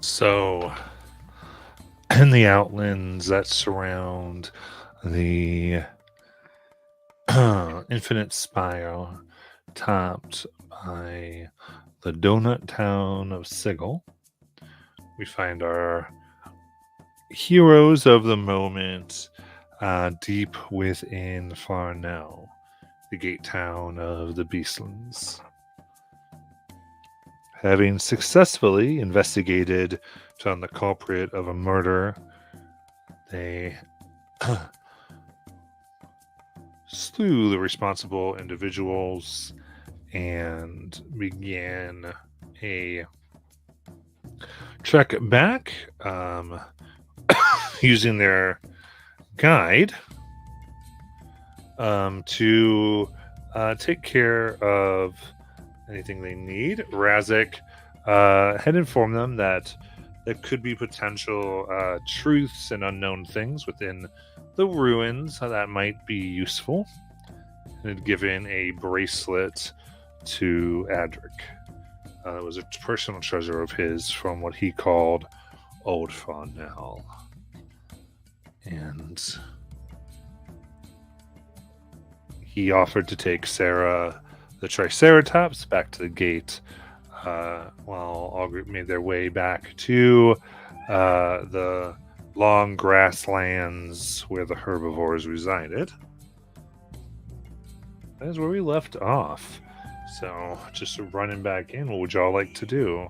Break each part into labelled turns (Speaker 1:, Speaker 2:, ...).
Speaker 1: So, in the outlands that surround the infinite spire, topped by the donut town of Sigil, we find our heroes of the moment deep within Farnell, the gate town of the Beastlands. Having successfully investigated, found the culprit of a murder, they slew the responsible individuals and began a trek back using their guide to take care of anything they need. Razik had informed them that there could be potential truths and unknown things within the ruins that might be useful, and had given a bracelet to Adric. It was a personal treasure of his from what he called Old Farnell. And he offered to take Sarah the Triceratops back to the gate while all group made their way back to the long grasslands where the herbivores resided. That is where we left off. So, just running back in, what would y'all like to do?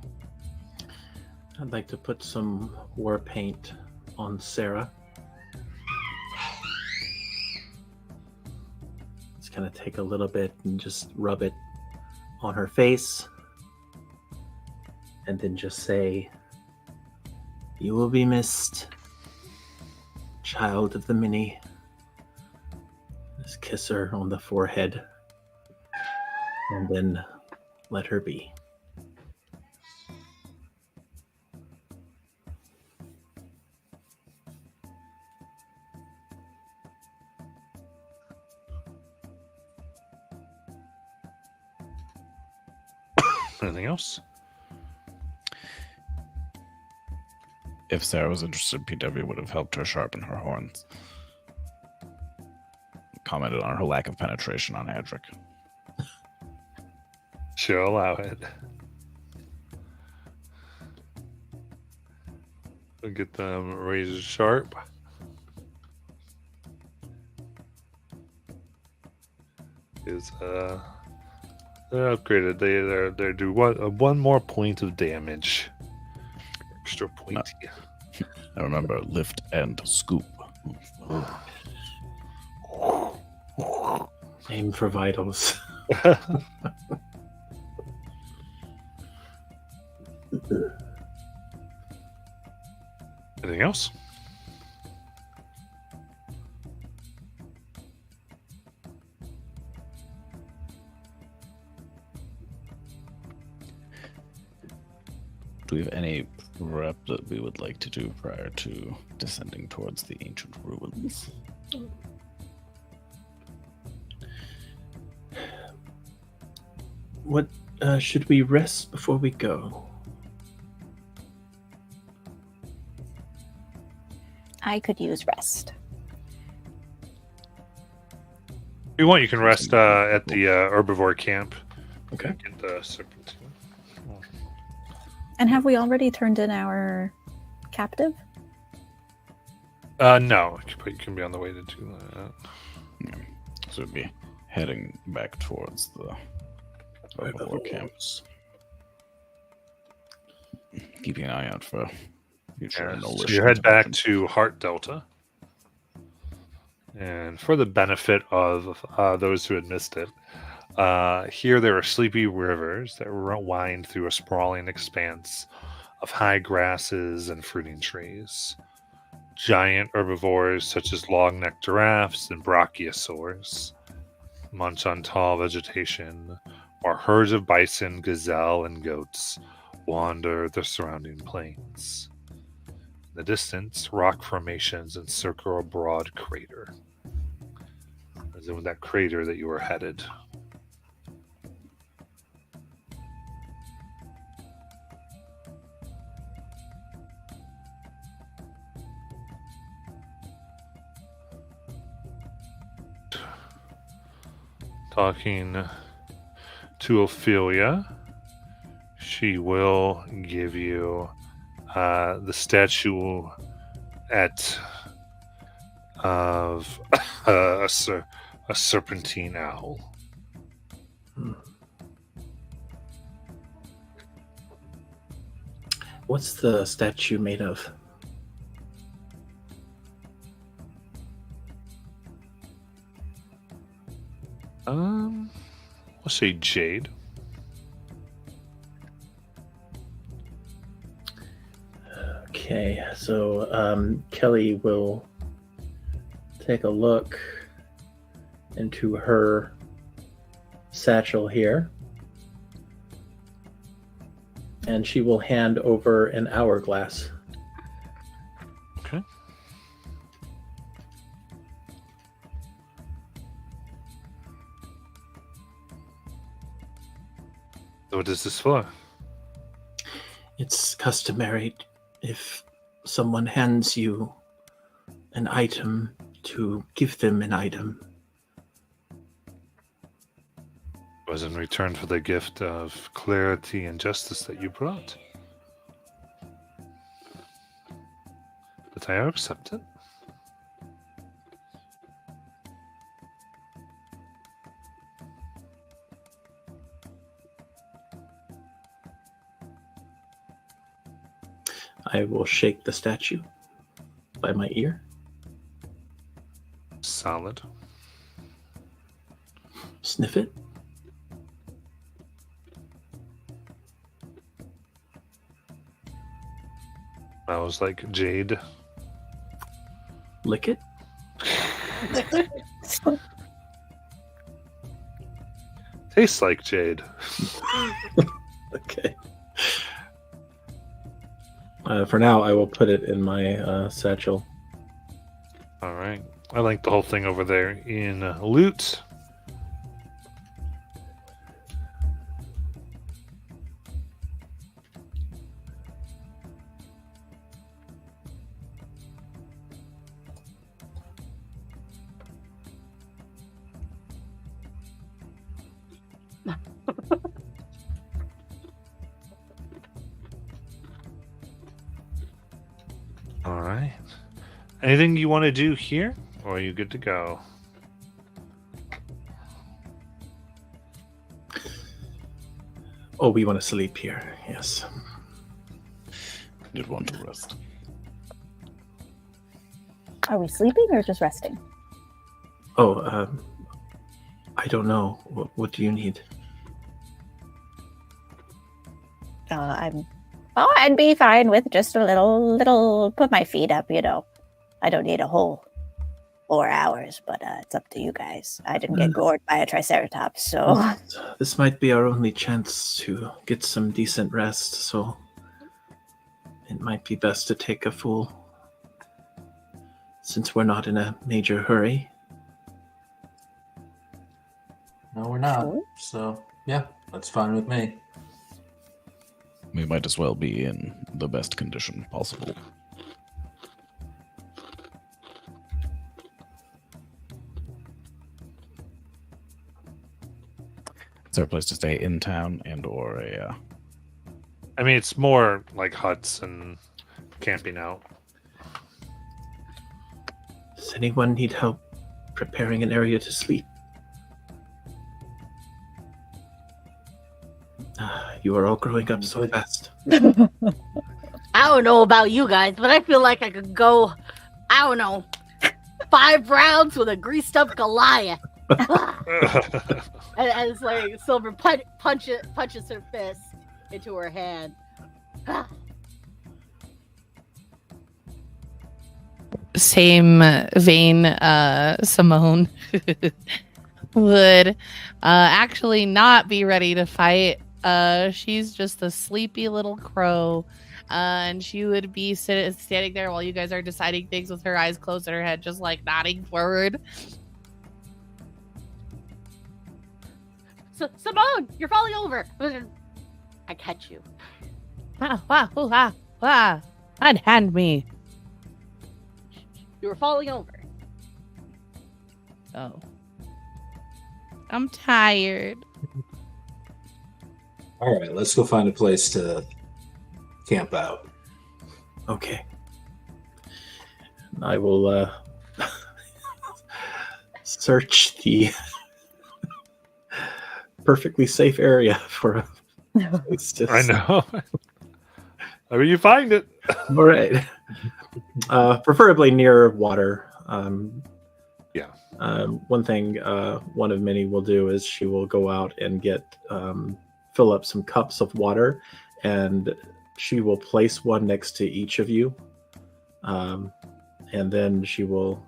Speaker 2: I'd like to put some war paint on Sarah. Just kind of take a little bit and just rub it on her face. And then just say, "You will be missed, child of the many." Just kiss her on the forehead. And then let her be.
Speaker 1: Anything else?
Speaker 3: If Sarah was interested, PW would have helped her sharpen her horns. Commented on her lack of penetration on Adric.
Speaker 1: She'll allow it. We'll get them razor sharp. Is they're upgraded. They do one more point of damage. Extra point.
Speaker 3: I remember lift and scoop.
Speaker 2: Aim for vitals.
Speaker 1: Anything else?
Speaker 3: Do we have any prep that we would like to do prior to descending towards the ancient ruins?
Speaker 2: What should we rest before we go?
Speaker 4: I could use rest.
Speaker 1: If you want, you can rest at the herbivore camp.
Speaker 2: Okay.
Speaker 1: Get the serpent.
Speaker 4: And have we already turned in our captive?
Speaker 1: No, you can be on the way to do that.
Speaker 3: Yeah. So we'd be heading back towards the herbivore camps. Keeping an eye out for future
Speaker 1: So you head back to Heart Delta. And for the benefit of those who had missed it, here there are sleepy rivers that wind through a sprawling expanse of high grasses and fruiting trees. Giant herbivores such as long-necked giraffes and brachiosaurs munch on tall vegetation, while herds of bison, gazelle, and goats wander the surrounding plains. In the distance, rock formations encircle a broad crater. As in that crater that you were headed. talking to Ophelia. She will give you the statue of a serpentine owl.
Speaker 2: What's the statue made of?
Speaker 1: We'll say jade.
Speaker 2: Okay, so Kelly will take a look into her satchel here, and she will hand over an hourglass.
Speaker 1: Okay. So what is this for?
Speaker 2: It's customary if someone hands you an item to give them an item.
Speaker 1: It was in return for the gift of clarity and justice that you brought. But I accept it.
Speaker 2: I will shake the statue by my ear.
Speaker 1: Solid.
Speaker 2: Sniff it.
Speaker 1: Smells like jade.
Speaker 2: Lick it.
Speaker 1: Tastes like jade.
Speaker 2: Okay. For now, I will put it in my satchel.
Speaker 1: All right. I like the whole thing over there in loot. All right. Anything you want to do here, or are you good to go?
Speaker 2: Oh, we want to sleep here. Yes.
Speaker 3: Did want to rest.
Speaker 4: Are we sleeping or just resting?
Speaker 2: Oh, I don't know. What do you need?
Speaker 4: I'd be fine with just a little. Put my feet up, you know. I don't need a whole 4 hours, but it's up to you guys. I didn't get gored by a triceratops, so
Speaker 2: This might be our only chance to get some decent rest, so it might be best to take a full, since we're not in a major hurry.
Speaker 5: No, we're not.
Speaker 4: Sure.
Speaker 5: So, yeah, that's fine with me.
Speaker 3: We might as well be in the best condition possible. Is there a place to stay in town and or a...
Speaker 1: I mean, it's more like huts and camping out.
Speaker 2: Does anyone need help preparing an area to sleep? You are all growing up so fast.
Speaker 6: I don't know about you guys, but I feel like I could go, I don't know, 5 rounds with a greased up Goliath. and it's like Silver punches her fist into her hand.
Speaker 7: Same vein, Simone would actually not be ready to fight. She's just a sleepy little crow, and she would be standing there while you guys are deciding things with her eyes closed and her head just like nodding forward.
Speaker 6: So, Simone, you're falling over. I catch you.
Speaker 7: Unhand me.
Speaker 6: You were falling over.
Speaker 7: Oh. I'm tired.
Speaker 5: All right, let's go find a place to camp out.
Speaker 2: Okay. I will search the perfectly safe area for a place to
Speaker 1: I know. I mean, you find it.
Speaker 2: All right. Preferably near water.
Speaker 1: Yeah.
Speaker 2: One thing one of many will do is she will go out and get fill up some cups of water, and she will place one next to each of you, and then she will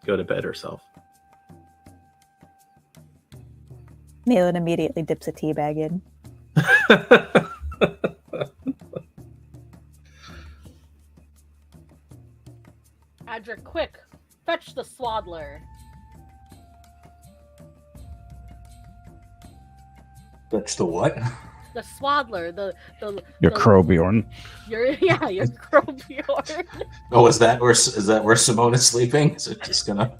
Speaker 2: go to bed herself.
Speaker 4: Malin immediately dips a tea bag in.
Speaker 6: Adric, quick, fetch the swaddler.
Speaker 5: That's the what?
Speaker 6: The swaddler,
Speaker 3: Your Crowbjorn.
Speaker 6: your Crowbjorn.
Speaker 5: Oh, is that where Simone is sleeping? Is it just gonna?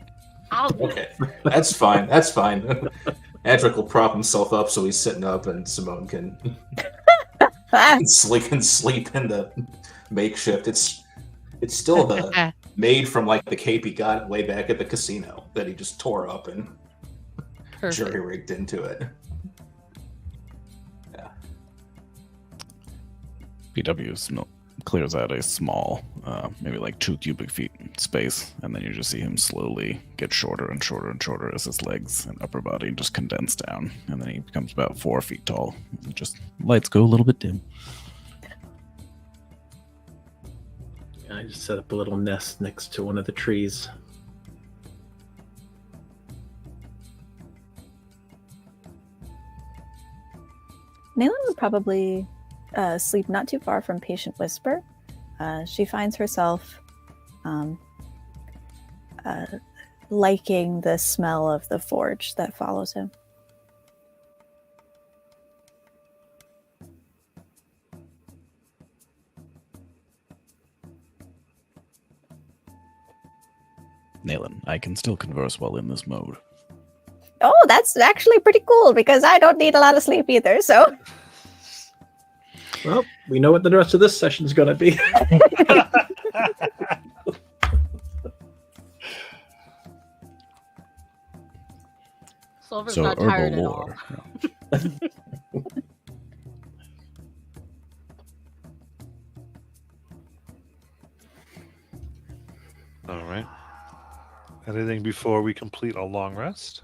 Speaker 5: Okay, that's fine. That's fine. Adric will prop himself up so he's sitting up, and Simone can sleep in the makeshift. It's still the made from like the cape he got way back at the casino that he just tore up and jury rigged into it.
Speaker 3: PW clears out a small, maybe like 2 cubic feet space, and then you just see him slowly get shorter and shorter and shorter as his legs and upper body just condense down, and then he becomes about 4 feet tall. And just lights go a little bit dim.
Speaker 2: I just set up a little nest next to one of the trees.
Speaker 4: Malin would probably sleep not too far from Patient Whisper. She finds herself liking the smell of the forge that follows him.
Speaker 3: Naylan, I can still converse while in this mode.
Speaker 4: Oh, that's actually pretty cool because I don't need a lot of sleep either, so...
Speaker 2: Well, we know what the rest of this session's going to be.
Speaker 6: Silver's
Speaker 3: So
Speaker 6: not tired
Speaker 3: herbal
Speaker 6: at all.
Speaker 3: lore.
Speaker 1: All right. Anything before we complete a long rest?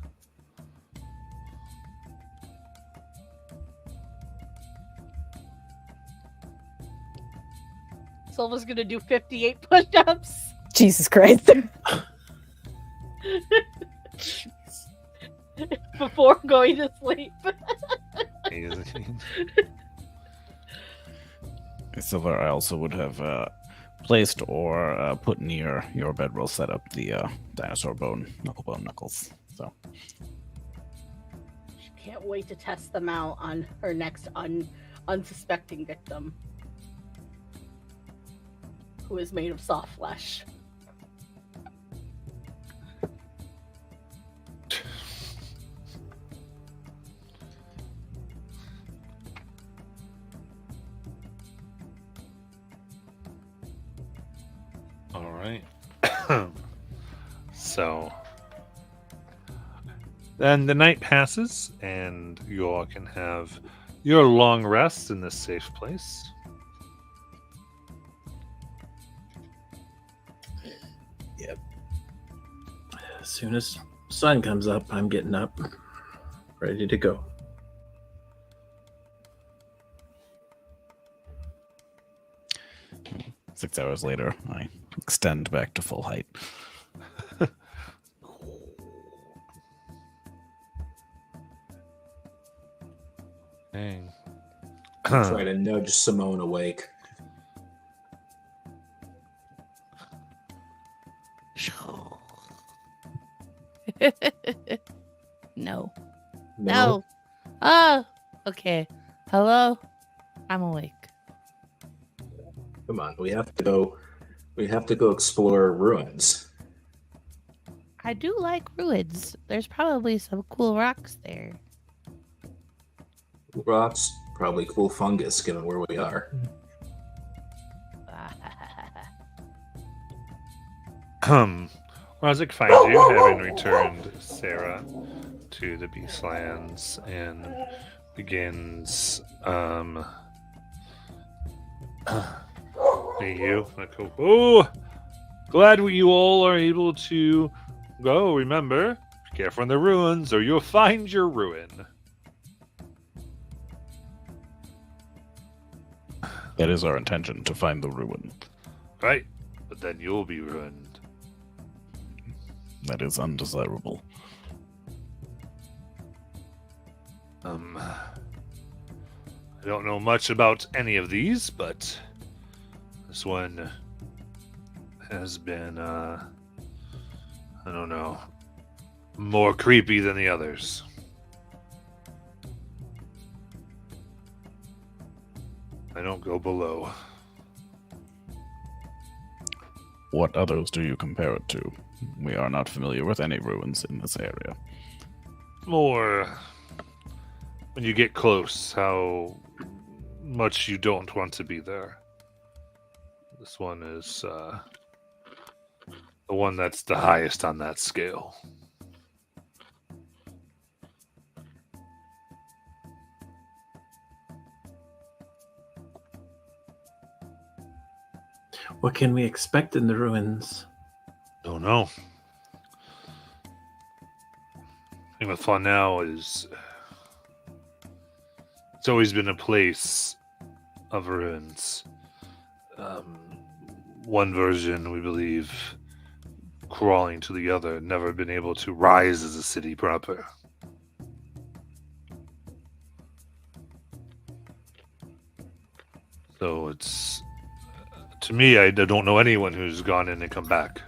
Speaker 6: Silva's gonna do 58 push-ups
Speaker 4: Jesus Christ.
Speaker 6: before going to sleep.
Speaker 3: Silver, I also would have placed or put near your bedroll set up the dinosaur bone, knuckles. So
Speaker 6: She can't wait to test them out on her next unsuspecting victim, who is made of soft flesh.
Speaker 1: All right. So then the night passes, and you all can have your long rest in this safe place.
Speaker 2: As soon as sun comes up, I'm getting up, ready to go.
Speaker 3: Six hours later, I extend back to full height.
Speaker 1: Dang.
Speaker 5: Try to nudge Simone awake.
Speaker 7: No. No. Oh, okay. Hello? I'm awake.
Speaker 5: Come on, we have to go. We have to go explore ruins.
Speaker 7: I do like ruins. There's probably some cool rocks there.
Speaker 5: Rocks, probably cool fungus, given where we are.
Speaker 1: Razik finds you, having returned Sarah to the Beastlands, and begins. Hey, you. Oh, glad you all are able to go. Remember, be careful in the ruins, or you'll find your ruin.
Speaker 3: That is our intention, to find the ruin.
Speaker 1: Right, but then you'll be ruined.
Speaker 3: That is undesirable.
Speaker 1: I don't know much about any of these, but this one has been, I don't know, more creepy than the others. I don't go below.
Speaker 3: What others do you compare it to? We are not familiar with any ruins in this area.
Speaker 1: More when you get close, how much you don't want to be there. This one is the one that's the highest on that scale.
Speaker 2: What can we expect in the ruins?
Speaker 1: Don't know. The thing with fun now is it's always been a place of ruins. One version, we believe, crawling to the other, never been able to rise as a city proper. So it's, to me, I don't know anyone who's gone in and come back.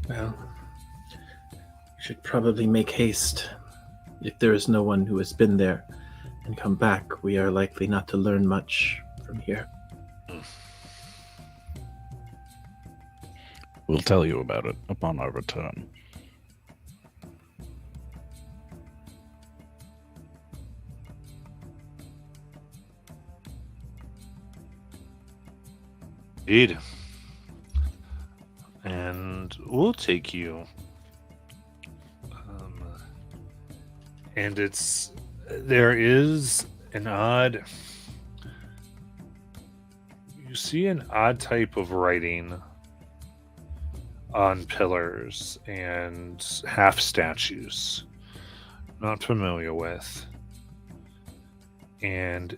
Speaker 2: Well, we should probably make haste. If there is no one who has been there and come back, we are likely not to learn much from here.
Speaker 3: We'll tell you about it upon our return.
Speaker 1: Indeed. And we'll take you. And there is an odd, you see an odd type of writing on pillars and half statues. Not familiar with. And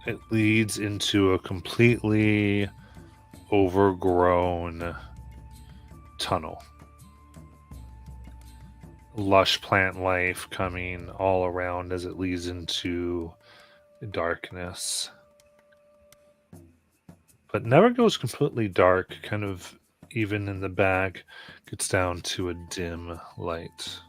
Speaker 1: it leads into a completely overgrown tunnel. Lush plant life coming all around as it leads into darkness. But never goes completely dark, kind of even in the back, gets down to a dim light.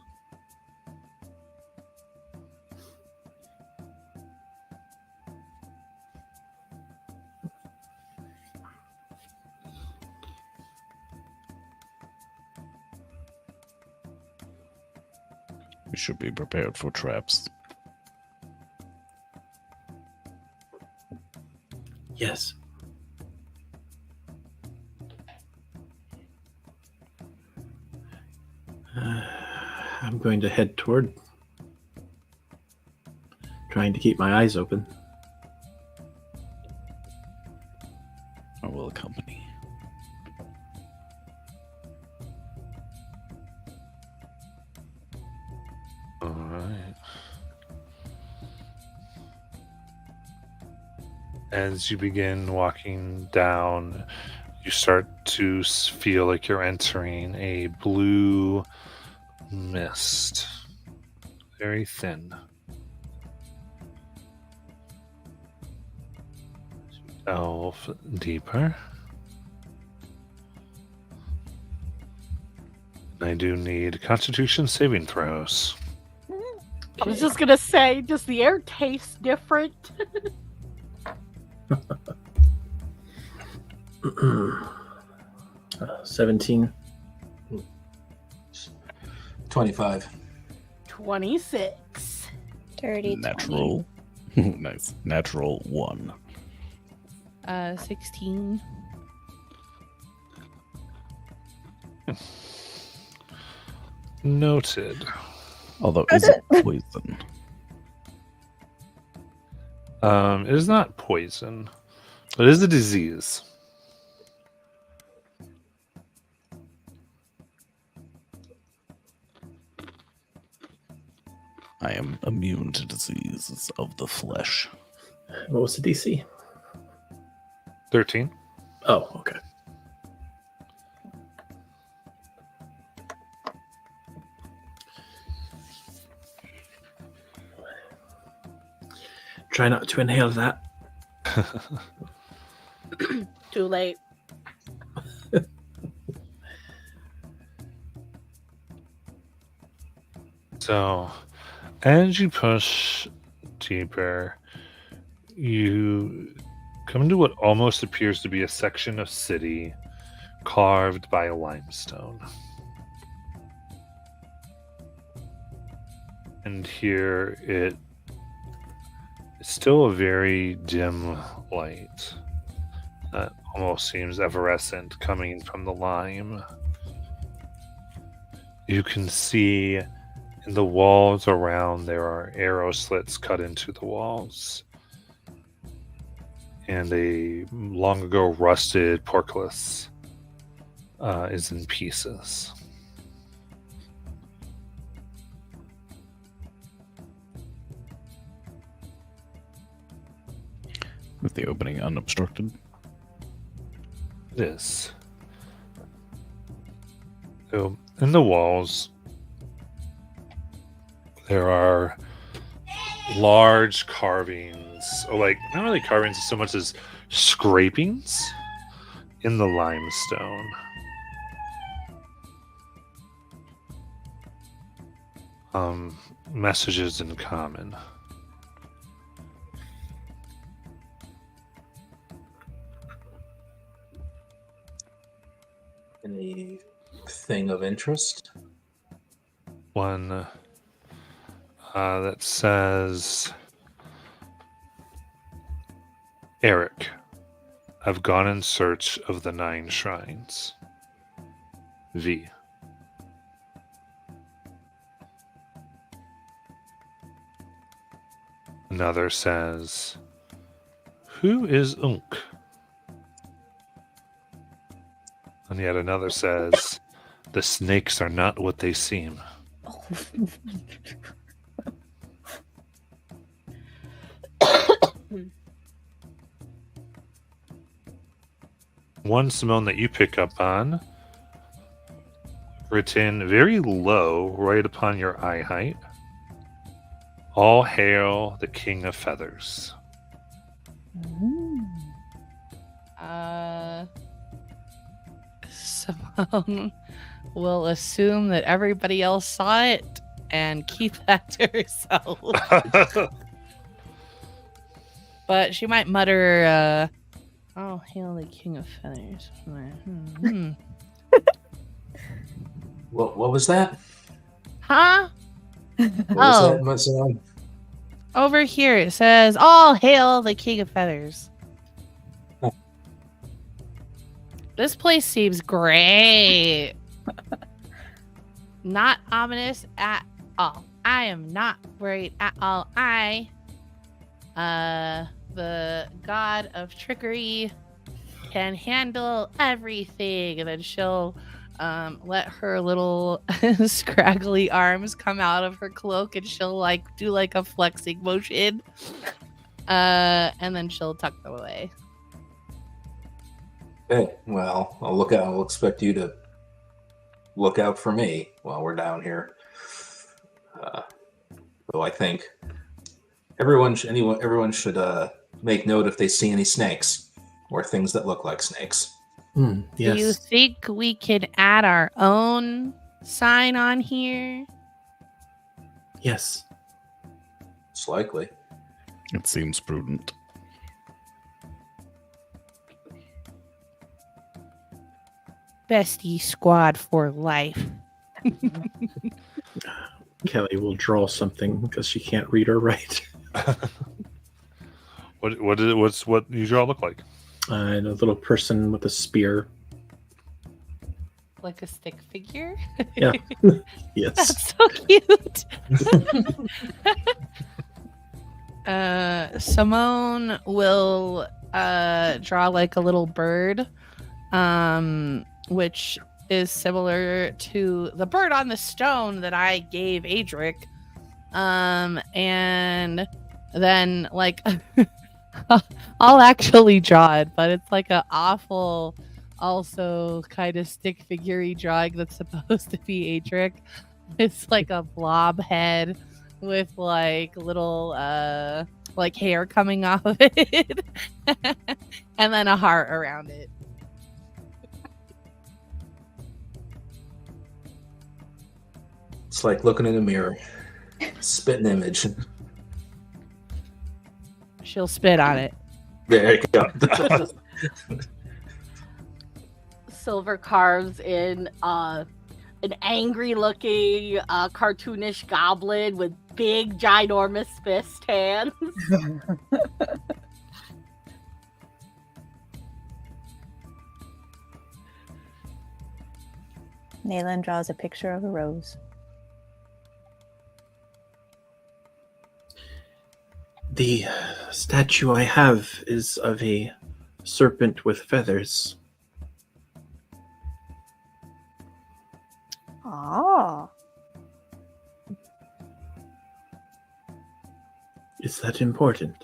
Speaker 3: We should be prepared for traps.
Speaker 2: Yes. I'm going to head toward, trying to keep my eyes open.
Speaker 3: I will accompany.
Speaker 1: All right. As you begin walking down, you start to feel like you're entering a blue mist. Very thin. Delve deeper. I do need Constitution saving throws.
Speaker 6: I was just gonna say, does the air taste different?
Speaker 2: $17.
Speaker 5: 25.
Speaker 6: 26.
Speaker 4: Dirty 20.
Speaker 3: Natural. Nice. Natural 1.
Speaker 7: 16.
Speaker 1: Noted.
Speaker 3: Although, is it poison?
Speaker 1: It is not poison, but it is a disease.
Speaker 3: I am immune to diseases of the flesh.
Speaker 2: What was the DC?
Speaker 1: 13.
Speaker 2: Oh, okay. Try not to inhale that.
Speaker 6: Too late.
Speaker 1: So, as you push deeper, you come into what almost appears to be a section of city carved by a limestone. And here it is still a very dim light that almost seems evanescent coming from the lime. You can see in the walls around there are arrow slits cut into the walls. And a long ago rusted portcullis is in pieces.
Speaker 3: With the opening unobstructed.
Speaker 1: It is. So, in the walls, there are large carvings, or like, not really carvings so much as scrapings in the limestone. Messages in common.
Speaker 5: Anything of interest?
Speaker 1: One that says, Eric, I've gone in search of the 9 shrines. V. Another says, who is Unk? And yet another says, the snakes are not what they seem. One, Simone, that you pick up on, written very low, right upon your eye height. All hail the King of Feathers.
Speaker 7: Simone will assume that everybody else saw it and keep that to herself. But she might mutter, oh, hail the King of Feathers.
Speaker 5: What was that?
Speaker 7: Huh?
Speaker 5: What was that, Masan?
Speaker 7: Over here it says, all hail the King of Feathers.
Speaker 5: Huh.
Speaker 7: This place seems great. Not ominous at all. I am not worried at all. The god of trickery, can handle everything. And then she'll let her little scraggly arms come out of her cloak, and she'll like do like a flexing motion, and then she'll tuck them away.
Speaker 5: Okay, well, I'll look out. I'll expect you to look out for me while we're down here. Though I think everyone should make note if they see any snakes or things that look like snakes.
Speaker 2: Yes.
Speaker 7: Do you think we can add our own sign on here?
Speaker 2: Yes.
Speaker 5: It's likely.
Speaker 3: It seems prudent.
Speaker 7: bestie squad for life.
Speaker 2: Kelly will draw something because she can't read or write.
Speaker 1: What you draw look like?
Speaker 2: And a little person with a spear.
Speaker 7: Like a stick figure.
Speaker 2: Yeah. Yes.
Speaker 7: That's so cute. Simone will draw like a little bird, which is similar to the bird on the stone that I gave Adric. And then like I'll actually draw it, but it's like an awful, also kind of stick figure-y drawing that's supposed to be Adric. It's like a blob head with like little like hair coming off of it and then a heart around it.
Speaker 5: It's like looking in a mirror, spit an image.
Speaker 7: She'll spit on it.
Speaker 5: There you go.
Speaker 6: Silver carves in an angry-looking, cartoonish goblin with big, ginormous fist hands.
Speaker 4: Nayland draws a picture of a rose.
Speaker 2: The statue I have is of a serpent with feathers.
Speaker 4: Oh.
Speaker 2: Is that important?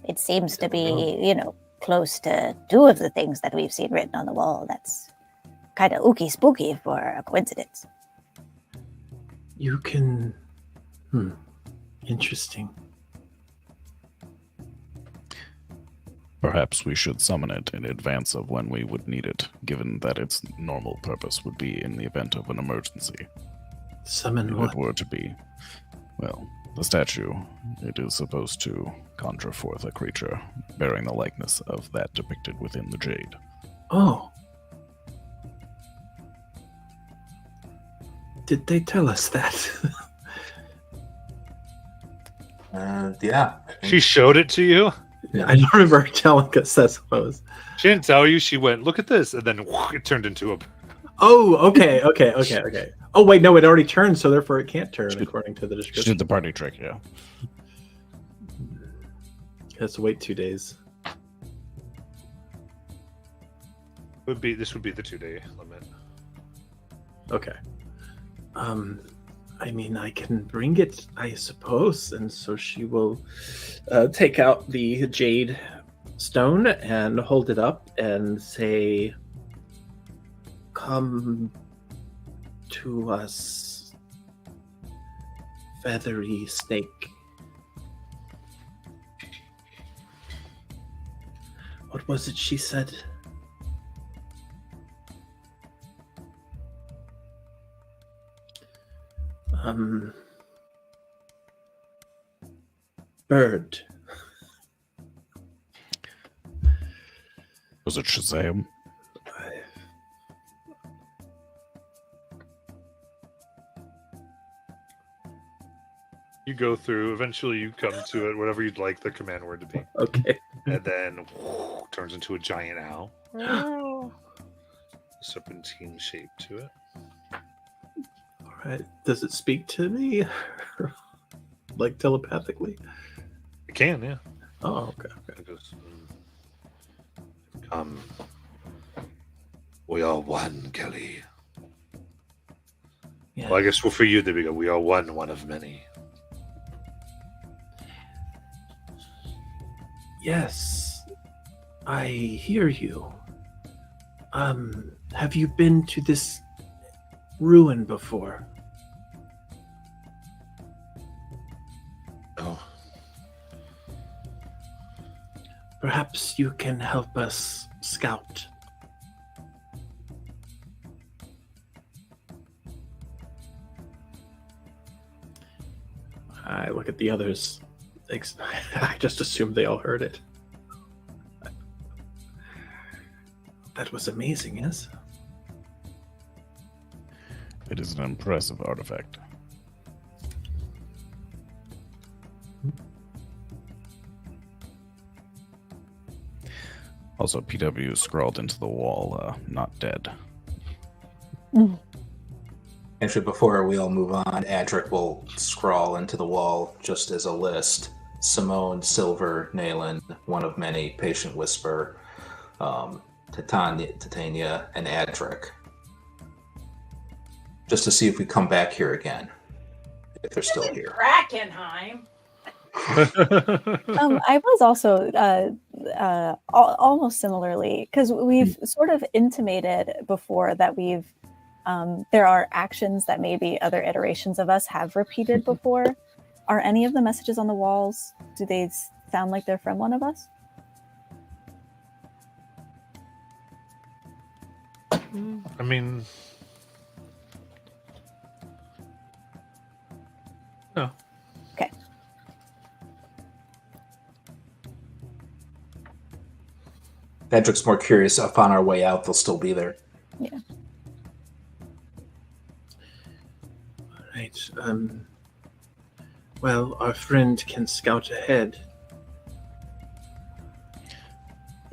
Speaker 4: It seems to be, close to two of the things that we've seen written on the wall. That's kind of ooky spooky for a coincidence.
Speaker 2: You can... Interesting.
Speaker 3: Perhaps we should summon it in advance of when we would need it, given that its normal purpose would be in the event of an emergency.
Speaker 2: Summon
Speaker 3: If
Speaker 2: what?
Speaker 3: it were to be, well, the statue, it is supposed to conjure forth a creature bearing the likeness of that depicted within the jade.
Speaker 2: Oh. Did they tell us that?
Speaker 5: Yeah.
Speaker 1: She showed it to you.
Speaker 2: I don't remember her telling us that's what it was.
Speaker 1: She didn't tell you. She went, look at this, and then it turned into a.
Speaker 2: Oh, okay. Oh, wait, no, it already turned, so therefore it can't turn according to the
Speaker 3: She
Speaker 2: description.
Speaker 3: did the party trick, yeah.
Speaker 2: Has to wait 2 days.
Speaker 1: This would be the 2-day limit.
Speaker 2: Okay. I mean, I can bring it, I suppose. And so she will take out the jade stone and hold it up and say, "Come to us, feathery snake." What was it she said? Bird.
Speaker 3: Was it Shazam?
Speaker 1: You go through. Eventually, you come to it. Whatever you'd like the command word to be,
Speaker 2: Okay.
Speaker 1: and then turns into a giant owl. Serpentine shape to it.
Speaker 2: All right. Does it speak to me? Like telepathically?
Speaker 1: It can, yeah.
Speaker 2: Oh, okay.
Speaker 1: It goes, come. We are one, Kelly.
Speaker 2: Yeah.
Speaker 1: Well, I guess for you, there we go. We are one of many.
Speaker 2: Yes, I hear you. Have you been to this ruin before?
Speaker 1: Oh,
Speaker 2: Perhaps you can help us scout. I look at the others. I just assumed they all heard it. That was amazing, yes?
Speaker 3: It is an impressive artifact. Also, PW scrawled into the wall, not dead.
Speaker 5: Actually, before we all move on, Adric will scrawl into the wall just as a list. Simone, Silver, Nayland, one of many, Patient Whisper, Titania, and Adric. Just to see if we come back here again. If they're still here.
Speaker 6: Krakenheim.
Speaker 4: I was also almost similarly, because we've sort of intimated before that we've there are actions that maybe other iterations of us have repeated before. Are any of the messages on the walls, do they sound like they're from one of us?
Speaker 1: I mean, no.
Speaker 4: Okay.
Speaker 5: Adric's more curious if on our way out they'll still be there.
Speaker 4: Yeah.
Speaker 2: Right. Well, our friend can scout ahead.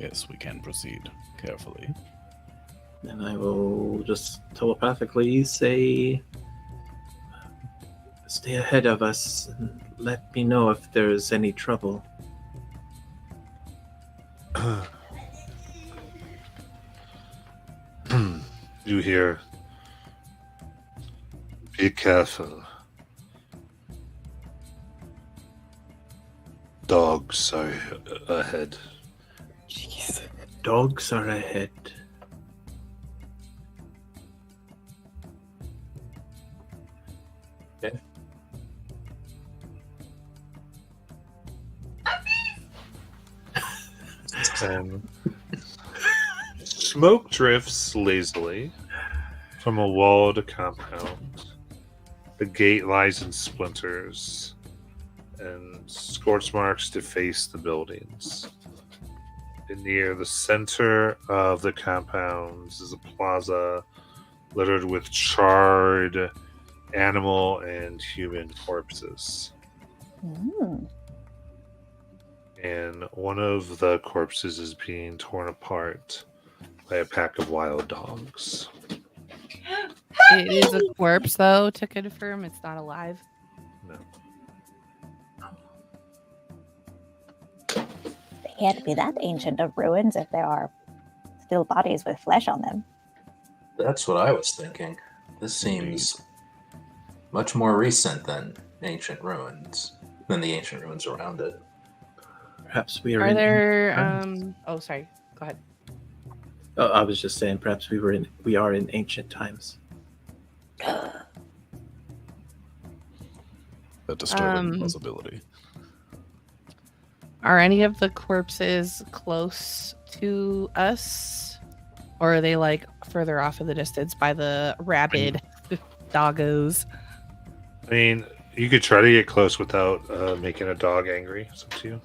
Speaker 3: Yes, we can proceed carefully.
Speaker 2: And I will just telepathically say, stay ahead of us and let me know if there's any trouble.
Speaker 1: You hear, be careful. Dogs are ahead.
Speaker 2: Jeez. Dogs are ahead.
Speaker 5: Okay.
Speaker 1: Smoke drifts lazily from a walled compound. The gate lies in splinters, and scorch marks deface the buildings. And near the center of the compounds is a plaza littered with charred animal and human corpses. And one of the corpses is being torn apart by a pack of wild dogs.
Speaker 7: It is a corpse, though, to confirm it's not alive.
Speaker 1: No.
Speaker 4: They can't be that ancient of ruins if there are still bodies with flesh on them.
Speaker 5: That's what I was thinking. This seems much more recent than the ancient ruins around it.
Speaker 2: Perhaps we are.
Speaker 7: Are
Speaker 2: in
Speaker 7: there? Oh, sorry. Go ahead.
Speaker 2: Oh, I was just saying, perhaps we are in ancient times.
Speaker 3: A disturbing possibility.
Speaker 7: Are any of the corpses close to us, or are they like further off in the distance by the rabid doggos?
Speaker 1: I mean, you could try to get close without making a dog angry. It's up to you.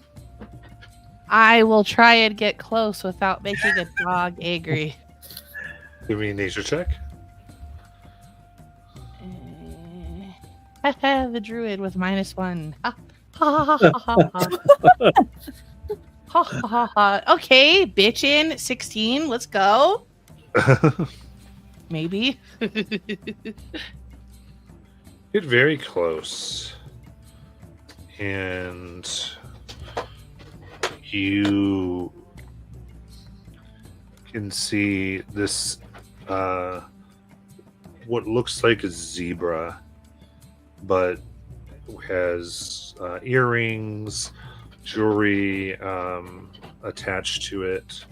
Speaker 7: I will try and get close without making a dog angry.
Speaker 1: Give me a nature check.
Speaker 7: The druid with -1. Ha ha ha ha ha. Ha ha ha. Okay, bitchin'. 16. Let's go. Maybe.
Speaker 1: Get very close. And you can see this what looks like a zebra, but has earrings, jewelry attached to it,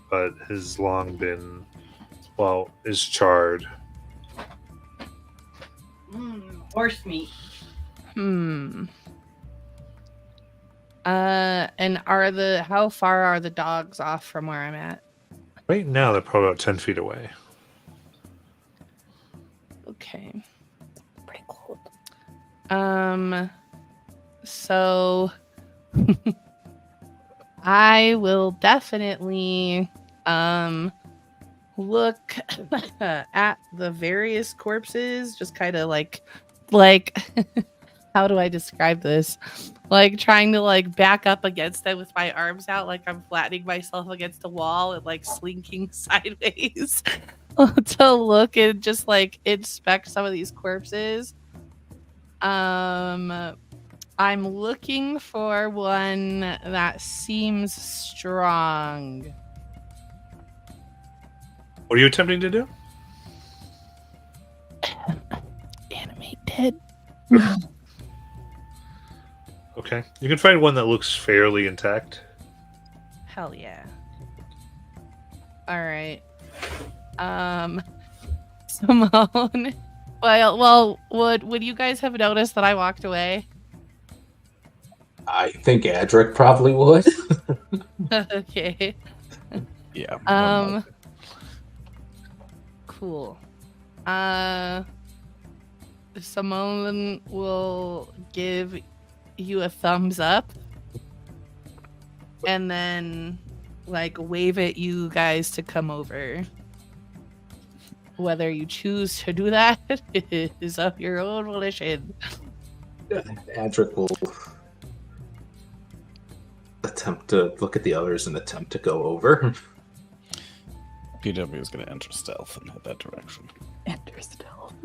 Speaker 1: but has long been, is charred.
Speaker 6: Horse meat.
Speaker 7: And how far are the dogs off from where I'm at?
Speaker 1: Right now, they're probably about 10 feet away.
Speaker 7: Okay.
Speaker 4: Pretty cold.
Speaker 7: So I will definitely look at the various corpses, just kind of like how do I describe this? Like trying to like back up against them with my arms out, like I'm flattening myself against a wall and like slinking sideways to look and just like inspect some of these corpses. I'm looking for one that seems strong.
Speaker 1: What are you attempting to do?
Speaker 7: Animate dead.
Speaker 1: Okay. You can find one that looks fairly intact.
Speaker 7: Hell yeah. All right. Simone. Well, would you guys have noticed that I walked away?
Speaker 5: I think Adric probably would.
Speaker 7: Okay.
Speaker 3: Yeah.
Speaker 7: Cool. Simone will give you a thumbs up and then like wave at you guys to come over. Whether you choose to do that is of your own volition.
Speaker 5: Adric will attempt to look at the others and attempt to go over.
Speaker 3: PW is going to enter stealth and head that direction.
Speaker 2: Enter stealth.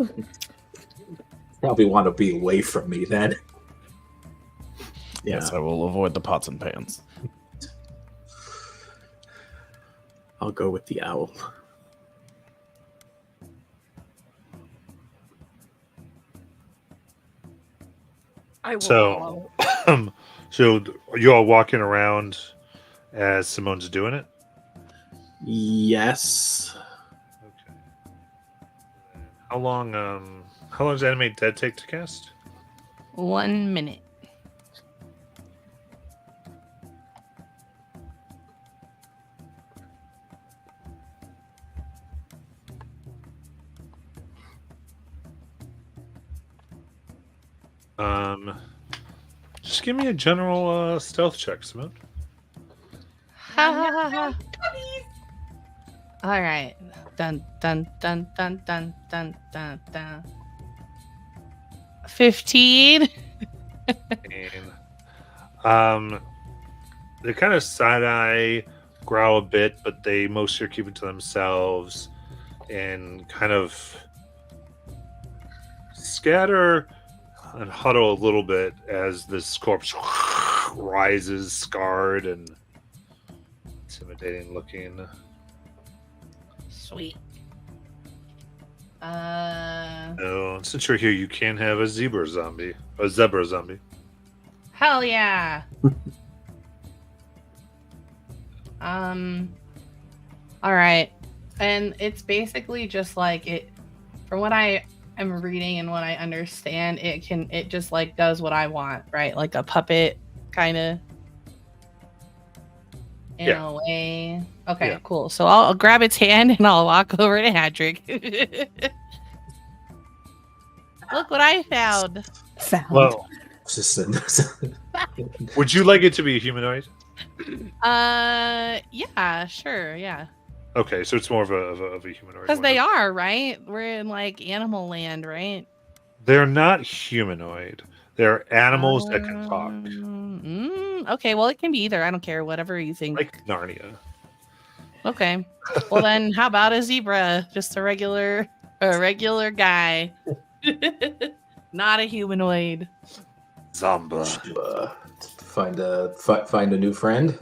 Speaker 5: Probably want to be away from me then.
Speaker 3: Yes, I will avoid the pots and pans.
Speaker 2: I'll go with the owl.
Speaker 6: I will
Speaker 1: So,
Speaker 6: follow.
Speaker 1: so are you all walking around as Simone's doing it?
Speaker 2: Yes.
Speaker 1: Okay. How long does Animate Dead take to cast?
Speaker 7: 1 minute.
Speaker 1: Just give me a general stealth check, Simone.
Speaker 7: All right. Dun dun dun dun dun dun dun dun. 15.
Speaker 1: And, they kind of side eye, growl a bit, but they mostly are keeping to themselves and kind of scatter and huddle a little bit as this corpse rises, scarred and intimidating looking.
Speaker 7: Sweet.
Speaker 1: Oh, since you're here, you can have a zebra zombie.
Speaker 7: Hell yeah. All right. And it's basically just like it, from what I am reading and what I understand, it just like does what I want, right? Like a puppet kind of in a way. Okay,
Speaker 1: Yeah.
Speaker 7: cool. So I'll grab its hand and I'll walk over to Hadrick. Look what I found.
Speaker 4: Found.
Speaker 1: Well,
Speaker 5: Just
Speaker 1: would you like it to be a humanoid?
Speaker 7: Yeah, sure, yeah.
Speaker 1: Okay, so it's more of a humanoid.
Speaker 7: Because
Speaker 1: one.
Speaker 7: they are, right? We're in like animal land, right?
Speaker 1: They're not humanoid. They're animals that can talk,
Speaker 7: Okay, well, it can be either. I don't care. Whatever you think.
Speaker 1: like Narnia.
Speaker 7: Okay. Well, then, how about a zebra? Just a regular guy, not a humanoid.
Speaker 1: Zomba.
Speaker 5: Find a new friend.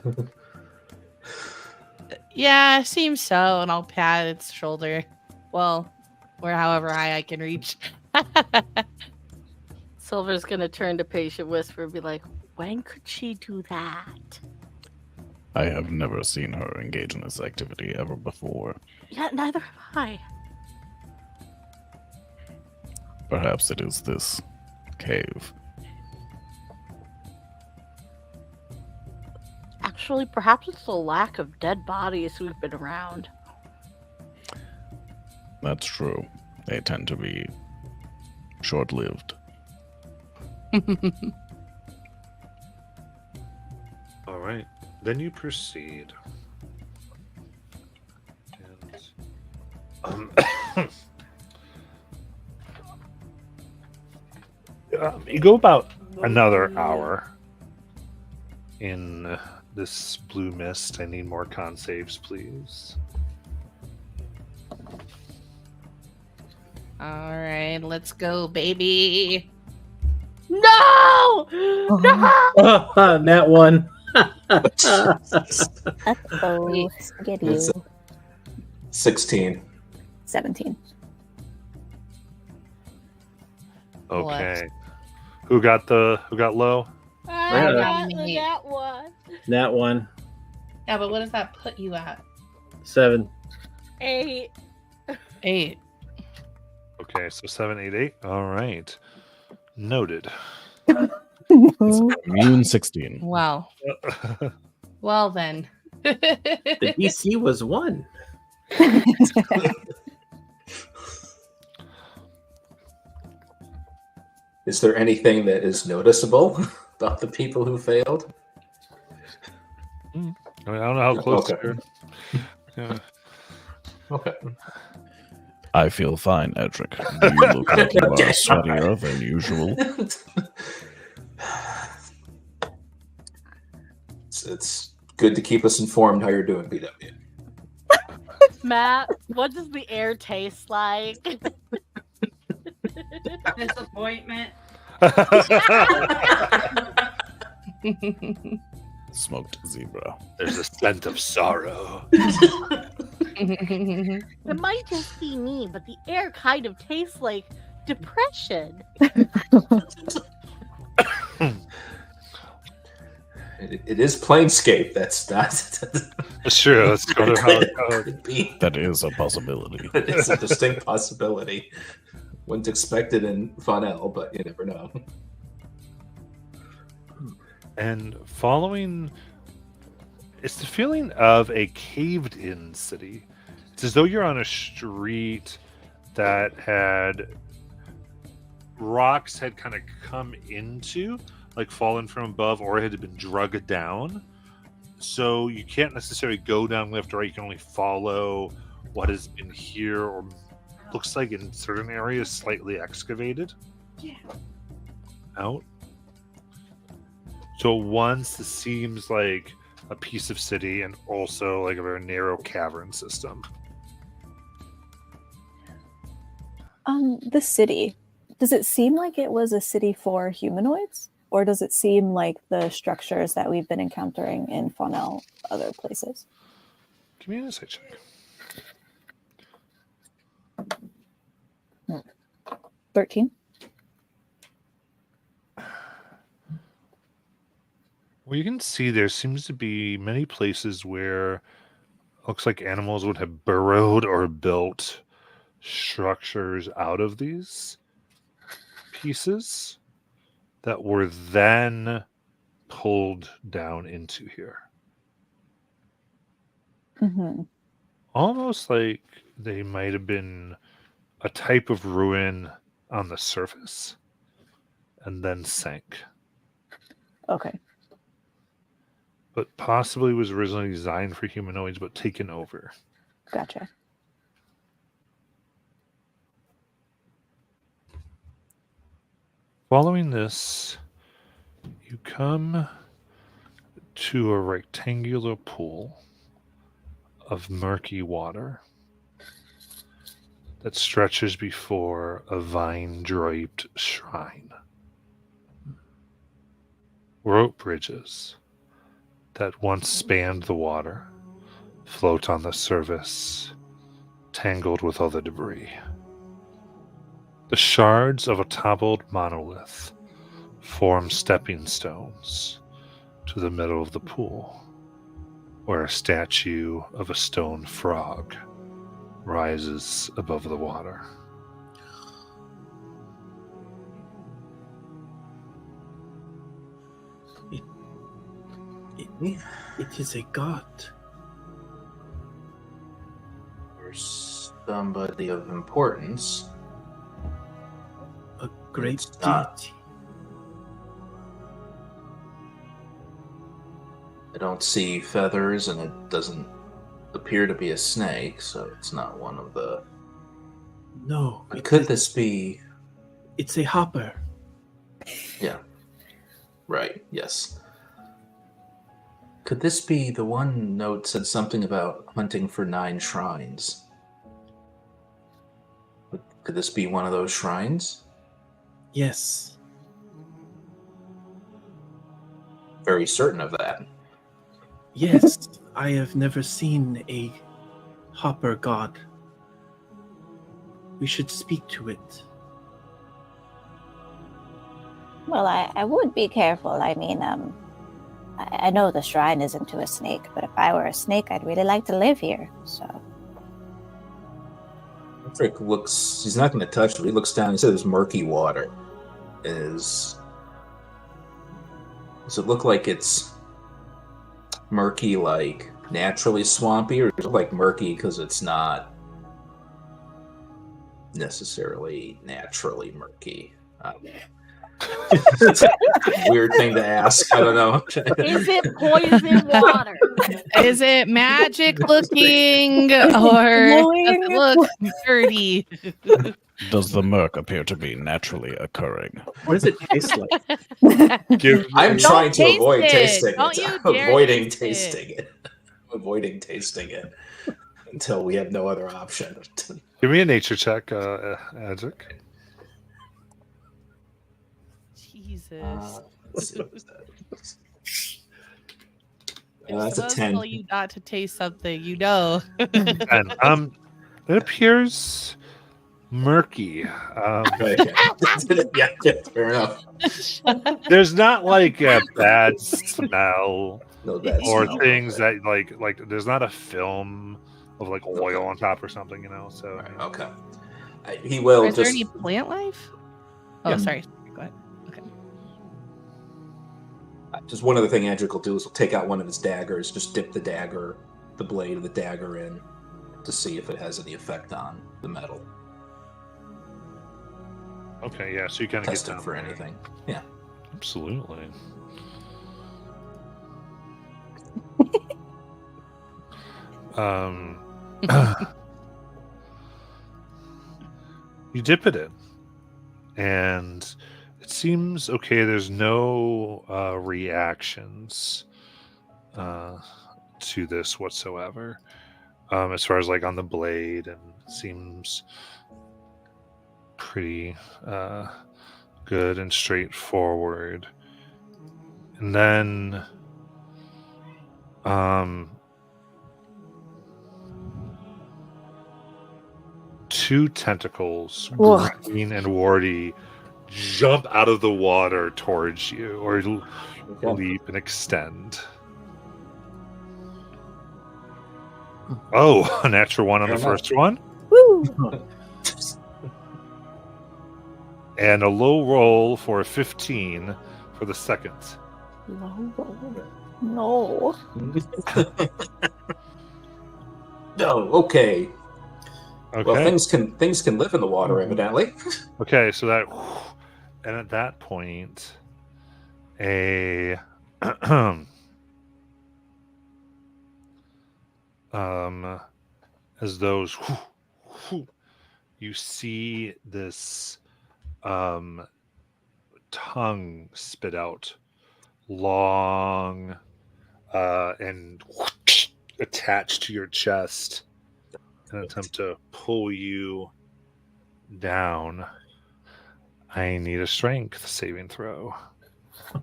Speaker 7: Yeah, seems so. And I'll pat its shoulder. Well, or however high I can reach.
Speaker 6: Silver's gonna turn to Patient Whisper and be like, when could she do that?
Speaker 3: I have never seen her engage in this activity ever before.
Speaker 6: Yeah, neither have I.
Speaker 3: Perhaps it is this cave.
Speaker 6: Actually, perhaps it's the lack of dead bodies we've been around.
Speaker 3: That's true. They tend to be short-lived.
Speaker 1: All right. then you proceed. And, you go about another hour in this blue mist. I need more con saves, please.
Speaker 7: All right, let's go, baby.
Speaker 6: No! No!
Speaker 2: That one.
Speaker 4: Uh-oh, spaghetti.
Speaker 5: It's 16.
Speaker 4: 17.
Speaker 1: Okay. Who got low?
Speaker 6: I
Speaker 2: Yeah.
Speaker 6: got that one.
Speaker 2: That one.
Speaker 7: Yeah, but what does that put you at?
Speaker 2: 7.
Speaker 6: 8.
Speaker 7: 8.
Speaker 1: Okay, so 7, 8, 8. All right. Noted.
Speaker 3: Immune 16.
Speaker 7: Wow. Well then.
Speaker 2: The DC was 1.
Speaker 5: Is there anything that is noticeable about the people who failed?
Speaker 1: I mean, I don't know how close
Speaker 5: Okay.
Speaker 1: you're. Yeah.
Speaker 5: Okay.
Speaker 3: I feel fine, Edric. You look like you are sweatier than usual.
Speaker 5: It's good to keep us informed how you're doing, BW.
Speaker 6: Matt, what does the air taste like?
Speaker 8: Disappointment.
Speaker 3: Smoked zebra.
Speaker 1: There's a scent of sorrow.
Speaker 6: It might just be me, but the air kind of tastes like depression.
Speaker 5: It is Planescape. That's not.
Speaker 1: That's true. That's sort of how it goes.
Speaker 5: Could be.
Speaker 3: That is a possibility.
Speaker 5: It's a distinct possibility. Wouldn't expect it in Fonel, but you never know.
Speaker 1: And following, it's the feeling of a caved-in city. It's as though you're on a street that had rocks had kind of come into, like fallen from above, or it had been drugged down. So you can't necessarily go down left or right. You can only follow what has been here, or looks like in certain areas slightly excavated out. So once it seems like a piece of city and also like a very narrow cavern system.
Speaker 4: The city. Does it seem like it was a city for humanoids? Or does it seem like the structures that we've been encountering in Fonel, other places?
Speaker 1: Give me an insight check.
Speaker 4: 13.
Speaker 1: Well, you can see there seems to be many places where it looks like animals would have burrowed or built structures out of these pieces that were then pulled down into here.
Speaker 4: Mm-hmm.
Speaker 1: Almost like they might have been a type of ruin on the surface and then sank.
Speaker 4: Okay.
Speaker 1: But possibly was originally designed for humanoids but taken over.
Speaker 4: Gotcha.
Speaker 1: Following this, you come to a rectangular pool of murky water that stretches before a vine-draped shrine. Rope bridges that once spanned the water float on the surface, tangled with other debris. The shards of a toppled monolith form stepping stones to the middle of the pool, where a statue of a stone frog rises above the water.
Speaker 2: It is a god.
Speaker 5: Or somebody of importance.
Speaker 2: A great
Speaker 5: It's not.
Speaker 2: deity.
Speaker 5: I don't see feathers, and it doesn't appear to be a snake, so it's not one of the...
Speaker 2: No.
Speaker 5: But could this be...
Speaker 2: It's a hopper.
Speaker 5: Yeah. Right, yes. Could this be the one note said something about hunting for 9 shrines? Could this be one of those shrines?
Speaker 2: Yes.
Speaker 5: Very certain of that.
Speaker 2: Yes. I have never seen a hopper god. We should speak to it.
Speaker 4: Well, I would be careful. I mean, I know the shrine isn't to a snake, but if I were a snake, I'd really like to live here, so...
Speaker 5: Patrick looks... He's not going to touch it. He looks down. He says murky water. Does it look like it's murky, like naturally swampy, or does it look like murky because it's not necessarily naturally murky? It's a weird thing to ask. I don't know.
Speaker 6: Is it poison water?
Speaker 7: Is it magic looking or does it look dirty?
Speaker 3: Does the murk appear to be naturally occurring?
Speaker 2: What does it taste like?
Speaker 5: I'm trying to
Speaker 7: taste
Speaker 5: avoid
Speaker 7: it.
Speaker 5: tasting
Speaker 7: Don't
Speaker 5: it.
Speaker 7: you
Speaker 5: I'm
Speaker 7: dare
Speaker 5: avoiding
Speaker 7: taste
Speaker 5: tasting it. I'm avoiding tasting it until we have no other option.
Speaker 1: Give me a nature check, Adric.
Speaker 7: Jesus.
Speaker 5: Let's see, what is that?
Speaker 7: If
Speaker 5: That's a
Speaker 7: those
Speaker 5: 10.
Speaker 7: tell you not to taste something, you know.
Speaker 1: And it appears murky.
Speaker 5: Yeah, fair enough.
Speaker 1: There's not like a bad smell
Speaker 5: No bad
Speaker 1: or
Speaker 5: smell.
Speaker 1: things that like there's not a film of like oil on top or something, you know. So
Speaker 5: Right, okay. He will
Speaker 7: Is there
Speaker 5: just.
Speaker 7: any plant life? Oh,
Speaker 5: Yeah.
Speaker 7: sorry. Go ahead.
Speaker 5: Just one other thing Andrew will do is he'll take out one of his daggers, just dip the blade of the dagger in to see if it has any effect on the metal.
Speaker 1: okay, yeah. So you kind of get
Speaker 5: Test it
Speaker 1: down
Speaker 5: for
Speaker 1: there.
Speaker 5: anything. Yeah.
Speaker 1: Absolutely. You dip it in, and it seems okay. There's no reactions to this whatsoever, as far as like on the blade, and seems pretty good and straightforward. And then two tentacles,
Speaker 4: Ugh.
Speaker 1: Green and Wardy, jump out of the water towards you, or leap and extend. Oh, a natural one on the
Speaker 5: Fair enough.
Speaker 1: first one,
Speaker 4: Woo!
Speaker 1: and a low roll for a 15 for the second.
Speaker 4: Low roll. No.
Speaker 5: No, okay.
Speaker 1: Okay.
Speaker 5: Well, things can live in the water, evidently.
Speaker 1: Okay, so that, and at that point, as those, you see this tongue spit out long and attached to your chest, in an attempt to pull you down. I need a strength saving throw.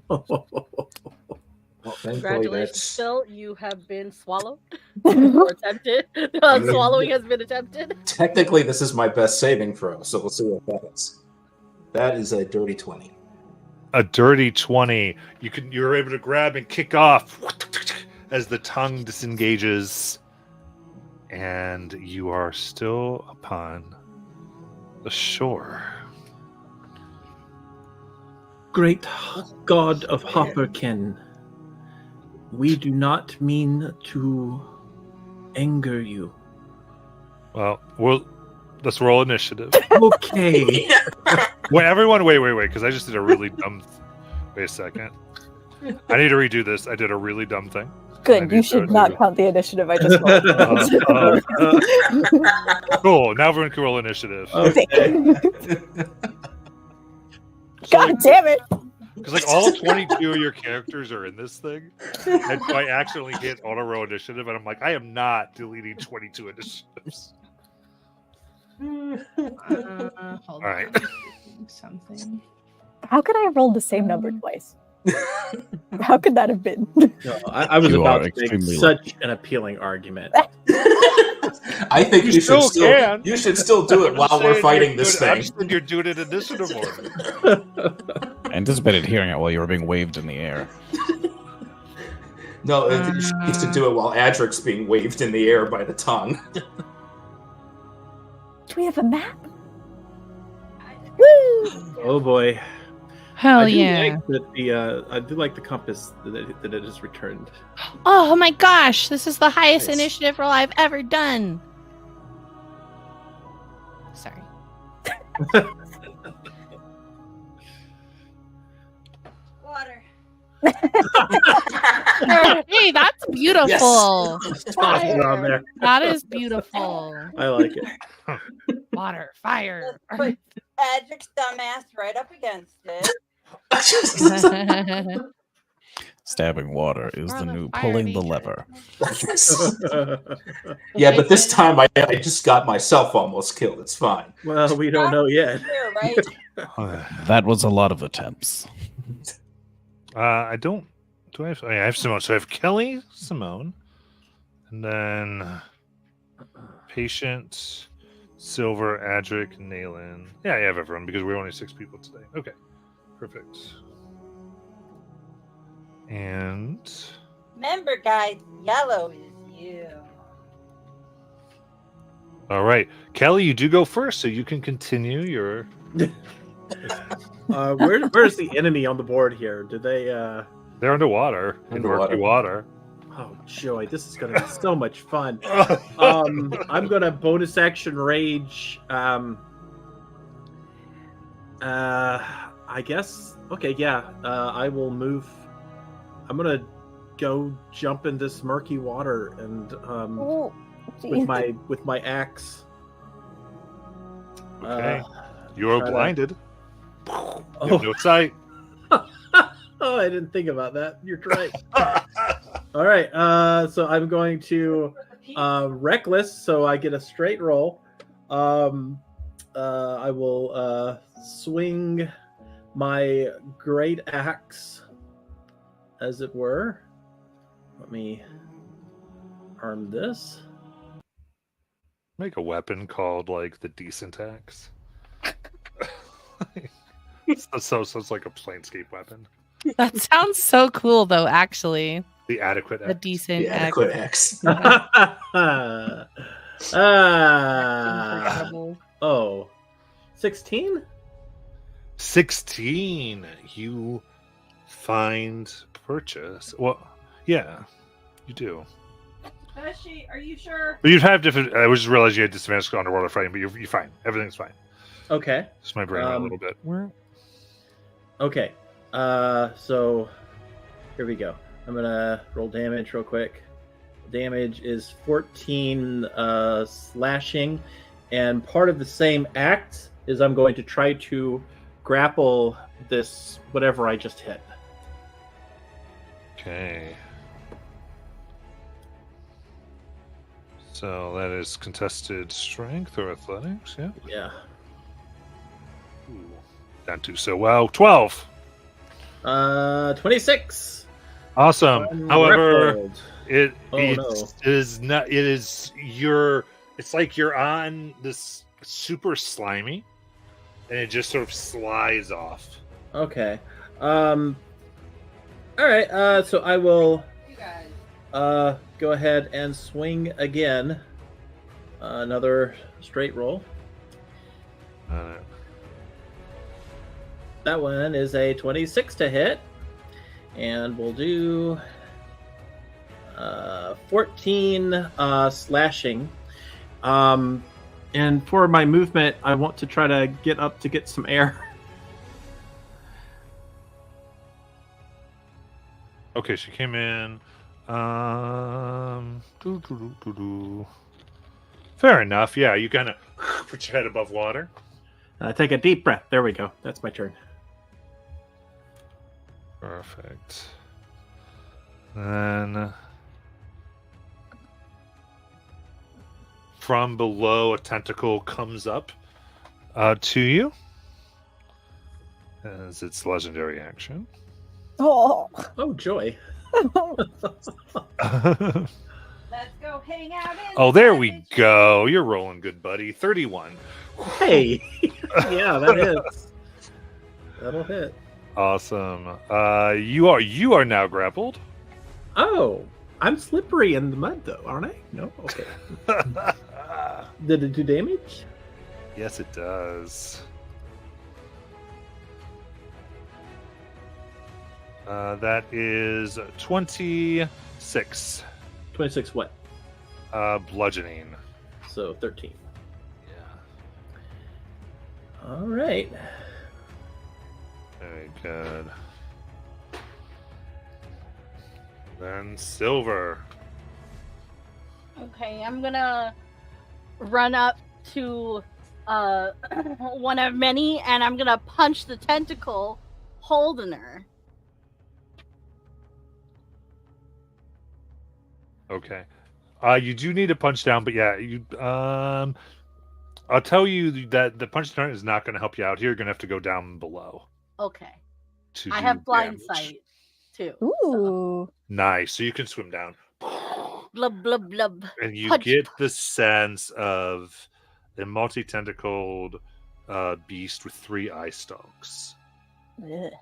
Speaker 5: Well, thankfully,
Speaker 6: Congratulations,
Speaker 5: that's
Speaker 6: Phil. You have been swallowed or attempted. Swallowing has been attempted.
Speaker 5: technically this is my best saving throw, so we'll see what that is. That is a dirty 20.
Speaker 1: A dirty 20. You're able to grab and kick off as the tongue disengages, and you are still upon the shore.
Speaker 2: Great god of Hopperkin, we do not mean to anger you.
Speaker 1: Well, let's roll initiative.
Speaker 2: Okay.
Speaker 1: Wait, everyone, wait, because I just did a really dumb. Wait a second. I need to redo this. I did a really dumb thing.
Speaker 4: Good. You should not count the initiative I just rolled.
Speaker 1: Cool. Now everyone can roll initiative.
Speaker 2: Okay.
Speaker 4: God damn it!
Speaker 1: Because like all 22 of your characters are in this thing, and so I accidentally hit auto roll initiative, and I'm like, I am not deleting 22 initiatives.
Speaker 7: Hold
Speaker 1: All right.
Speaker 7: on. Something.
Speaker 4: How could I have rolled the same number twice? How could that have been?
Speaker 2: No, I was
Speaker 3: You
Speaker 2: about
Speaker 3: are
Speaker 2: to make
Speaker 3: extremely
Speaker 2: such an appealing argument.
Speaker 5: I think you
Speaker 1: still can.
Speaker 5: You should still do it while we're fighting this
Speaker 1: I'm
Speaker 5: thing.
Speaker 1: saying you're doing it in initiative order.
Speaker 3: I anticipated hearing it while you were being waved in the air.
Speaker 5: No, she needs to do it while Adric's being waved in the air by the tongue.
Speaker 4: Do we have a map? Woo!
Speaker 2: Oh boy.
Speaker 7: Hell
Speaker 2: I do
Speaker 7: yeah.
Speaker 2: like that I do like the compass that it has returned.
Speaker 7: Oh my gosh, this is the highest
Speaker 2: Nice.
Speaker 7: initiative roll I've ever done. Sorry.
Speaker 6: Water.
Speaker 7: Hey, that's beautiful.
Speaker 2: Toss it on there.
Speaker 7: That is beautiful.
Speaker 2: I like it.
Speaker 7: Water, fire.
Speaker 6: Put Adric's dumbass right up against it.
Speaker 3: Stabbing water is
Speaker 7: Or
Speaker 3: the
Speaker 7: the
Speaker 3: new
Speaker 7: fire
Speaker 3: pulling the
Speaker 7: nature.
Speaker 3: lever.
Speaker 5: Yeah, but this time I just got myself almost killed. It's fine.
Speaker 2: Well, we don't know yet.
Speaker 6: Here, right?
Speaker 3: That was a lot of attempts.
Speaker 1: I don't. Do I have? Oh, yeah, I have Simone. So I have Kelly, Simone, and then Patient, Silver, Adric, Nayland. Yeah, I have everyone because we're only 6 people today. Okay, perfect. And
Speaker 6: Remember, guys, yellow is you.
Speaker 1: all right, Kelly, you do go first, so you can continue your.
Speaker 2: Where's the enemy on the board here? Do they?
Speaker 1: They're underwater in murky water.
Speaker 2: Oh joy, this is gonna be so much fun. I'm gonna bonus action rage. I guess. Okay, yeah. I will move. I'm gonna go jump in this murky water and
Speaker 4: Oh,
Speaker 2: with my axe.
Speaker 1: Okay, you're
Speaker 2: try to-
Speaker 1: blinded. You
Speaker 2: Oh,
Speaker 1: have no sight.
Speaker 2: oh, I didn't think about that. You're right. All right. So I'm going to reckless, so I get a straight roll. I will swing my great axe, as it were. Let me arm this.
Speaker 1: Make a weapon called like the decent axe. so it's like a Planescape weapon.
Speaker 7: That sounds so cool, though, actually.
Speaker 1: The adequate
Speaker 7: A
Speaker 1: axe.
Speaker 7: decent
Speaker 5: The adequate X.
Speaker 7: Incredible.
Speaker 2: Oh, 16?
Speaker 1: 16. You find purchase. Well, yeah, you do.
Speaker 6: Beshi, are you sure?
Speaker 1: But you'd have different. I just realized you had disadvantage on underwater fighting, but you're fine. Everything's fine.
Speaker 2: Okay.
Speaker 1: Just my brain went a little bit.
Speaker 2: Okay. So here we go. I'm gonna roll damage real quick. Damage is 14 slashing, and part of the same act is I'm going to try to grapple this whatever I just hit.
Speaker 1: Okay. So that is contested strength or athletics, yeah.
Speaker 2: Yeah.
Speaker 1: Ooh, not too so well. 12.
Speaker 2: 26.
Speaker 1: Awesome. However,
Speaker 2: Grappled.
Speaker 1: it
Speaker 2: Oh,
Speaker 1: is not. It is your. It's like you're on this super slimy, and it just sort of slides off.
Speaker 2: Okay. All right. So I will
Speaker 6: You guys.
Speaker 2: go ahead and swing again. Another straight roll. That one is a 26 to hit. And we'll do 14 slashing. And for my movement, I want to try to get up to get some air.
Speaker 1: Okay, she came in. Fair enough. Yeah, you kind of put your head above water.
Speaker 2: Take a deep breath. There we go. That's my turn.
Speaker 1: Perfect. Then from below, a tentacle comes up to you as its legendary action.
Speaker 4: Oh,
Speaker 2: Oh, joy.
Speaker 4: let's go hang out.
Speaker 1: Oh, there we go. You're rolling good, buddy. 31.
Speaker 2: Hey. Yeah, that hits. That'll hit.
Speaker 1: Awesome. You are now grappled.
Speaker 2: Oh, I'm slippery in the mud, though, aren't I? No? Okay. Did it do damage?
Speaker 1: Yes, it does. That is 26.
Speaker 2: 26 what?
Speaker 1: Bludgeoning.
Speaker 2: So 13.
Speaker 1: Yeah.
Speaker 2: All right.
Speaker 1: Very good. Then Silver.
Speaker 6: Okay, I'm gonna run up to one of many, and I'm gonna punch the tentacle holding her.
Speaker 1: Okay. You do need to punch down, but yeah, you I'll tell you that the punch down is not going to help you out here. You're going to have to go down below.
Speaker 6: Okay.
Speaker 1: To
Speaker 6: I
Speaker 1: do
Speaker 6: have blind
Speaker 1: damage.
Speaker 6: sight too.
Speaker 4: Ooh.
Speaker 1: Nice. So you can swim down.
Speaker 6: Blub blub blub.
Speaker 1: And you
Speaker 6: Punch.
Speaker 1: get the sense of a multi-tentacled beast with 3 eye stalks.
Speaker 4: Ugh.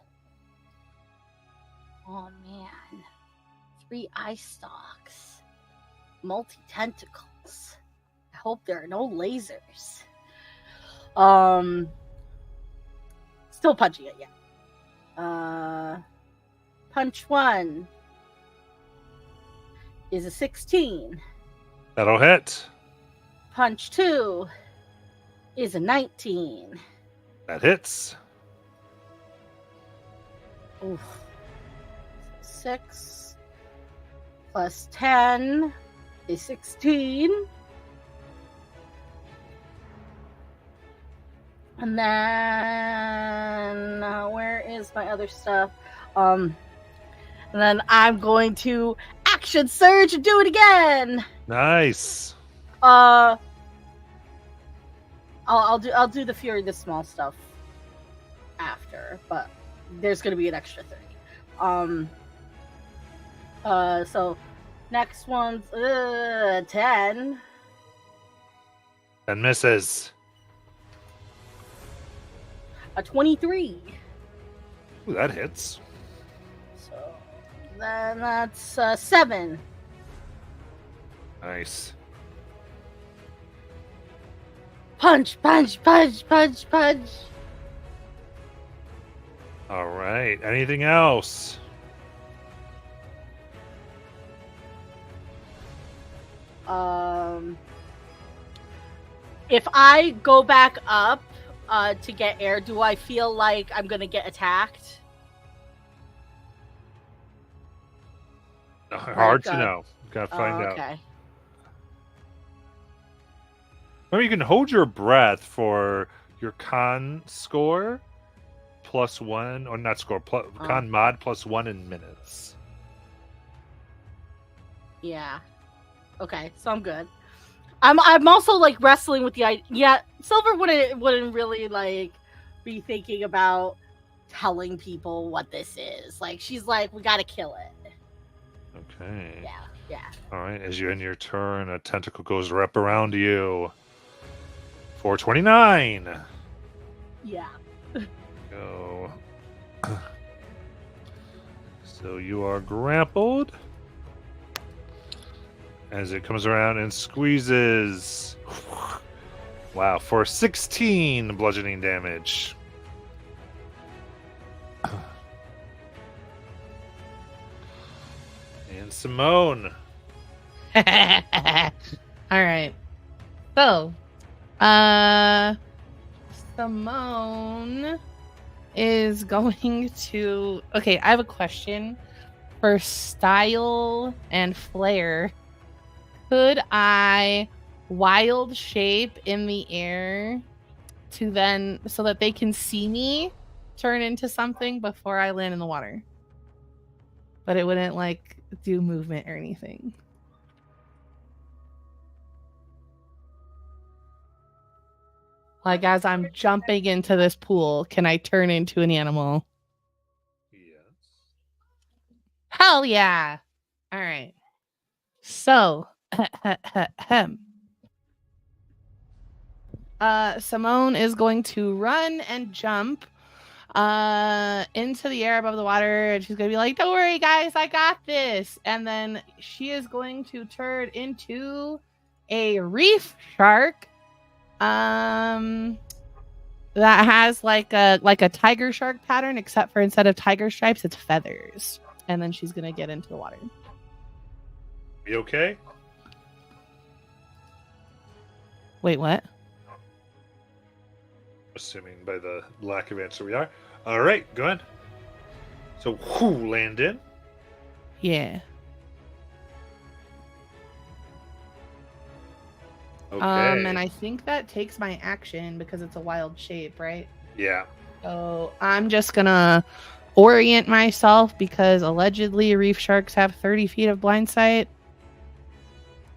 Speaker 6: Oh man. 3 eye stalks. Multi-tentacles. I hope there are no lasers. Still punching it, yeah. Punch 1 is a 16.
Speaker 1: That'll hit.
Speaker 6: Punch 2 is a 19.
Speaker 1: That hits.
Speaker 6: Oof. 6 plus 10 is 16. And then where is my other stuff? And then I'm going to action surge and do it again.
Speaker 1: Nice.
Speaker 6: I'll do the fury, the small stuff after, but there's gonna be an extra 30. So next one's 10.
Speaker 1: And misses.
Speaker 6: A 23.
Speaker 1: Ooh, that hits.
Speaker 6: So then that's 7.
Speaker 1: Nice.
Speaker 6: Punch, punch, punch, punch, punch.
Speaker 1: All right. Anything else?
Speaker 6: If I go back up to get air, do I feel like I'm gonna get attacked?
Speaker 1: Hard to know. Gotta find out.
Speaker 6: Okay.
Speaker 1: Remember, you can hold your breath for your con score +1, or not score, con mod +1 in minutes.
Speaker 6: Yeah. Okay, so I'm good. I'm also like wrestling with the idea. Yeah, Silver wouldn't really like be thinking about telling people what this is. Like she's like, we gotta kill it.
Speaker 1: Okay.
Speaker 6: Yeah.
Speaker 1: All right. As you end your turn, a tentacle goes wrap around you. 429.
Speaker 6: Yeah.
Speaker 1: Go. So you are grappled. As it comes around and squeezes. Wow, for 16 bludgeoning damage. And Simone.
Speaker 7: All right. So, Simone is going to. Okay, I have a question. for style and flair, could I wild shape in the air to then, so that they can see me turn into something before I land in the water? But it wouldn't like do movement or anything. Like as I'm jumping into this pool, can I turn into an animal?
Speaker 1: Yes.
Speaker 7: Hell yeah. All right. So, Simone is going to run and jump into the air above the water, and she's gonna be like, "Don't worry, guys, I got this." And then she is going to turn into a reef shark. That has like a tiger shark pattern, except for instead of tiger stripes, it's feathers. And then she's gonna get into the water.
Speaker 1: You okay?
Speaker 7: Wait, what?
Speaker 1: Assuming by the lack of answer we are. All right, go ahead. So, land in.
Speaker 7: Yeah.
Speaker 1: Okay.
Speaker 7: And I think that takes my action because it's a wild shape, right?
Speaker 1: Yeah.
Speaker 7: So I'm just gonna orient myself because allegedly reef sharks have 30 feet of blind sight.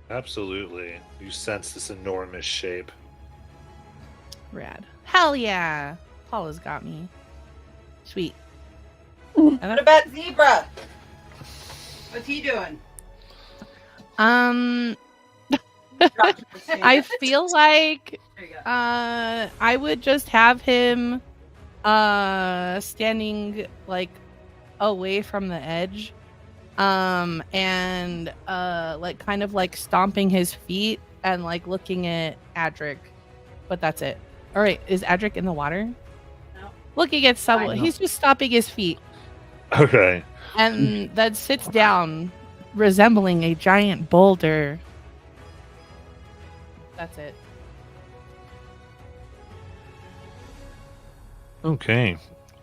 Speaker 1: Absolutely. You sense this enormous shape.
Speaker 7: Rad. Hell yeah. Paula's got me. Sweet.
Speaker 8: What about Zebra? What's he doing?
Speaker 7: I feel like
Speaker 8: There you go.
Speaker 7: I would just have him standing like away from the edge, and like kind of like stomping his feet and like looking at Adric, but that's it. All right, is Adric in the water?
Speaker 8: No.
Speaker 7: Looking at someone, he's just stomping his feet
Speaker 1: Okay.
Speaker 7: and then sits down, resembling a giant boulder. That's it.
Speaker 1: Okay.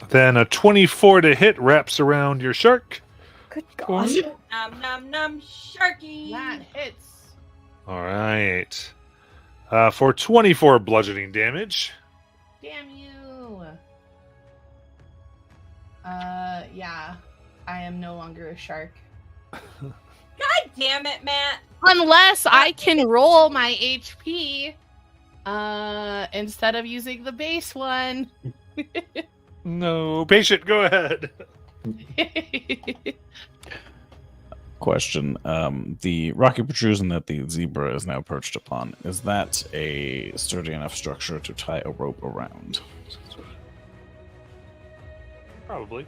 Speaker 1: Then a 24 to hit wraps around your shark.
Speaker 4: Good God.
Speaker 8: Nom nom nom, Sharky.
Speaker 7: That hits.
Speaker 1: All right. For 24 bludgeoning damage.
Speaker 7: Damn you. Yeah. I am no longer a shark.
Speaker 8: God damn it, Matt.
Speaker 7: Unless I can roll my HP instead of using the base one.
Speaker 1: No. Patient, go ahead.
Speaker 3: Question. The rocky protrusion that the zebra is now perched upon, is that a sturdy enough structure to tie a rope around?
Speaker 1: Probably.
Speaker 8: It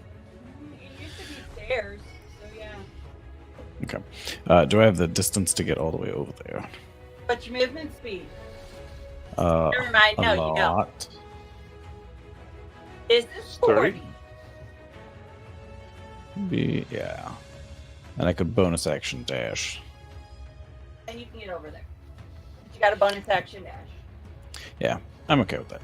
Speaker 8: used to be stairs, so yeah.
Speaker 3: Okay. Do I have the distance to get all the way over there?
Speaker 8: What's your movement speed?
Speaker 3: Never
Speaker 8: Never mind. No, you don't.
Speaker 3: lot.
Speaker 8: Is this
Speaker 1: 30?
Speaker 8: 40?
Speaker 3: Yeah. And I could bonus action dash.
Speaker 8: And you can get over there. But you got a bonus action dash.
Speaker 3: Yeah, I'm okay with that.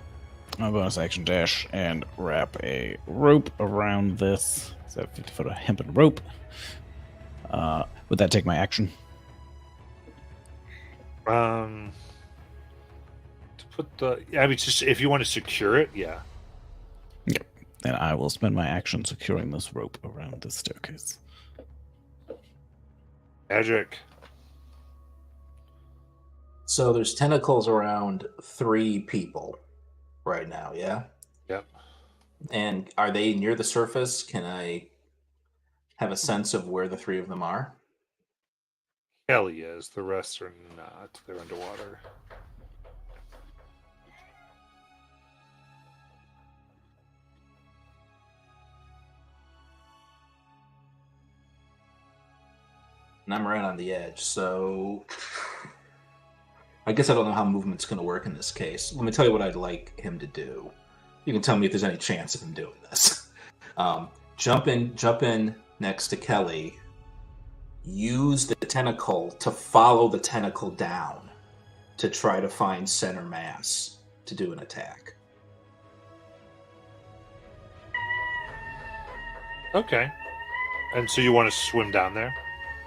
Speaker 3: My bonus action dash and wrap a rope around this. So 50 foot of hempen rope. Would that take my action?
Speaker 1: To put the, I mean, just if you want to secure it, yeah.
Speaker 3: Yep. Then I will spend my action securing this rope around the staircase.
Speaker 1: Adric.
Speaker 5: So there's tentacles around 3 people right now, yeah?
Speaker 1: Yep.
Speaker 5: And are they near the surface? Can I have a sense of where the 3 of them are?
Speaker 1: Hell yes. The rest are not. They're underwater.
Speaker 5: And I'm right on the edge, so I guess I don't know how movement's going to work in this case. Let me tell you what I'd like him to do. You can tell me if there's any chance of him doing this. Jump in next to Kelly. Use the tentacle to follow the tentacle down to try to find center mass to do an attack.
Speaker 1: Okay. And so you want to swim down there?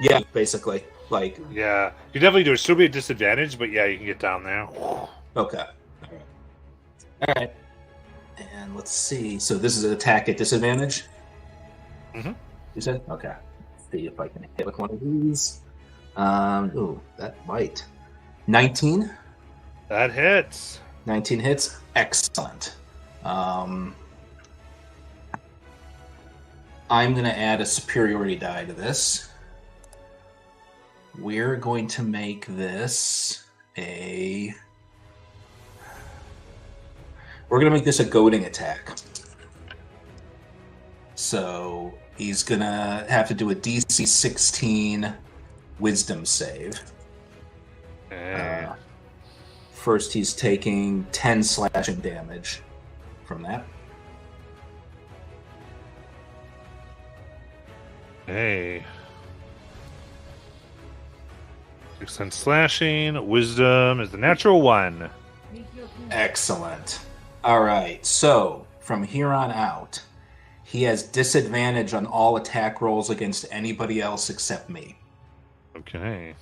Speaker 5: Yeah, basically. Like,
Speaker 1: Yeah, you definitely do. It'll still be a disadvantage, but yeah, you can get down there.
Speaker 5: okay. All right. And let's see. So this is an attack at disadvantage?
Speaker 1: Mhm.
Speaker 5: You said? Okay. Let's see if I can hit with one of these. Ooh, that might. 19?
Speaker 1: That hits.
Speaker 5: 19 hits. Excellent. I'm going to add a superiority die to this. We're going to make this a... We're going to make this a goading attack. So he's going to have to do a DC 16 wisdom save.
Speaker 1: Okay.
Speaker 5: First, he's taking 10 slashing damage from that.
Speaker 1: Hey. 6 slashing. Wisdom is the natural 1.
Speaker 5: Excellent. All right, so from here on out, he has disadvantage on all attack rolls against anybody else except me
Speaker 1: Okay.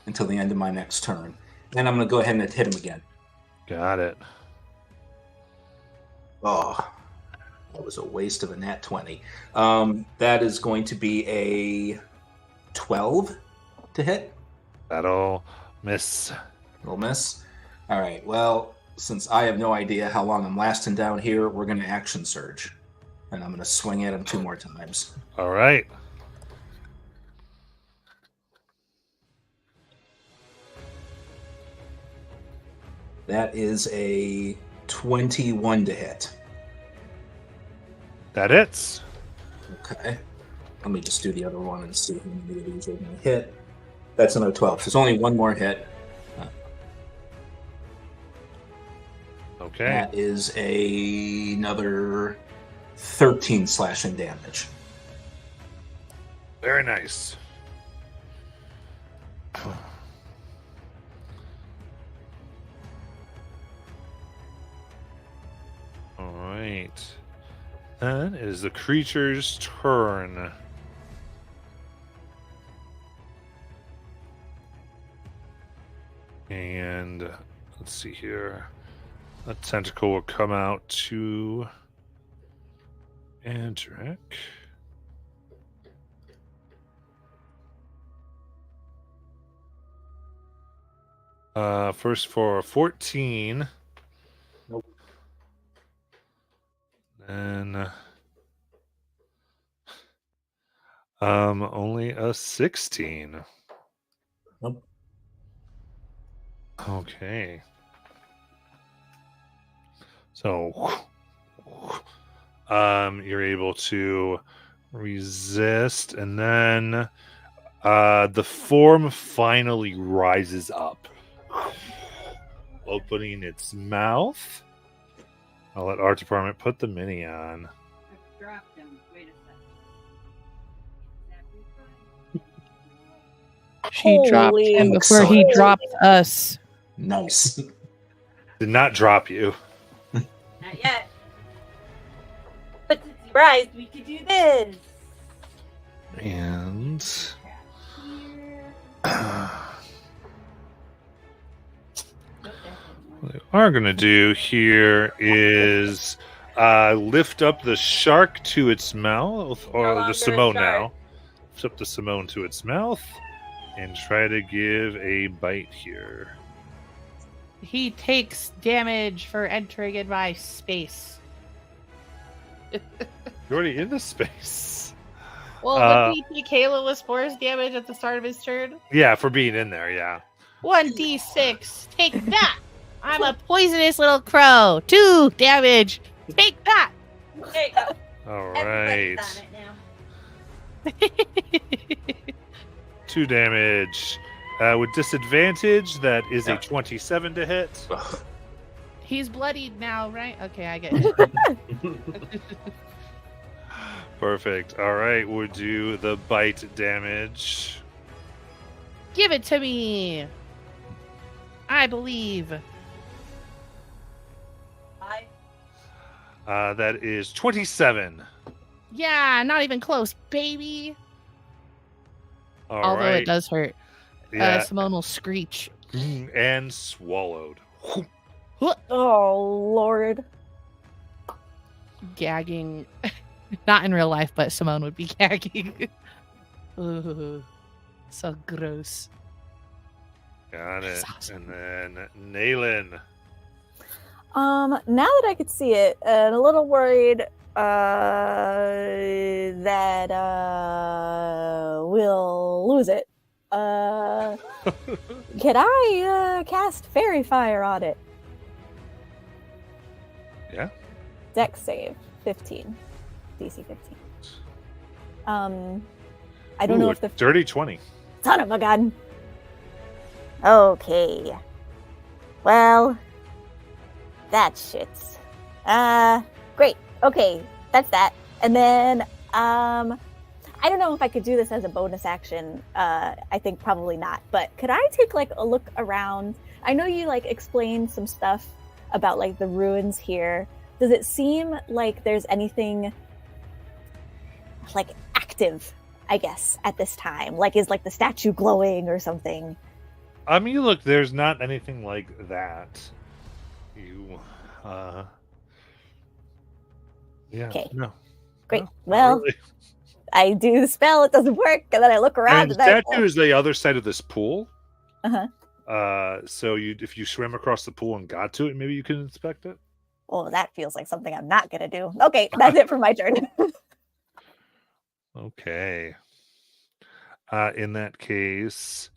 Speaker 5: until the end of my next turn. Then I'm going to go ahead and hit him again.
Speaker 1: Got it.
Speaker 5: Oh, that was a waste of a nat 20. That is going to be a 12 to hit.
Speaker 1: That'll miss.
Speaker 5: Little miss. All right, well, since I have no idea how long I'm lasting down here, we're going to action surge. And I'm going to swing at him 2 more times.
Speaker 1: All right.
Speaker 5: That is a 21 to hit.
Speaker 1: That hits.
Speaker 5: Okay. Let me just do the other one and see how many of these are going to hit. That's another 12. So there's only one more hit.
Speaker 1: Okay.
Speaker 5: That is another 13 slashing damage.
Speaker 1: Very nice. All right. Then it is the creature's turn. And let's see here. A tentacle will come out to Andric. First for 14.
Speaker 5: Nope.
Speaker 1: Then only a 16.
Speaker 5: Nope.
Speaker 1: Okay. So you're able to resist, and then the form finally rises up, opening its mouth. I'll let Art Department put the mini on.
Speaker 8: I've dropped him. Wait a second.
Speaker 7: She dropped
Speaker 4: Holy
Speaker 7: him before he
Speaker 5: crap.
Speaker 7: dropped us.
Speaker 5: Nice.
Speaker 1: Did not drop you.
Speaker 8: Not yet. But since you rise, we could do this.
Speaker 1: And what they are going to do here is lift up the shark to its mouth,
Speaker 8: No
Speaker 1: or
Speaker 8: longer
Speaker 1: the
Speaker 8: a
Speaker 1: Simone
Speaker 8: shark.
Speaker 1: now. Lift up the Simone to its mouth and try to give a bite here.
Speaker 7: He takes damage for entering in my space.
Speaker 1: You're already in the space.
Speaker 7: Well, would he take Halo Spores damage at the start of his turn?
Speaker 1: Yeah, for being in there, yeah.
Speaker 7: 1d6. Take that. I'm a poisonous little crow. 2 damage. Take that.
Speaker 8: There you go.
Speaker 1: All
Speaker 8: Everybody's
Speaker 1: right.
Speaker 8: on it now.
Speaker 1: 2 damage. With disadvantage, that is a 27 to hit.
Speaker 7: He's bloodied now, right? Okay, I get it.
Speaker 1: Perfect. All right, we'll do the bite damage.
Speaker 7: Give it to me. I believe.
Speaker 8: I
Speaker 1: That is 27.
Speaker 7: Yeah, not even close, baby.
Speaker 1: All
Speaker 7: Although
Speaker 1: right.
Speaker 7: it does hurt.
Speaker 1: Yeah,
Speaker 7: Simone will screech.
Speaker 1: and swallowed.
Speaker 4: Oh Lord.
Speaker 7: Gagging. Not in real life, but Simone would be gagging. Ooh, so gross.
Speaker 1: Got it.
Speaker 7: That's awesome.
Speaker 1: And then Naylin.
Speaker 4: Now that I could see it, and a little worried that we'll lose it. Could I cast Fairy Fire on it?
Speaker 1: Yeah.
Speaker 4: Dex save 15, DC 15. I don't know if the
Speaker 1: dirty 20.
Speaker 4: son of a gun. Okay. Well, that shit's great. Okay, that's that. And then I don't know if I could do this as a bonus action. I think probably not. But could I take like a look around? I know you like explained some stuff about like the ruins here. Does it seem like there's anything like active, I guess, at this time? Like is like the statue glowing or something?
Speaker 1: I mean, look, there's not anything like that. You, yeah.
Speaker 4: Okay.
Speaker 1: No.
Speaker 4: Great.
Speaker 1: no, not
Speaker 4: Well,
Speaker 1: really.
Speaker 4: I do the spell, it doesn't work, and then I look
Speaker 1: I
Speaker 4: around
Speaker 1: mean,
Speaker 4: and
Speaker 1: the statue is the other side of this pool.
Speaker 4: Uh-huh.
Speaker 1: So if you swim across the pool and got to it, maybe you can inspect it.
Speaker 4: Oh, that feels like something I'm not gonna do. Okay, that's it for my turn.
Speaker 1: Okay. In that case,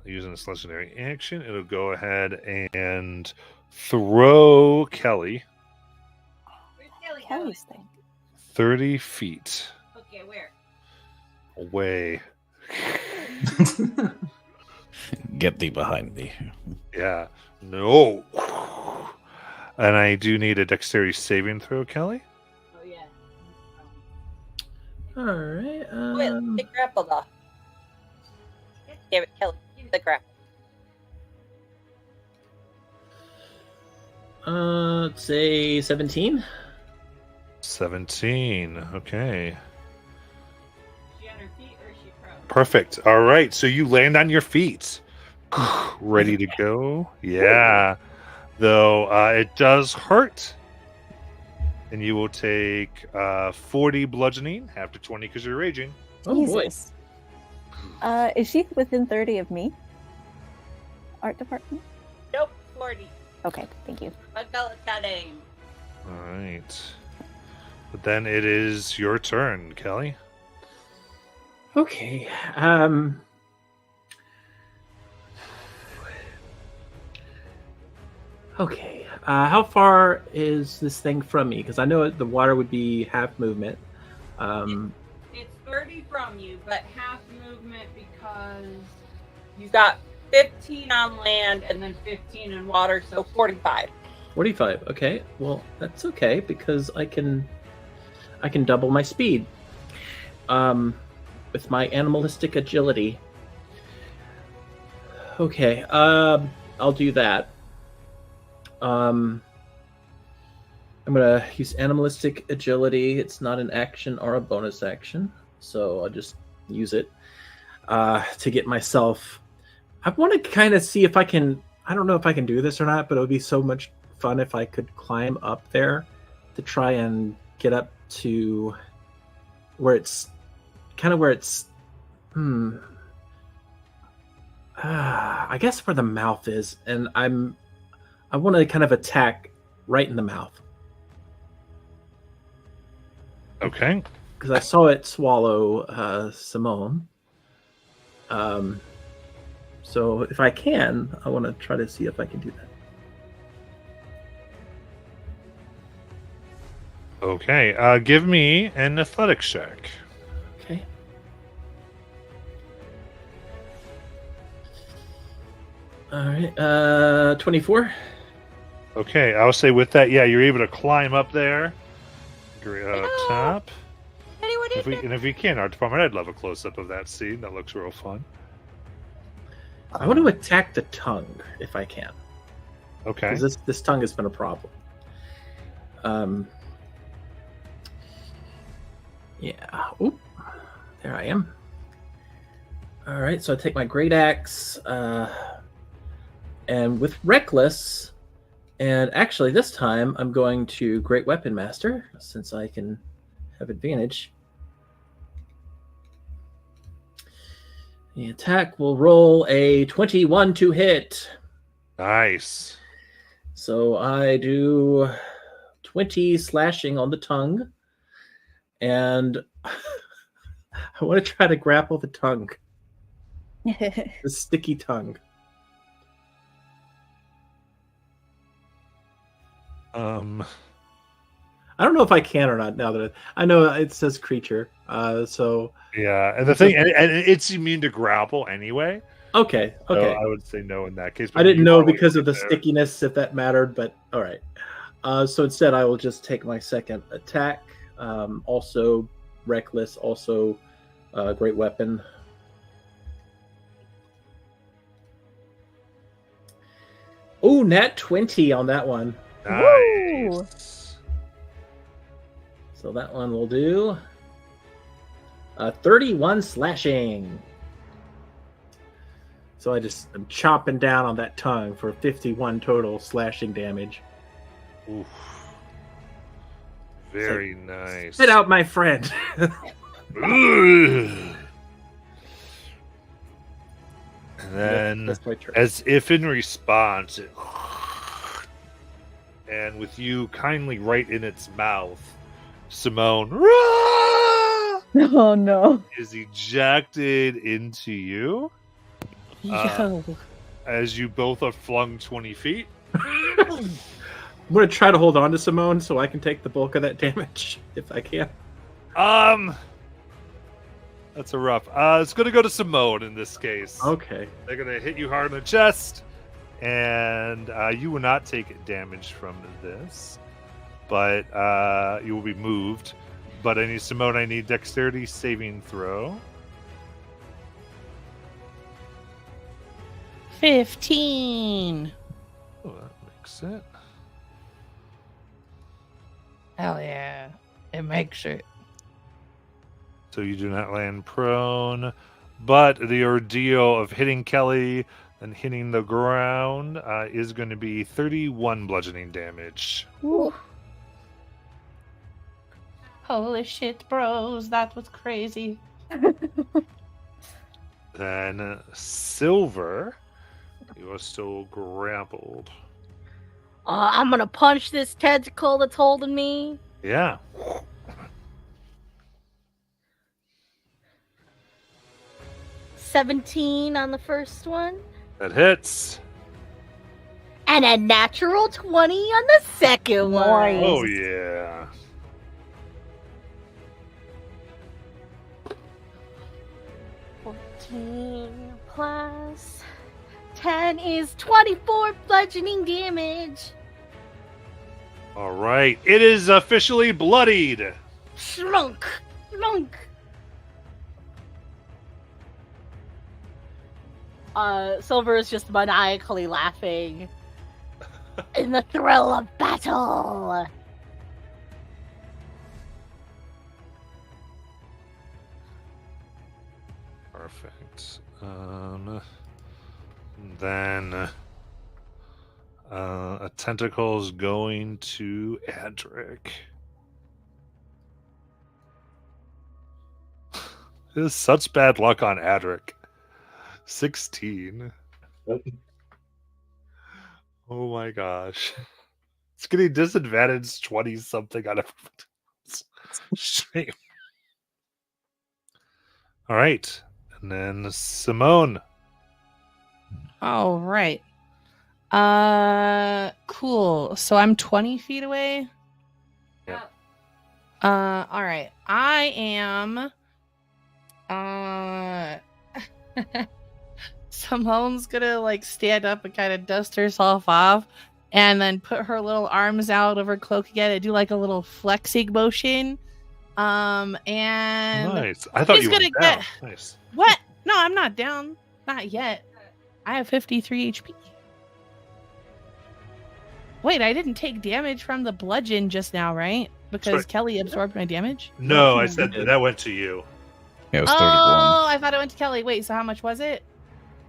Speaker 1: using this legendary action, it'll go ahead and throw Kelly
Speaker 8: Where's Kelly going?
Speaker 4: Kelly's thing.
Speaker 1: 30 feet
Speaker 8: Okay, where?
Speaker 1: away.
Speaker 3: Get thee behind me.
Speaker 1: Yeah. No. And I do need a dexterity saving throw, Kelly.
Speaker 8: Oh yeah.
Speaker 2: All right.
Speaker 8: Wait, the grapple off. Damn it, Kelly. Give me the grapple.
Speaker 2: Let's say 17.
Speaker 1: 17. Okay.
Speaker 8: Is she on her feet or is she prone?
Speaker 1: Perfect. All right. So you land on your feet. Ready to go? Yeah. Though it does hurt. And you will take 40 bludgeoning, half to 20 because you're raging.
Speaker 2: Oh boy.
Speaker 4: Jesus. Is she within 30 of me? Art department?
Speaker 8: Nope, 40.
Speaker 4: Okay, thank you.
Speaker 8: My fella's got aim.
Speaker 1: All right. But then it is your turn, Kelly.
Speaker 2: Okay. Okay. How far is this thing from me? Because I know the water would be half movement.
Speaker 8: It's 30 from you, but half movement because you got 15 on land and then 15 in water, so 45.
Speaker 2: 45. Okay. Well, that's okay because I can double my speed. With my animalistic agility. Okay. I'll do that. I'm gonna use animalistic agility. It's not an action or a bonus action, so I'll just use it to get myself. I want to kind of see if I can. I don't know if I can do this or not, but it would be so much fun if I could climb up there to try and get up to where it's kind of where it's. I guess where the mouth is, and I want to kind of attack right in the mouth.
Speaker 1: Okay.
Speaker 2: Because I saw it swallow Simone. So if I can, I want to try to see if I can do that.
Speaker 1: Okay. Give me an athletics check.
Speaker 2: Okay. All right. 24.
Speaker 1: Okay. I'll say with that, yeah, you're able to climb up there. Top.
Speaker 8: Anyone
Speaker 1: If we can, art department, I'd love a close up of that scene. That looks real fun.
Speaker 2: I want to attack the tongue if I can.
Speaker 1: Okay.
Speaker 2: Because this tongue has been a problem. Yeah. Oop. There I am. All right, so I take my great axe, and with reckless, and actually this time I'm going to great weapon master since I can have advantage. The attack will roll a 21 to hit.
Speaker 1: Nice.
Speaker 2: So I do 20 slashing on the tongue, and I want to try to grapple the tongue, the sticky tongue. I don't know if I can or not now that I know it says creature. So
Speaker 1: yeah, and the thing, and it's immune to grapple anyway.
Speaker 2: Okay.
Speaker 1: So I would say no in that case.
Speaker 2: I didn't know because of the stickiness if that mattered, but all right. So instead, I will just take my second attack. Also reckless, also great weapon. Oh, nat 20 on that one.
Speaker 1: Nice.
Speaker 2: So that one will do 31 slashing. So I'm chopping down on that tongue for 51 total slashing damage.
Speaker 1: Oof. Very nice.
Speaker 2: Spit out, my friend.
Speaker 1: And then,
Speaker 2: that's my turn.
Speaker 1: as if in response, and with you kindly right in its mouth, Simone
Speaker 4: Oh no.
Speaker 1: is ejected into you.
Speaker 7: Yo.
Speaker 1: As you both are flung 20 feet.
Speaker 2: I'm going to try to hold on to Simone so I can take the bulk of that damage, if I can.
Speaker 1: That's a rough. It's going to go to Simone in this case.
Speaker 2: Okay.
Speaker 1: They're going to hit you hard in the chest, and you will not take damage from this, but you will be moved. But Simone, I need dexterity saving throw.
Speaker 7: 15.
Speaker 1: Oh, that makes it.
Speaker 7: Hell yeah. It makes it.
Speaker 1: So you do not land prone, but the ordeal of hitting Kelly and hitting the ground is going to be 31 bludgeoning damage.
Speaker 7: Ooh. Holy shit, bros. That was crazy.
Speaker 1: Then Silver, you are still grappled.
Speaker 6: I'm gonna punch this tentacle that's holding me.
Speaker 1: Yeah.
Speaker 6: $17 on the first one.
Speaker 1: That hits.
Speaker 6: And a natural 20 on the second one.
Speaker 4: Nice.
Speaker 1: Oh, yeah.
Speaker 6: Plus 10 is 24 bludgeoning damage.
Speaker 1: All right. It is officially bloodied.
Speaker 6: Shrunk. Silver is just maniacally laughing in the thrill of battle.
Speaker 1: Perfect. Then a tentacle's going to Adric. This is such bad luck on Adric. 16. Oh my gosh. It's getting disadvantaged 20 something on everybody else. Shame. All right. And then Simone.
Speaker 7: All right. Cool. So I'm 20 feet away.
Speaker 1: Yeah.
Speaker 7: All right. I am. Simone's gonna like stand up and kind of dust herself off, and then put her little arms out of her cloak again and do like a little flexing motion. And
Speaker 1: Nice. I thought
Speaker 7: she's
Speaker 1: you were
Speaker 7: gonna
Speaker 1: down.
Speaker 7: get-
Speaker 1: Nice.
Speaker 7: what? No, I'm not down. Not yet. I have 53 HP. Wait, I didn't take damage from the bludgeon just now, right? because
Speaker 1: Sorry.
Speaker 7: Kelly absorbed my damage.
Speaker 1: No, I said that went to you.
Speaker 3: Yeah, it was
Speaker 7: Oh,
Speaker 3: 31.
Speaker 7: I thought it went to Kelly. Wait, so how much was it?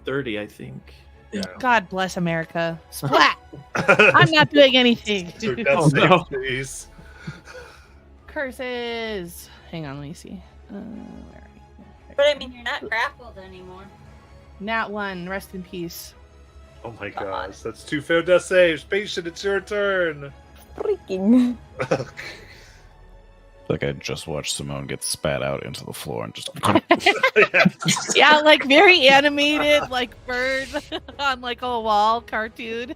Speaker 2: 30, I think.
Speaker 1: Yeah.
Speaker 7: God bless America. Splat! I'm not doing anything.
Speaker 1: So death
Speaker 2: Oh,
Speaker 1: save,
Speaker 2: no.
Speaker 1: please.
Speaker 7: Curses. Hang on, let me see. Where are you?
Speaker 8: But I mean, you're not grappled anymore.
Speaker 7: Nat 1. Rest in peace.
Speaker 1: Oh my gosh, that's 2 failed death saves. Patient, it's your turn.
Speaker 4: Freaking.
Speaker 3: Like I just watched Simone get spat out into the floor and just.
Speaker 7: Yeah, like very animated, like bird on like a wall cartoon.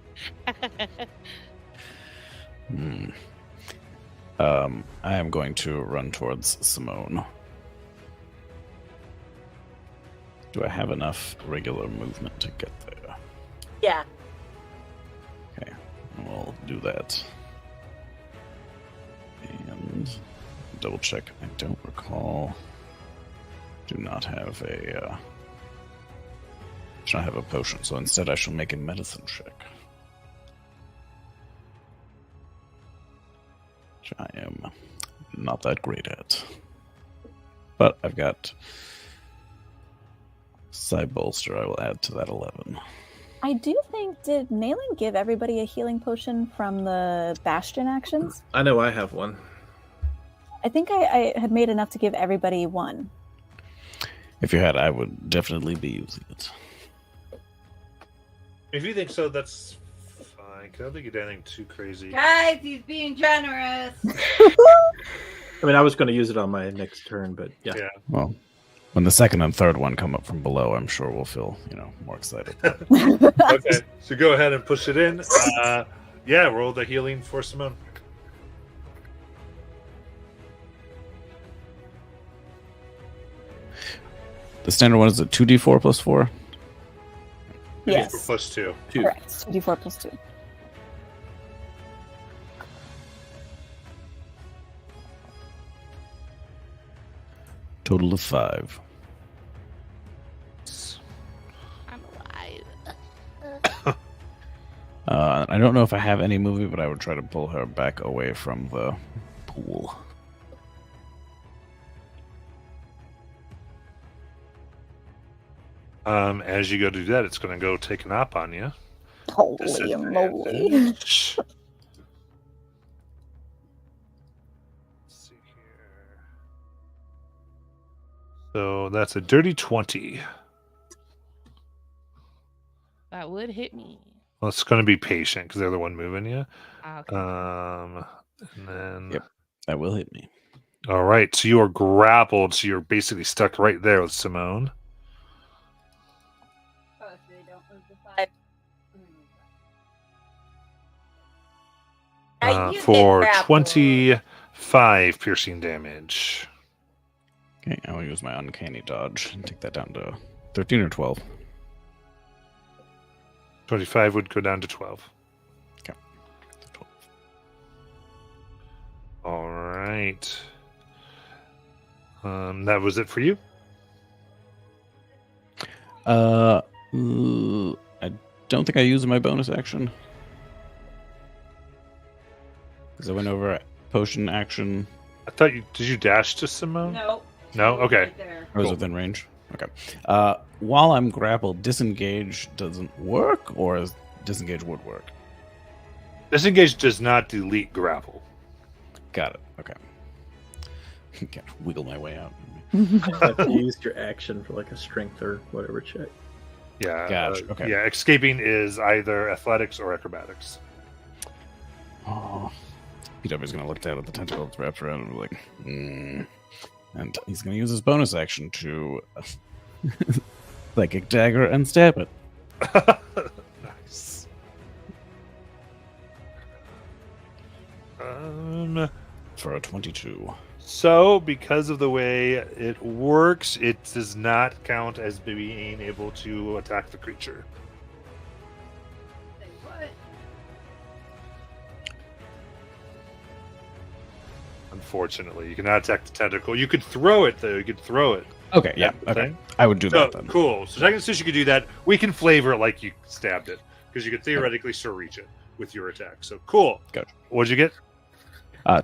Speaker 3: I am going to run towards Simone. Do I have enough regular movement to get there?
Speaker 8: Yeah.
Speaker 3: Okay, we'll do that. And double check. I don't recall. Do not have a. Should not have a potion, so instead I shall make a medicine check. Which I am not that great at. But I've got side bolster. I will add to that 11.
Speaker 4: I do think, did Nayland give everybody a healing potion from the Bastion actions?
Speaker 2: I know I have one.
Speaker 4: I think I had made enough to give everybody one.
Speaker 3: If you had, I would definitely be using it.
Speaker 1: If you think so, that's fine. 'Cause I don't think you did anything too crazy.
Speaker 8: Guys, he's being generous.
Speaker 2: I mean, I was going to use it on my next turn, but yeah.
Speaker 1: Yeah.
Speaker 3: Well, when the second and third one come up from below, I'm sure we'll feel, more excited.
Speaker 1: Okay, so go ahead and push it in. Yeah, roll the healing for Simone.
Speaker 3: The standard one is a 2d4 plus 4?
Speaker 4: Yes.
Speaker 1: Plus 2.
Speaker 4: Correct. 2d4 plus 2.
Speaker 3: Total of 5.
Speaker 7: I'm alive.
Speaker 3: I don't know if I have any movie, but I would try to pull her back away from the pool.
Speaker 1: As you go to do that, it's going to go take a nap on you.
Speaker 4: Holy moly.
Speaker 1: Let's see here. So that's a dirty 20.
Speaker 7: That would hit me.
Speaker 1: Well, it's going to be patient because they're the one moving you.
Speaker 7: Okay.
Speaker 1: And then.
Speaker 3: Yep. That will hit me.
Speaker 1: All right. So you are grappled. So you're basically stuck right there with Simone.
Speaker 8: Oh, so they don't move the 5.
Speaker 1: For 25 piercing damage.
Speaker 3: Okay, I will use my uncanny dodge and take that down to 13 or 12.
Speaker 1: 25 would go down to 12.
Speaker 3: Okay. 12.
Speaker 1: All right. That was it for you?
Speaker 3: I don't think I used my bonus action. Because I went over potion action.
Speaker 1: I thought you did. You dash to Simone?
Speaker 8: No.
Speaker 1: No? Okay.
Speaker 8: Right there.
Speaker 3: I was within range. Okay. While I'm grappled, disengage doesn't work, or is disengage would work?
Speaker 1: Disengage does not delete grapple.
Speaker 3: Got it. Okay. Can't wiggle my way out.
Speaker 2: You have to use your action for like a strength or whatever check.
Speaker 1: Yeah.
Speaker 3: Gotcha, okay.
Speaker 1: Yeah, escaping is either athletics or acrobatics.
Speaker 3: Oh. PW's gonna look down at the tentacle that's wrapped around and be like, And he's gonna use his bonus action to psychic dagger and stab it.
Speaker 1: Nice.
Speaker 3: For a 22.
Speaker 1: So, because of the way it works, it does not count as being able to attack the creature.
Speaker 8: Say what?
Speaker 1: Unfortunately, you cannot attack the tentacle. You could throw it, though. You could throw it.
Speaker 3: Okay, yeah,
Speaker 1: That's the
Speaker 3: okay.
Speaker 1: thing.
Speaker 3: I would do
Speaker 1: So,
Speaker 3: that then.
Speaker 1: cool. So, since you could do that, we can flavor it like you stabbed it. Because you could theoretically still reach it with your attack. So, cool.
Speaker 3: Gotcha.
Speaker 1: What'd you get?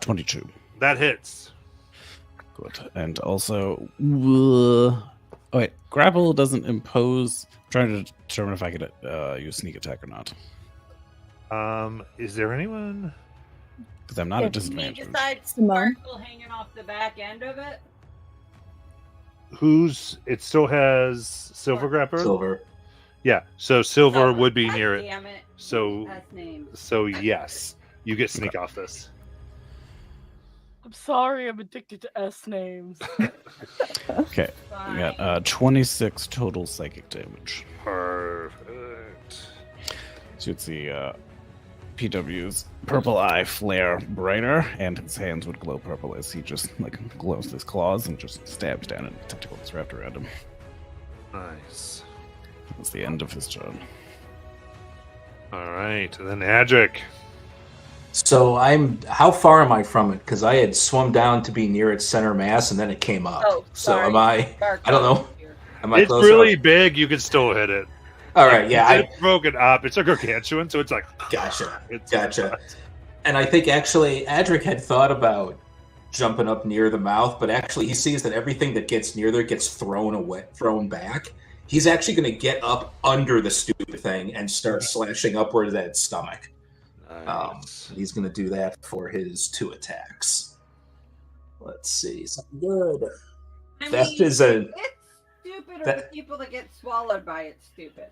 Speaker 3: 22.
Speaker 1: That hits.
Speaker 3: Good. And also, oh wait, grapple doesn't impose. I'm trying to determine if I could use sneak attack or not,
Speaker 1: Is there anyone?
Speaker 3: because I'm not at
Speaker 4: If
Speaker 8: He
Speaker 3: disadvantage.
Speaker 8: decides
Speaker 4: Simone.
Speaker 8: sparkle hanging off the back end of it.
Speaker 1: It still has Silver Grapper?
Speaker 5: Silver.
Speaker 1: Yeah, so Silver
Speaker 8: No,
Speaker 1: would be
Speaker 8: God
Speaker 1: near it.
Speaker 8: Damn it.
Speaker 1: So,
Speaker 8: Last name.
Speaker 1: yes, you get sneak off this.
Speaker 6: I'm sorry, I'm addicted to S names.
Speaker 3: Okay, we got 26 total psychic damage.
Speaker 1: Perfect.
Speaker 3: So you'd see PW's purple eye flare brighter, and his hands would glow purple as he just glows his claws and just stabs down at the tentacles wrapped around him.
Speaker 1: Nice.
Speaker 3: That's the end of his turn.
Speaker 1: All right, and then Adric.
Speaker 5: So how far am I from it? Because I had swum down to be near its center mass, and then it came up.
Speaker 8: Oh,
Speaker 5: so
Speaker 8: sorry.
Speaker 5: am I? I don't know. Am I
Speaker 1: It's
Speaker 5: close
Speaker 1: really
Speaker 5: enough?
Speaker 1: big. You can still hit it.
Speaker 5: All right. Yeah.
Speaker 1: It's broken up. It's a gargantuan, so it's like.
Speaker 5: Gotcha.
Speaker 1: It's
Speaker 5: Gotcha. And I think actually Adric had thought about jumping up near the mouth, but actually he sees that everything that gets near there gets thrown back. He's actually going to get up under the stupid thing and start slashing upwards at its stomach.
Speaker 1: Nice.
Speaker 5: He's going to do that for his 2 attacks. Let's see. Something good.
Speaker 8: I
Speaker 5: That
Speaker 8: mean,
Speaker 5: is a.
Speaker 8: it's stupid, or
Speaker 5: that-
Speaker 8: the people that get swallowed by it stupid.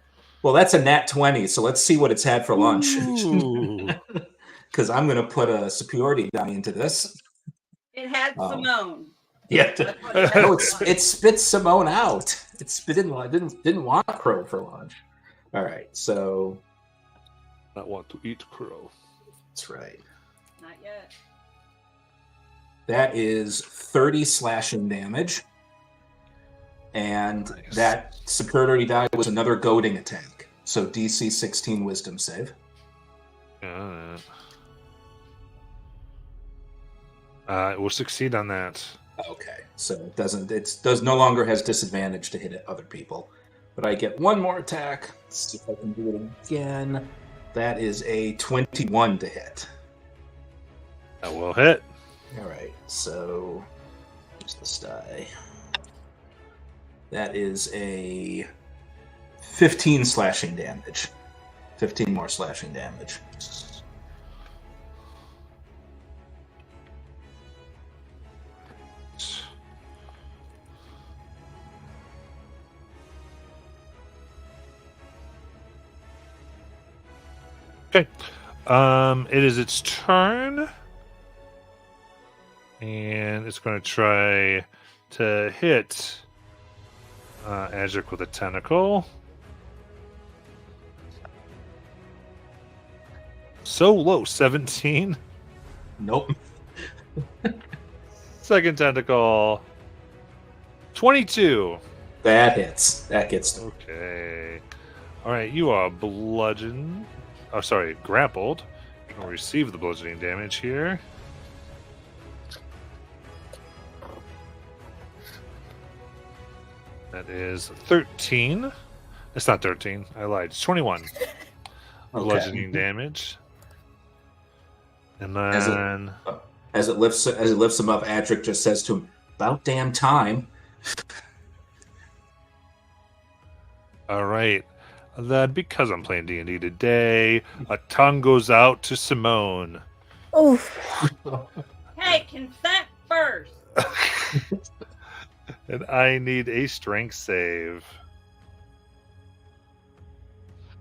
Speaker 5: Well, that's a nat 20, so let's see what it's had for lunch.
Speaker 1: Ooh.
Speaker 5: Because I'm going to put a superiority die into this.
Speaker 8: It had
Speaker 5: Oh.
Speaker 8: Simone.
Speaker 5: Yeah.
Speaker 8: That's what it
Speaker 5: No,
Speaker 8: had.
Speaker 5: it spit Simone out. Didn't want crow for lunch. All right, so
Speaker 1: Not want to eat crow.
Speaker 5: that's right.
Speaker 8: Not yet.
Speaker 5: That is 30 slashing damage, and
Speaker 1: Nice.
Speaker 5: that superiority die was another goading attack. So DC 16 Wisdom save.
Speaker 1: It will succeed on that.
Speaker 5: Okay, so it no longer has disadvantage to hit at other people. But I get one more attack. Let's see if I can do it again. That is a 21 to hit.
Speaker 1: That will hit.
Speaker 5: All right, so here's this die. That is a 15 slashing damage. 15 more slashing damage.
Speaker 1: Okay. It is its turn. And it's going to try to hit Adric with a tentacle. So low, 17.
Speaker 5: Nope.
Speaker 1: Second tentacle, 22.
Speaker 5: That hits. That gets them.
Speaker 1: Okay. All right, you are bludgeoned. Oh, sorry, grappled. You're going to receive the bludgeoning damage here. That is 13. It's not 13. I lied. It's 21. Bludgeoning damage. And
Speaker 5: As it-
Speaker 1: then
Speaker 5: As it lifts him up, Adric just says to him, "About damn time."
Speaker 1: all right. Then because I'm playing D&D today, a tongue goes out to Simone.
Speaker 4: Oof.
Speaker 8: Hey, consent first.
Speaker 1: And I need a strength save.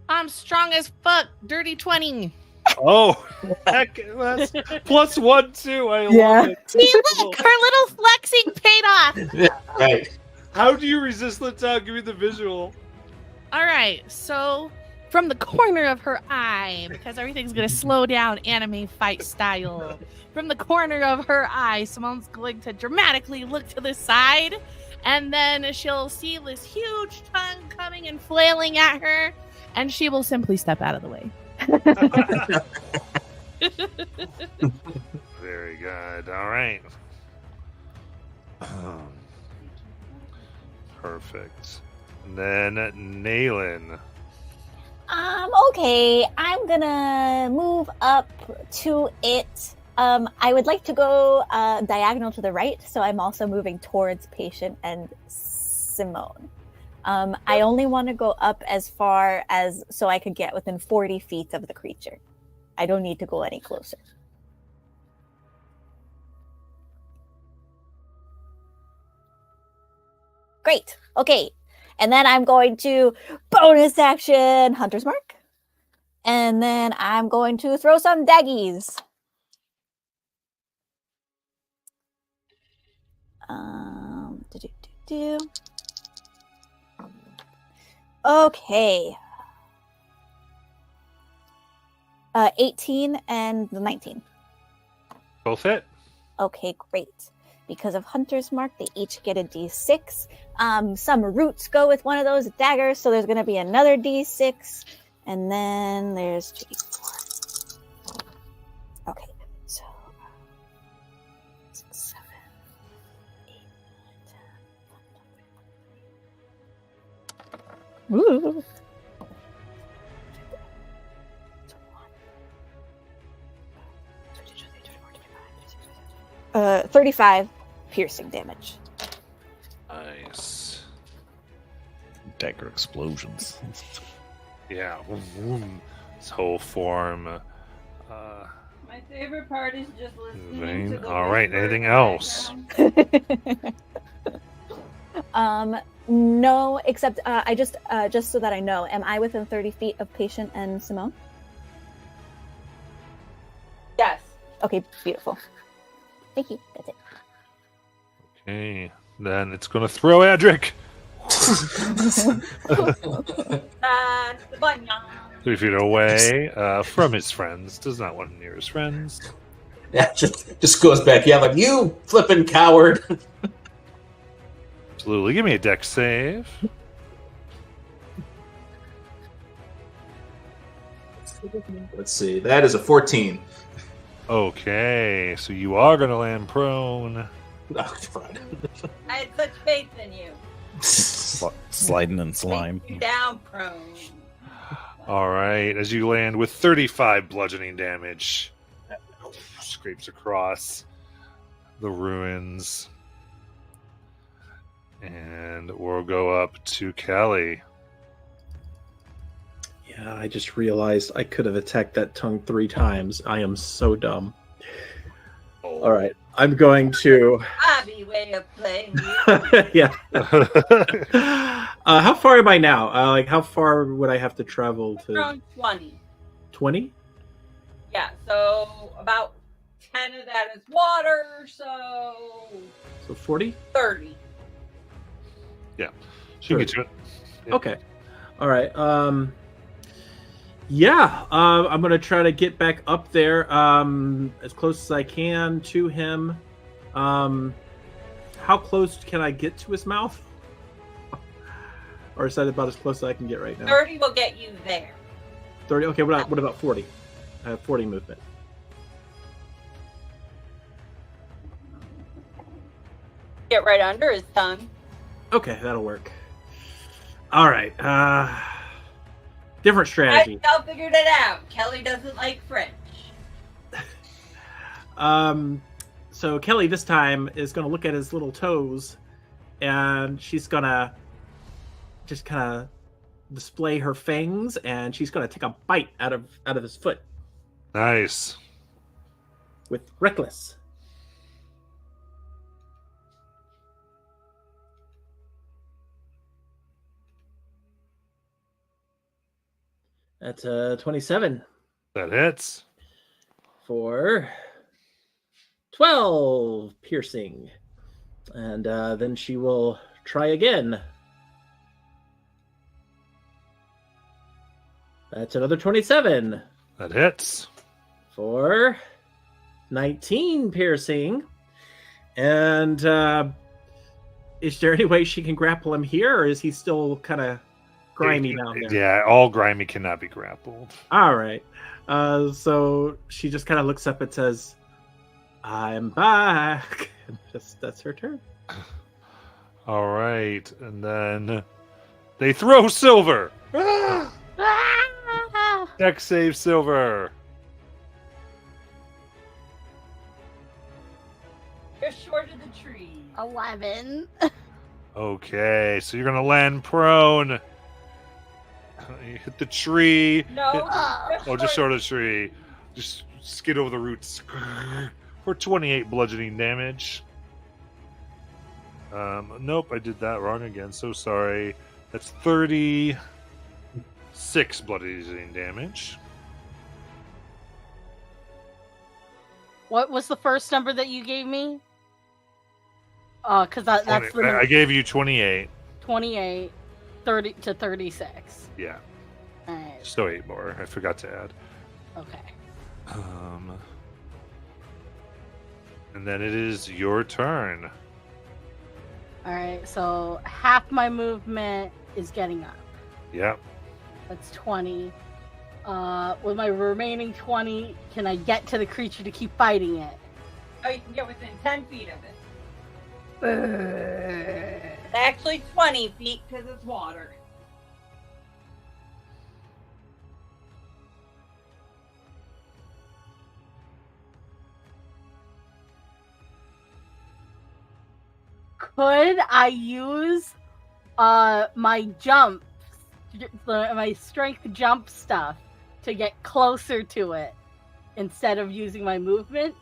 Speaker 7: I'm strong as fuck. Dirty 20.
Speaker 1: Oh, heck, that's +1 too. I
Speaker 4: Yeah.
Speaker 1: love it.
Speaker 7: See, look, her little flexing paid off.
Speaker 5: Right.
Speaker 1: How do you resist the tongue? Give me the visual.
Speaker 7: All right, so from the corner of her eye, because everything's going to slow down anime fight style, from the corner of her eye, Simone's going to dramatically look to the side, and then she'll see this huge tongue coming and flailing at her, and she will simply step out of the way.
Speaker 1: Very good. All right. Perfect. And then Naylin.
Speaker 4: Okay, I'm gonna move up to it I would like to go diagonal to the right, so I'm also moving towards Patient and Simone. I only want to go up as far as so I could get within 40 feet of the creature. I don't need to go any closer. Great. Okay. And then I'm going to bonus action Hunter's Mark. And then I'm going to throw some daggies. Okay. 18 and 19.
Speaker 1: Both hit.
Speaker 4: Okay, great. Because of Hunter's Mark, they each get a d6. Some roots go with one of those daggers, so there's going to be another d6. And then there's 2d4. Okay, so 6, 7, 8, 9, 10. Ooh. 35 piercing damage.
Speaker 1: Nice.
Speaker 3: Dagger explosions.
Speaker 1: Yeah. This whole form.
Speaker 8: My favorite part is just listening
Speaker 1: Vein.
Speaker 8: to the
Speaker 1: All right,
Speaker 8: whisper
Speaker 1: anything
Speaker 8: in the
Speaker 1: else?
Speaker 8: background.
Speaker 4: No, except I just so that I know, am I within 30 feet of Patient and Simone?
Speaker 8: Yes.
Speaker 4: Okay, beautiful. Thank you. That's it.
Speaker 1: Okay. Then it's going to throw Adric.
Speaker 8: That's the button.
Speaker 1: 3 feet away from his friends. Does not want near his friends.
Speaker 5: Yeah, just goes back. Yeah, like, you flipping coward.
Speaker 1: Absolutely. Give me a dex save.
Speaker 5: Let's see. That is a 14.
Speaker 1: Okay. So you are going to land prone.
Speaker 5: Oh, fine.
Speaker 8: I had such faith in you.
Speaker 3: Sliding in slime.
Speaker 8: Take you down, prone.
Speaker 1: All right. As you land with 35 bludgeoning damage, scrapes across the ruins. And we'll go up to Kelly.
Speaker 2: Yeah, I just realized I could have attacked that tongue 3 times. I am so dumb. All right, I'm going to.
Speaker 8: Hobby way of playing.
Speaker 2: Yeah. How far am I now? Like, how far would I have to travel to?
Speaker 8: Around 20.
Speaker 2: 20?
Speaker 8: Yeah, so about 10 of that is water, so
Speaker 2: So 40?
Speaker 8: 30.
Speaker 1: She can get to it. Yeah.
Speaker 2: Okay. All right. Yeah. I'm gonna try to get back up there, as close as I can to him. How close can I get to his mouth? Or is that about as close as I can get right now?
Speaker 8: 30 will get you there.
Speaker 2: 30. Okay. What about 40? I have 40 movement.
Speaker 8: Get right under his tongue.
Speaker 2: Okay, that'll work. All right. Different strategy.
Speaker 8: I figured it out. Kelly doesn't like French.
Speaker 2: So Kelly this time is going to look at his little toes, and she's going to just kind of display her fangs, and she's going to take a bite out of his foot
Speaker 1: Nice.
Speaker 2: with Reckless. That's 27
Speaker 1: That hits.
Speaker 2: for 12 piercing. And then she will try again. That's another 27
Speaker 1: That hits.
Speaker 2: for 19 piercing. And is there any way she can grapple him here, or is he still kind of grimy down there?
Speaker 1: Yeah, all grimy cannot be grappled.
Speaker 2: All right. So she just kind of looks up and says, "I'm back." That's her turn.
Speaker 1: All right, and then they throw Silver. Ah! Dex save Silver.
Speaker 6: 11.
Speaker 1: Okay, so you're gonna land prone. You hit the tree.
Speaker 8: No.
Speaker 1: Just short of the tree. Just skid over the roots for 28 bludgeoning damage. Nope, I did that wrong again. So sorry. That's 36 bludgeoning damage.
Speaker 6: What was the first number that you gave me? Because that's the number.
Speaker 1: I gave you 28.
Speaker 6: 28, 30 to 36.
Speaker 1: Yeah.
Speaker 6: All right.
Speaker 1: Still 8 more. I forgot to add.
Speaker 6: Okay.
Speaker 1: And then it is your turn.
Speaker 6: All right. So half my movement is getting up.
Speaker 1: Yep.
Speaker 6: That's 20. With my remaining 20, can I get to the creature to keep fighting it?
Speaker 8: Oh, you can get within 10 feet of it. Actually, 20 feet because it's water.
Speaker 6: Could I use my jump, my strength jump stuff to get closer to it instead of using my movement?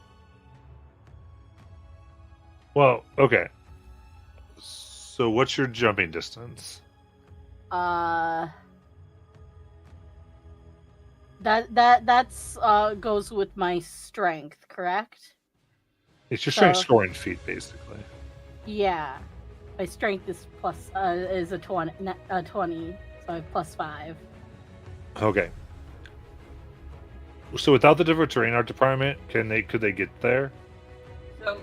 Speaker 1: Well, okay. So what's your jumping distance?
Speaker 6: That's goes with my strength, correct?
Speaker 1: It's your strength score in feet, basically.
Speaker 6: Yeah. My strength is is a 20, so I have +5.
Speaker 1: Okay. So without the different terrain art department, could they get there?
Speaker 8: So,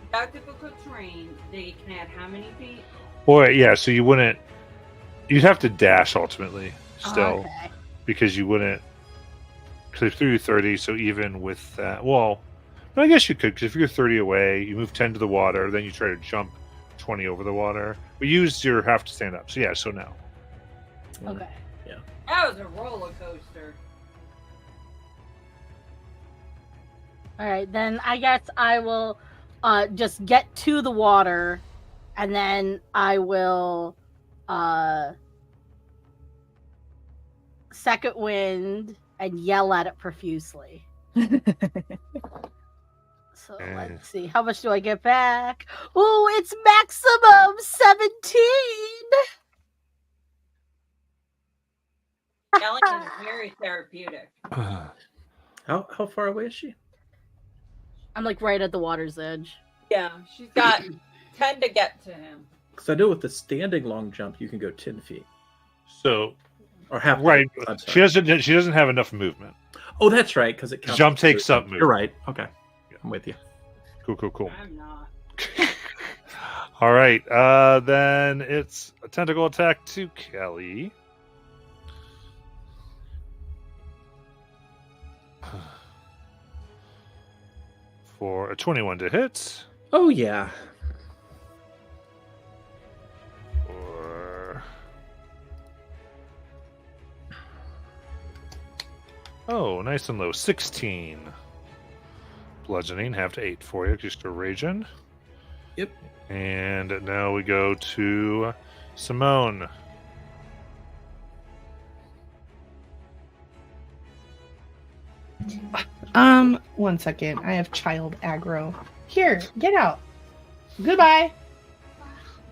Speaker 8: without difficult terrain, they can add how many feet?
Speaker 1: Well, yeah. So you'd have to dash ultimately, still,
Speaker 6: Okay.
Speaker 1: because you wouldn't. Because they threw you 30, so even with that, well, I guess you could. Because if you're 30 away, you move 10 to the water, then you try to jump 20 over the water. We used your have to stand up. So yeah. So now.
Speaker 6: Okay.
Speaker 8: That was a roller coaster.
Speaker 6: All right, then I guess I will just get to the water, and then I will second wind and yell at it profusely. So let's see, how much do I get back? Oh, it's maximum 17.
Speaker 8: Yelling is very therapeutic.
Speaker 2: How far away is she?
Speaker 6: I'm like right at the water's edge.
Speaker 8: Yeah, she's got 10 to get to him.
Speaker 2: Because I know with the standing long jump, you can go 10 feet.
Speaker 1: So
Speaker 2: Or half.
Speaker 1: right,
Speaker 2: I'm sorry.
Speaker 1: she doesn't have enough movement.
Speaker 2: Oh, that's right, because it counts.
Speaker 1: Jump takes up movement.
Speaker 2: You're right. Okay. I'm with you.
Speaker 1: Cool.
Speaker 8: I'm not.
Speaker 1: All right. Then it's a tentacle attack to Kelly. For a 21 to hit.
Speaker 2: Oh, yeah.
Speaker 1: Oh, nice and low. 16. Bludgeoning, half to 8 for you, just a raging.
Speaker 2: Yep.
Speaker 1: And now we go to Simone.
Speaker 7: One second. I have child aggro. Here, get out. Goodbye.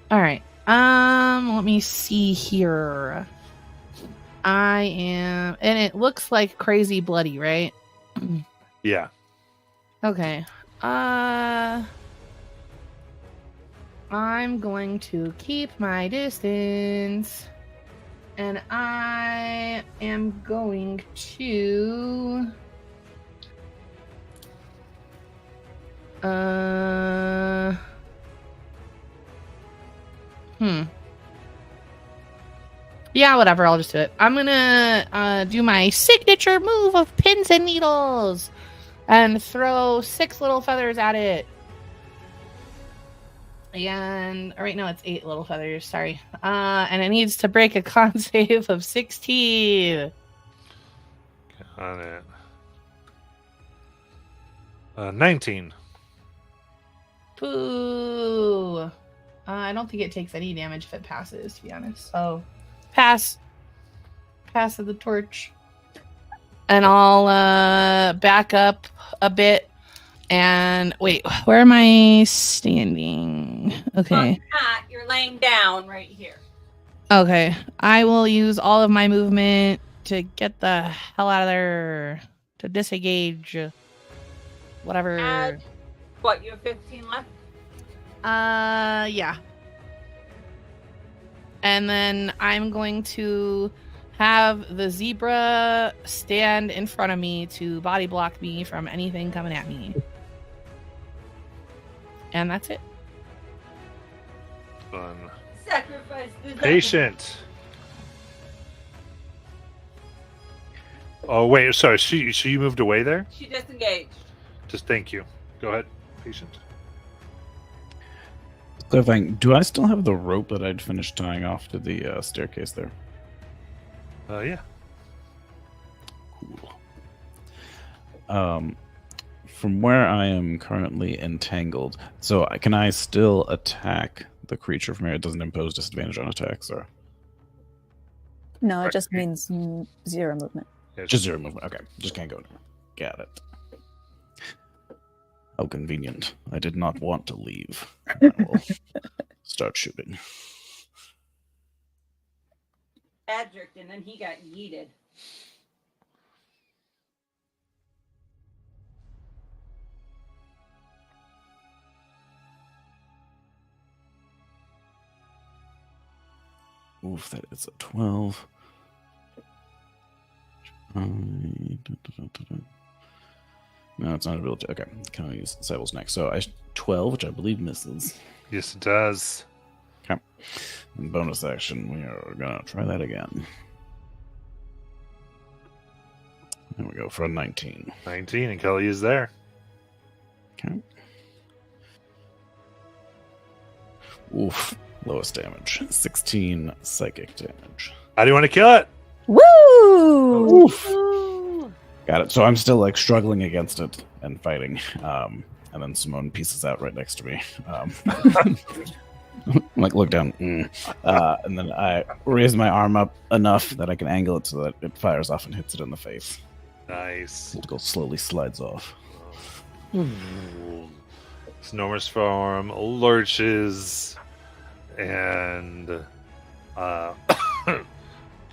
Speaker 7: All right. Let me see here. I am, and it looks like crazy bloody, right?
Speaker 1: Yeah.
Speaker 7: Okay. I'm going to keep my distance. And I am going to yeah, whatever, I'll just do it. I'm gonna do my signature move of pins and needles and throw 6 little feathers at it. And right now it's 8 little feathers, sorry. And it needs to break a con save of 16.
Speaker 1: Got it. 19.
Speaker 7: Boo. I don't think it takes any damage if it passes, to be honest. So, pass. Pass of the torch. And I'll back up a bit. And wait, where am I standing? Okay.
Speaker 8: You're laying down right here.
Speaker 7: Okay. I will use all of my movement to get the hell out of there. To disengage. Whatever.
Speaker 8: Add, what, you have 15 left?
Speaker 7: Yeah. And then I'm going to have the zebra stand in front of me to body block me from anything coming at me. And that's it.
Speaker 1: Fun.
Speaker 8: Sacrifice the
Speaker 1: Patient. Oh wait, sorry. She moved away there.
Speaker 8: She disengaged.
Speaker 1: Just thank you. Go ahead, patient.
Speaker 3: Clarifying, do I still have the rope that I'd finished tying off to the staircase there?
Speaker 1: Yeah.
Speaker 3: Cool. From where I am currently entangled, so can I still attack the creature from here? It doesn't impose disadvantage on attacks, or
Speaker 4: No, it
Speaker 1: Right.
Speaker 4: just means 0 movement.
Speaker 3: just 0 movement? Okay, just can't go anywhere. Got it. How convenient. I did not want to leave. I will start shooting.
Speaker 8: Adric, and then he got yeeted.
Speaker 3: Oof, that is a 12. No, it's not a ability. Okay, can I use Disciples next? So 12, which I believe misses.
Speaker 1: Yes, it does.
Speaker 3: Okay. And bonus action, we are gonna try that again. There we go for a 19.
Speaker 1: 19, and Kelly is there.
Speaker 3: Okay. Oof, lowest damage. 16 psychic damage.
Speaker 1: How do you want to kill it?
Speaker 4: Woo!
Speaker 3: Oof. Got it. So I'm still like struggling against it and fighting. And then Simone pieces out right next to me. Like, look down. And then I raise my arm up enough that I can angle it so that it fires off and hits it in the face.
Speaker 1: Nice.
Speaker 3: It slowly slides off.
Speaker 1: Snomer's form lurches and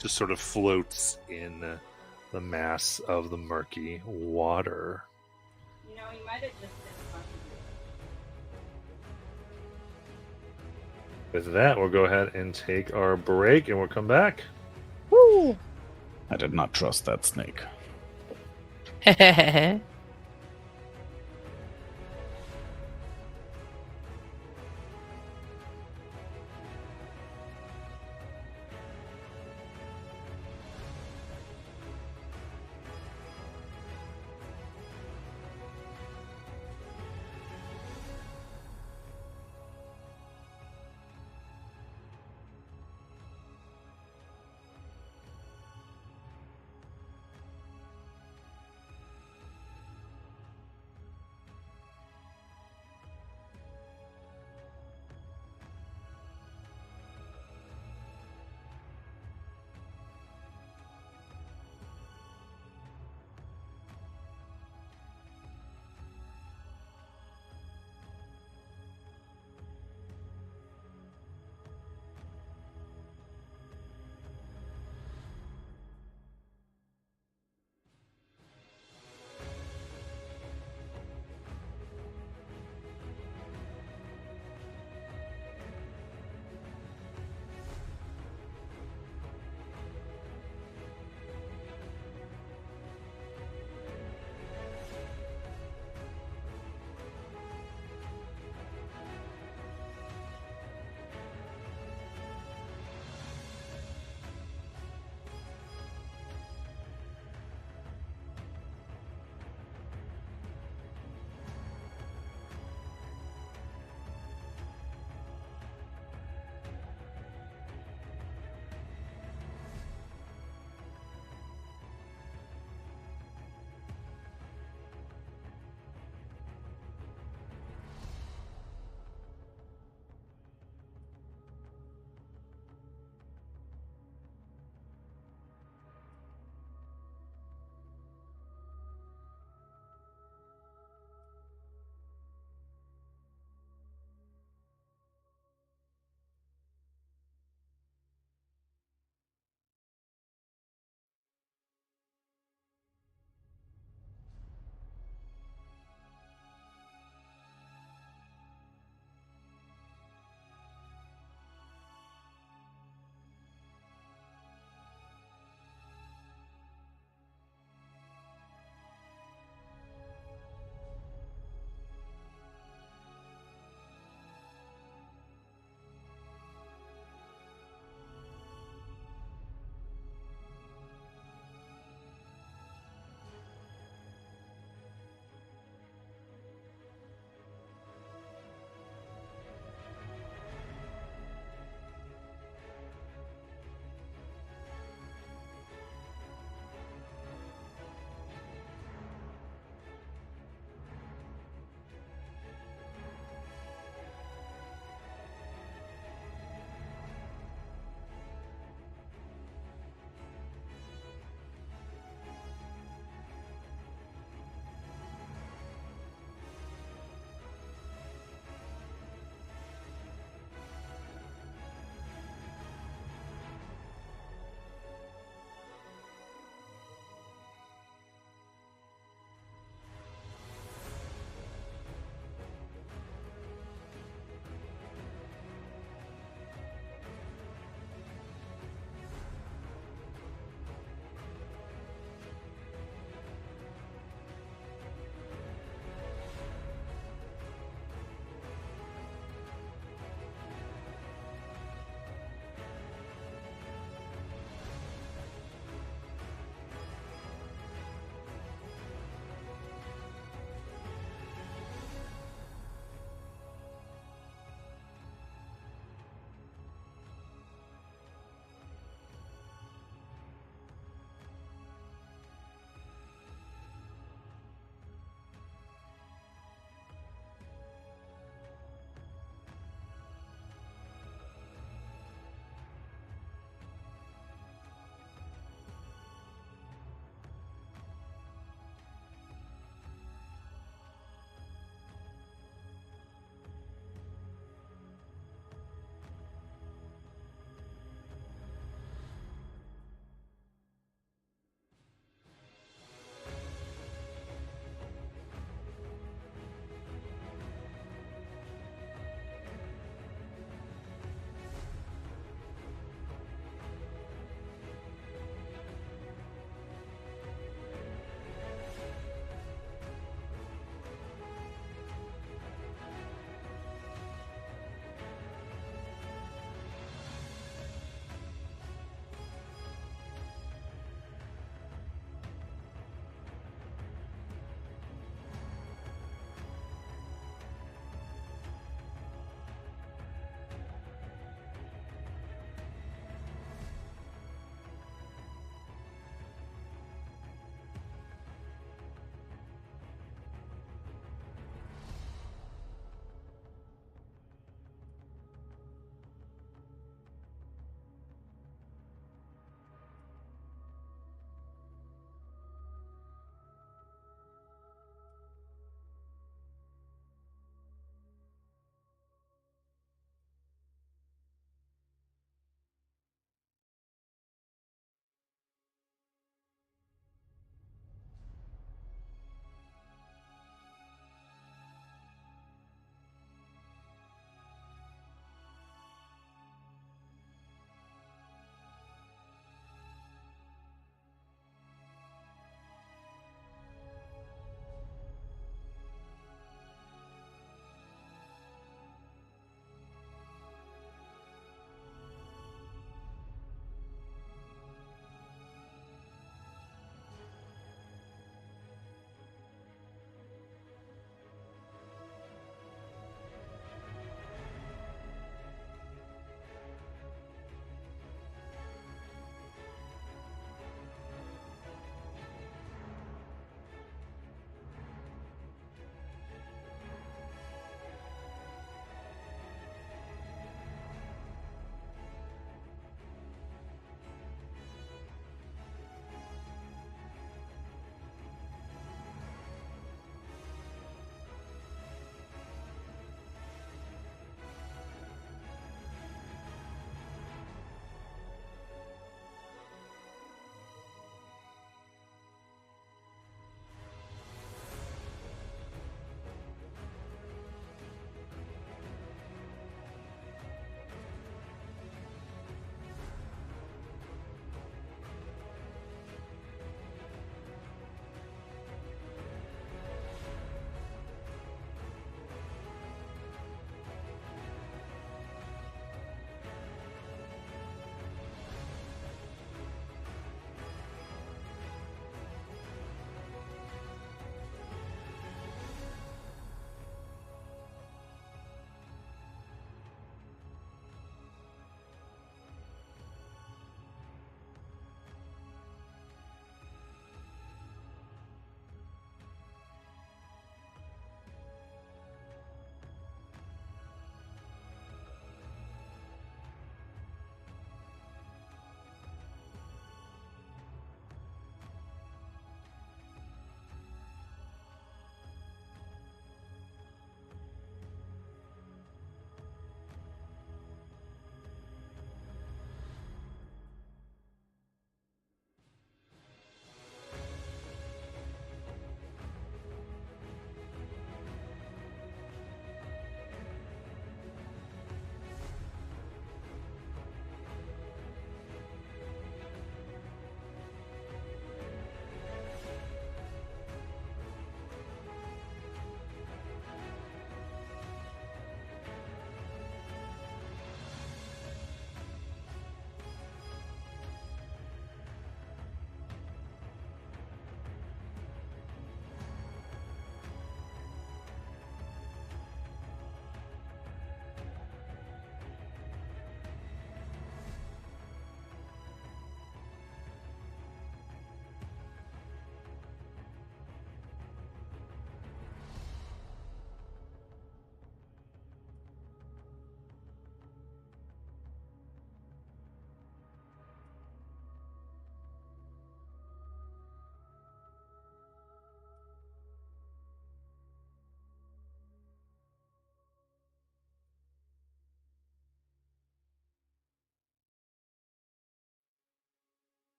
Speaker 1: just sort of floats in the mass of the murky water.
Speaker 8: You know, he might have just been
Speaker 1: With that, we'll go ahead and take our break, and we'll come back.
Speaker 4: Woo!
Speaker 3: I did not trust that snake.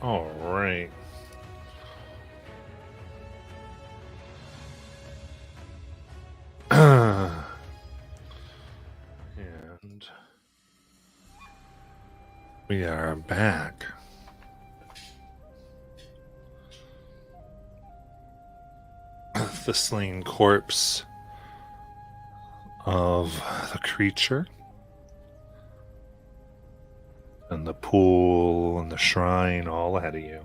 Speaker 1: All right. And we are back. The slain corpse of the creature, and the pool and the shrine all ahead of you.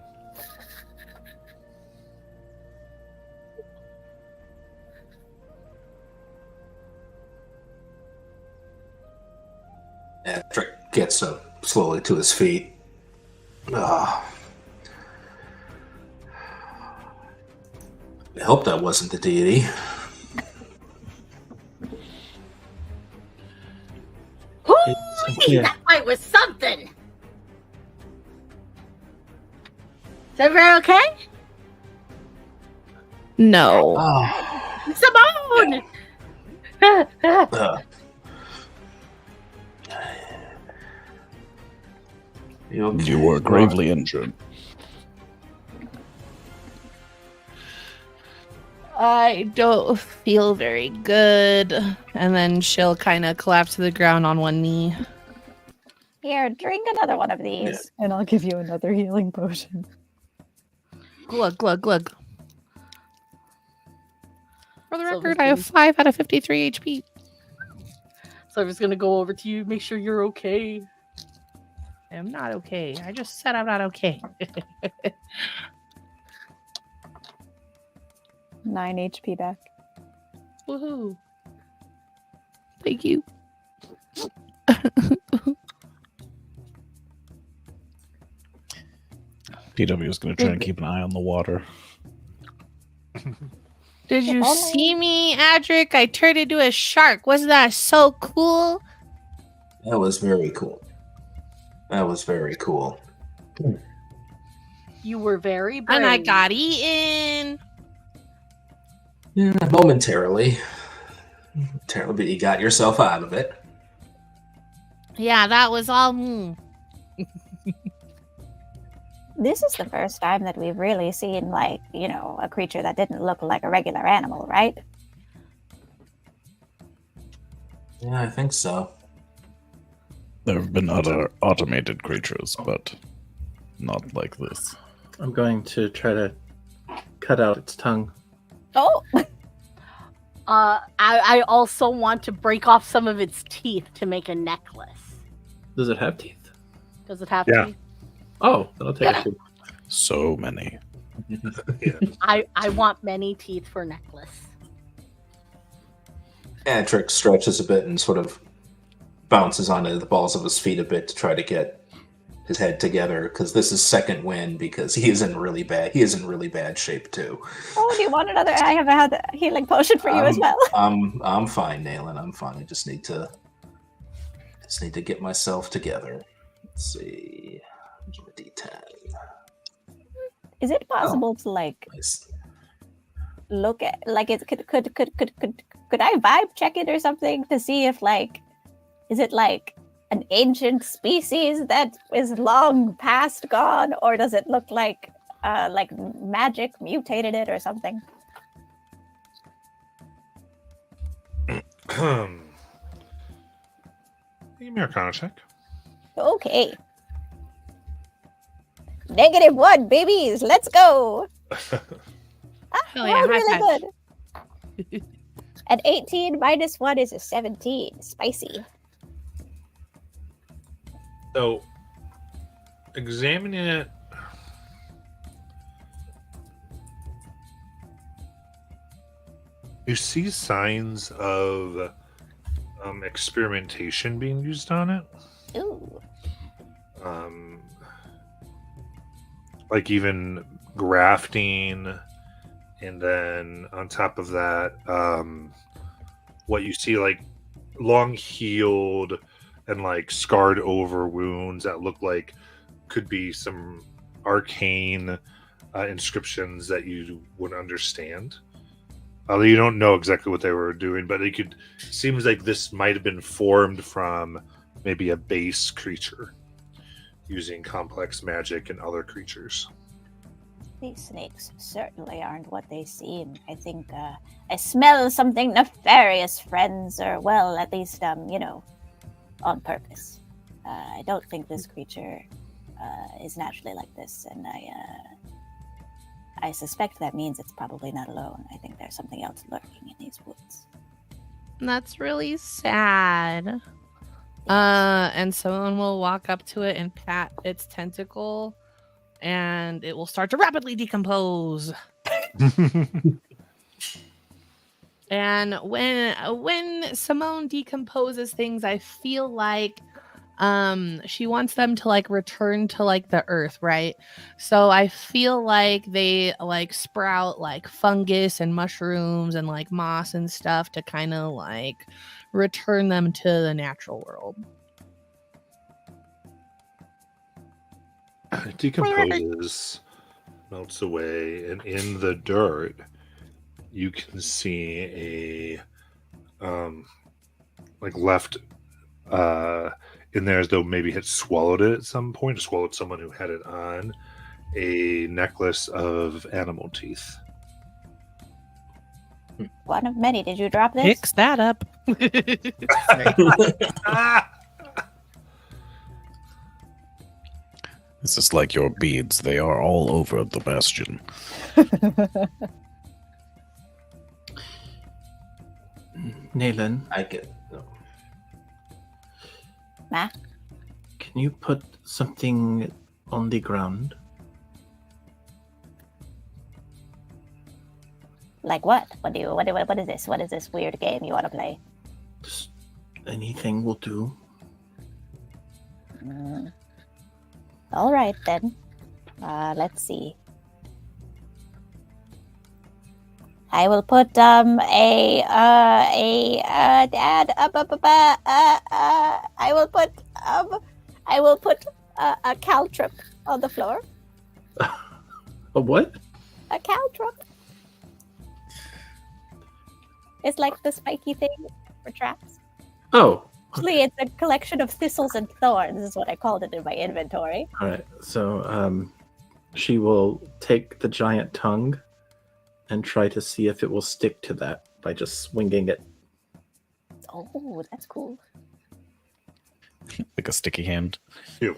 Speaker 5: Patrick gets up slowly to his feet. I hope that wasn't the deity.
Speaker 6: Ooh, that fight was something. Is everyone okay?
Speaker 7: No.
Speaker 5: Oh.
Speaker 6: Simone!
Speaker 5: You okay?
Speaker 3: You were gravely injured.
Speaker 7: I don't feel very good. And then she'll kind of collapse to the ground on one knee.
Speaker 4: Here, drink another one of these, and I'll give you another healing potion.
Speaker 7: Glug, glug, glug. For the
Speaker 6: So
Speaker 7: record, I have 5 out of 53 HP.
Speaker 6: So I was gonna go over to you, make sure you're okay.
Speaker 7: I'm not okay. I just said I'm not okay.
Speaker 4: 9 HP back.
Speaker 7: Woohoo. Thank you.
Speaker 3: PW is going to try and keep an eye on the water.
Speaker 7: Did you see me, Adric? I turned into a shark. Wasn't that so cool?
Speaker 5: That was very cool. That was very cool.
Speaker 6: You were very brave.
Speaker 7: And I got eaten.
Speaker 5: Yeah, momentarily. But you got yourself out of it.
Speaker 7: Yeah, that was all me.
Speaker 4: This is the first time that we've really seen, like, you know, a creature that didn't look like a regular animal, right?
Speaker 5: Yeah, I think so.
Speaker 3: There have been other automated creatures, but not like this.
Speaker 2: I'm going to try to cut out its tongue.
Speaker 4: Oh!
Speaker 6: I also want to break off some of its teeth to make a necklace.
Speaker 2: Does it have teeth?
Speaker 6: Does it have
Speaker 1: Yeah.
Speaker 6: teeth?
Speaker 2: Oh, then I'll take a few.
Speaker 3: So many.
Speaker 6: I want many teeth for necklace.
Speaker 5: Patrick stretches a bit and sort of bounces onto the balls of his feet a bit to try to get his head together, because this is second wind, because he is in really bad shape too.
Speaker 4: Oh, do you want another? I have a healing potion for you as well.
Speaker 5: I'm fine, Nayland. I'm fine. I just need to get myself together. Let's see. D10.
Speaker 4: Is it possible to, like,
Speaker 5: Nice.
Speaker 4: look at, like, it could I vibe check it or something to see if, like, is it like an ancient species that is long past gone, or does it look like magic mutated it or something?
Speaker 1: Give me a Arcana check.
Speaker 4: Okay. -1, babies. Let's go.
Speaker 7: Hell yeah, high
Speaker 4: really
Speaker 7: five.
Speaker 4: good. An 18 minus 1 is a 17. Spicy.
Speaker 1: So, examining it, you see signs of experimentation being used on it.
Speaker 4: Ooh.
Speaker 1: Like even grafting, and then on top of that, what you see, like long healed and like scarred over wounds that look like could be some arcane inscriptions that you would understand. You don't know exactly what they were doing, but it seems like this might have been formed from maybe a base creature. using complex magic and other creatures.
Speaker 4: These snakes certainly aren't what they seem. I think I smell something nefarious, friends, or well, at least, on purpose. I don't think this creature is naturally like this, and I suspect that means it's probably not alone. I think there's something else lurking in these woods.
Speaker 7: That's really sad. And someone will walk up to it and pat its tentacle, and it will start to rapidly decompose. And when Simone decomposes things, I feel like she wants them to like return to like the earth, right? So I feel like they like sprout like fungus and mushrooms and like moss and stuff to kind of like return them to the natural world.
Speaker 1: It decomposes, melts away, and in the dirt, you can see a like left in there as though maybe had swallowed it at some point, or swallowed someone who had it on, a necklace of animal teeth.
Speaker 4: One of many. Did you drop this?
Speaker 7: Fix that up.
Speaker 3: This is like your beads. They are all over the bastion.
Speaker 2: Naylan,
Speaker 5: I get.
Speaker 4: Ma?
Speaker 2: can you put something on the ground?
Speaker 4: Like what? What is this? What is this weird game you want to play?
Speaker 2: Just anything will do.
Speaker 4: All right then. Let's see. I will put I will put a caltrip on the floor.
Speaker 2: A what?
Speaker 4: A caltrip. It's like the spiky thing for traps.
Speaker 2: Oh.
Speaker 4: Actually, it's a collection of thistles and thorns, is what I called it in my inventory.
Speaker 2: All right. So she will take the giant tongue and try to see if it will stick to that by just swinging it.
Speaker 4: Oh, that's cool.
Speaker 3: Like a sticky hand.
Speaker 1: Yeah.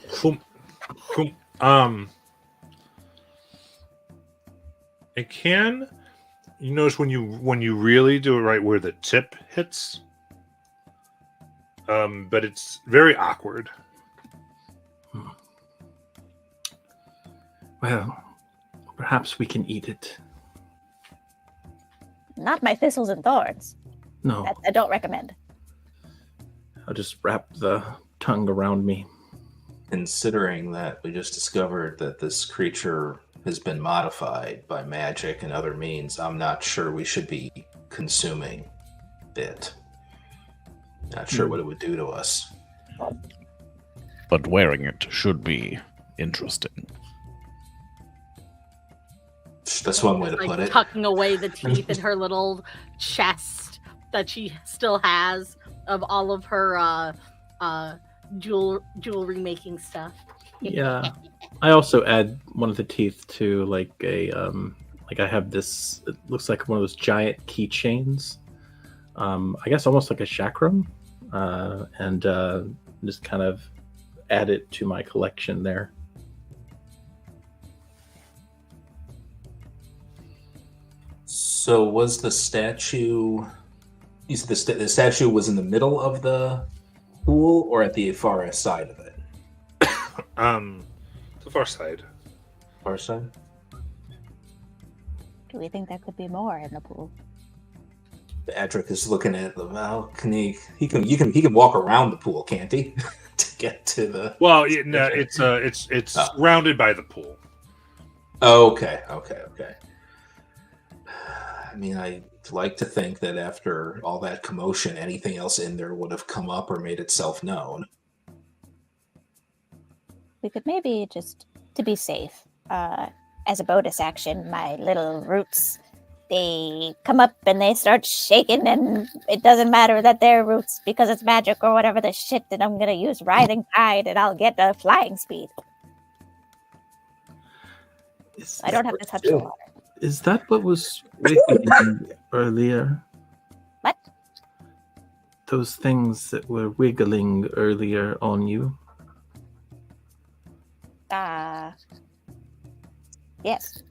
Speaker 1: It can. You notice when you really do it right where the tip hits. But it's very awkward.
Speaker 2: Well, perhaps we can eat it.
Speaker 4: Not my thistles and thorns.
Speaker 2: No,
Speaker 4: That I don't recommend.
Speaker 2: I'll just wrap the tongue around me.
Speaker 5: Considering that we just discovered that this creature has been modified by magic and other means, I'm not sure we should be consuming it. Not sure what it would do to us.
Speaker 3: But wearing it should be interesting.
Speaker 5: That's one way to
Speaker 6: Like
Speaker 5: put it.
Speaker 6: tucking away the teeth in her little chest that she still has of all of her jewelry making stuff.
Speaker 2: Yeah. I also add one of the teeth to like a like I have this. It looks like one of those giant keychains. I guess almost like a chakram, and just kind of add it to my collection there.
Speaker 5: So was the statue? You said the statue was in the middle of the pool or at the far side of it?
Speaker 1: The far side.
Speaker 5: Far side.
Speaker 4: Do we think there could be more in the pool?
Speaker 5: Adric is looking at the well. Can he can walk around the pool, can't he? To get to the.
Speaker 1: Well, no, it's surrounded by the pool.
Speaker 5: Okay. I mean, I like to think that after all that commotion, anything else in there would have come up or made itself known.
Speaker 4: We could maybe just, to be safe, as a bonus action, my little roots they come up and they start shaking, and it doesn't matter that they're roots because it's magic or whatever the shit, that I'm gonna use Writhing Tide and I'll get a flying speed. I don't have to touch the water.
Speaker 2: Is that what was wiggling earlier?
Speaker 4: What?
Speaker 2: Those things that were wiggling earlier on you?
Speaker 4: Yes.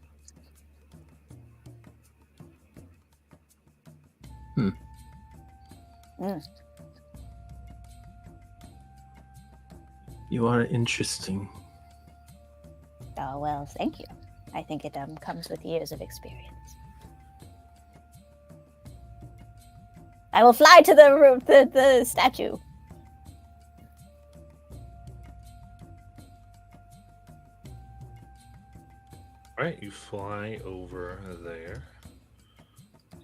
Speaker 2: You are interesting.
Speaker 4: Oh, well, thank you. I think it comes with years of experience. I will fly to the statue.
Speaker 1: All right, you fly over there,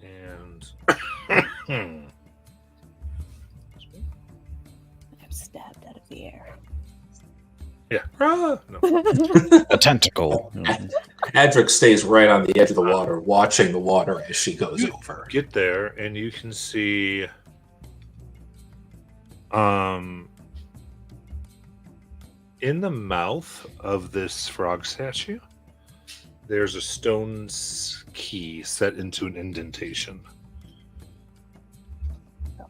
Speaker 1: and
Speaker 4: I'm stabbed out of the air.
Speaker 1: yeah, no.
Speaker 3: A tentacle.
Speaker 5: Adric stays right on the edge of the water, watching the water as she goes over.
Speaker 1: Get there, and you can see, in the mouth of this frog statue, there's a stone key set into an indentation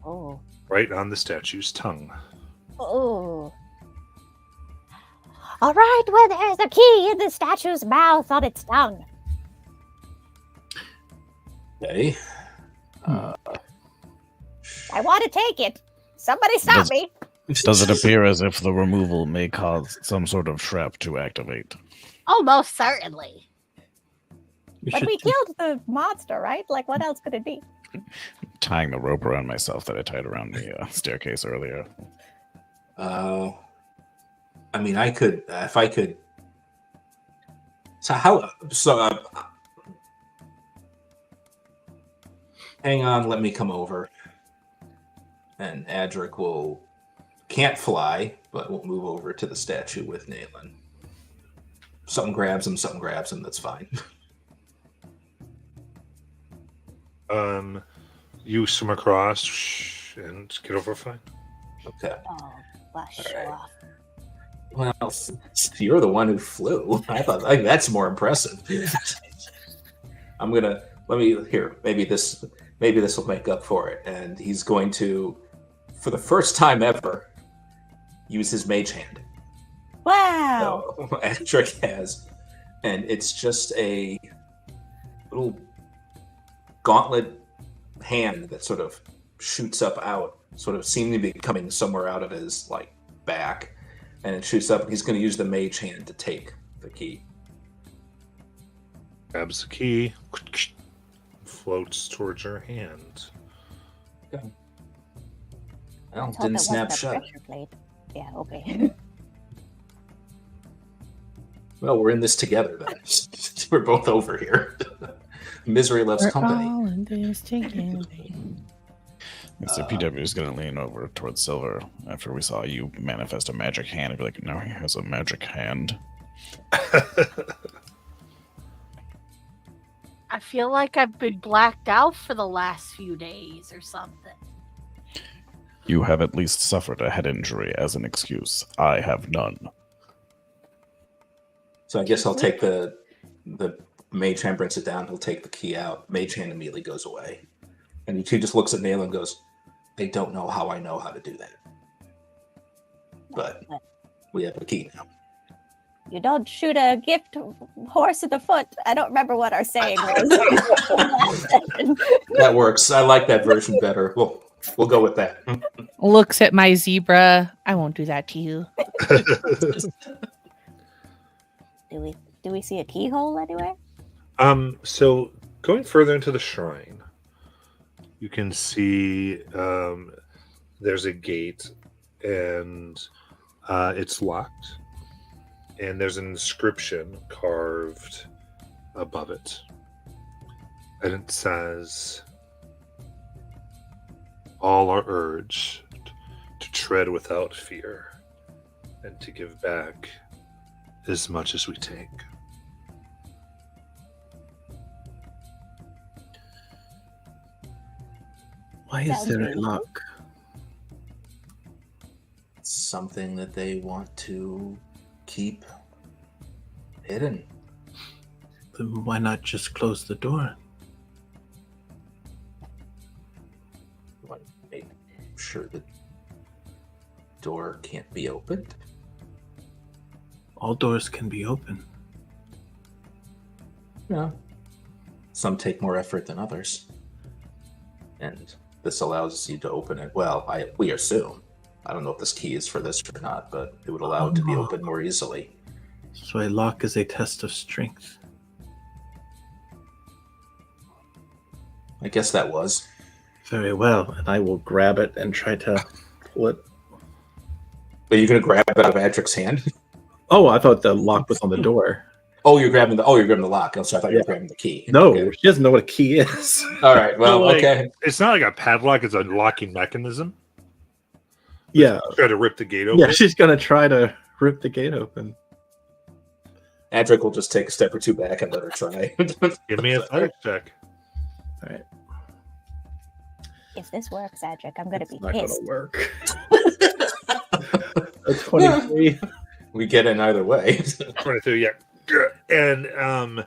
Speaker 4: Oh.
Speaker 1: right on the statue's tongue.
Speaker 4: Oh. All right, well, there's a key in the statue's mouth on its tongue.
Speaker 5: Okay.
Speaker 4: I want to take it. Somebody stop me.
Speaker 3: Does it appear as if the removal may cause some sort of trap to activate?
Speaker 6: Almost certainly.
Speaker 4: But we killed the monster, right? Like, what else could it be?
Speaker 3: Tying the rope around myself that I tied around the staircase earlier.
Speaker 5: I mean, I could, if I could. So how? So hang on, let me come over, and Adric can't fly, but will move over to the statue with Nayland. Something grabs him. That's fine.
Speaker 1: You swim across and get over fine.
Speaker 5: Okay.
Speaker 4: Oh, wash
Speaker 5: All right.
Speaker 4: off.
Speaker 5: Well, you're the one who flew. I thought that's more impressive. Maybe this will make up for it. And he's going to, for the first time ever, use his mage hand.
Speaker 4: Wow.
Speaker 5: So, Adric has, and it's just a little gauntlet hand that sort of shoots up out, sort of seeming to be coming somewhere out of his back, and it shoots up, and he's going to use the mage hand to take the key.
Speaker 1: Grabs the key, floats towards your hand.
Speaker 5: Okay.
Speaker 4: I
Speaker 5: Well,
Speaker 4: thought
Speaker 5: didn't
Speaker 4: that
Speaker 5: snap
Speaker 4: wasn't a
Speaker 5: shut.
Speaker 4: pressure plate. Yeah, okay.
Speaker 5: Well, we're in this together then. We're both over here. Misery loves company.
Speaker 7: all in this together.
Speaker 3: So PW is going to lean over towards Silver after we saw you manifest a magic hand and be like, no, he has a magic hand.
Speaker 6: I feel like I've been blacked out for the last few days or something.
Speaker 3: You have at least suffered a head injury as an excuse. I have none.
Speaker 5: So I guess I'll take the mage hand, brings it down. He'll take the key out. Mage hand immediately goes away, and he just looks at Nail and goes, "I don't know how to do that, but we have a key now."
Speaker 4: You don't shoot a gift horse in the foot. I don't remember what our saying was.
Speaker 5: That works. I like that version better. We'll go with that.
Speaker 7: Looks at my zebra. I won't do that to you.
Speaker 4: Do we see a keyhole anywhere?
Speaker 1: So going further into the shrine, you can see there's a gate, and it's locked, and there's an inscription carved above it, and it says, "All are urged to tread without fear, and to give back as much as we take."
Speaker 2: Why is
Speaker 4: Sounds
Speaker 2: there a
Speaker 4: reasonable.
Speaker 2: lock?
Speaker 5: Something that they want to keep hidden.
Speaker 2: Then why not just close the door?
Speaker 5: Want to make sure the door can't be opened.
Speaker 2: All doors can be open.
Speaker 5: Yeah. Some take more effort than others. And this allows you to open it. Well, we assume. I don't know if this key is for this or not, but it would allow it to be opened more easily.
Speaker 2: So a lock is a test of strength.
Speaker 5: I guess that was.
Speaker 2: Very well, and I will grab it and try to pull it.
Speaker 5: But you're gonna grab it out of Adric's hand?
Speaker 2: Oh, I thought the lock was on the door.
Speaker 5: You're grabbing the lock. I'm sorry, I thought you were grabbing the key.
Speaker 2: No,
Speaker 5: Okay.
Speaker 2: she doesn't know what a key is.
Speaker 5: All right. Well,
Speaker 1: So, like,
Speaker 5: okay.
Speaker 1: It's not like a padlock; it's a locking mechanism.
Speaker 2: Yeah,
Speaker 1: Try to rip the gate open.
Speaker 2: yeah, she's gonna try to rip the gate open.
Speaker 5: Adric will just take a step or two back and let her try.
Speaker 1: Give me a athletics check.
Speaker 2: All right,
Speaker 4: If this works, Adric, I'm gonna
Speaker 2: it's
Speaker 4: be
Speaker 2: not
Speaker 4: pissed.
Speaker 2: gonna work. A 23.
Speaker 5: We get in either way.
Speaker 1: 22, yeah. And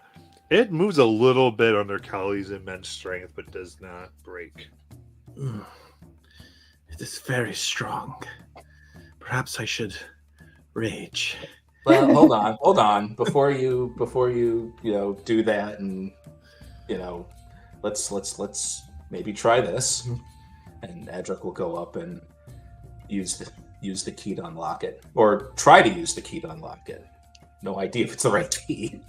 Speaker 1: it moves a little bit under Kali's immense strength, but does not break.
Speaker 2: It is very strong. Perhaps I should rage.
Speaker 5: Well, hold on. Before you do that, and let's maybe try this. And Adric will go up and use the key to unlock it, or try to use the key to unlock it. No idea if it's the right key.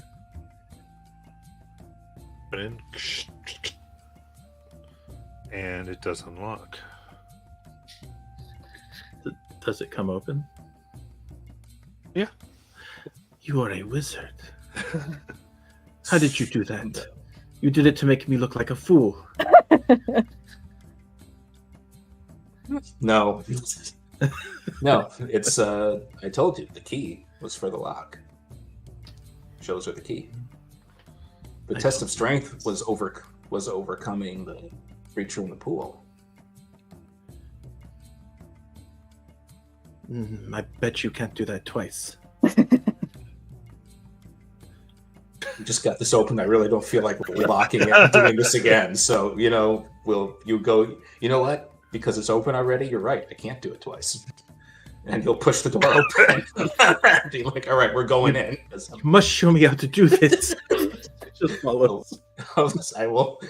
Speaker 1: And it does unlock.
Speaker 2: Does it come open?
Speaker 1: Yeah.
Speaker 2: You are a wizard. How did you do that? You did it to make me look like a fool.
Speaker 5: No. No, it's I told you the key was for the lock. Shows her the key. The test of strength was overcoming the creature in the pool.
Speaker 2: I bet you can't do that twice.
Speaker 5: We just got this open. I really don't feel like locking it and doing this again. So, you know what? Because it's open already, you're right. I can't do it twice. And he'll push the door open. Be like, all right, we're going in.
Speaker 2: You must show me how to do this. Just follow.
Speaker 5: I will.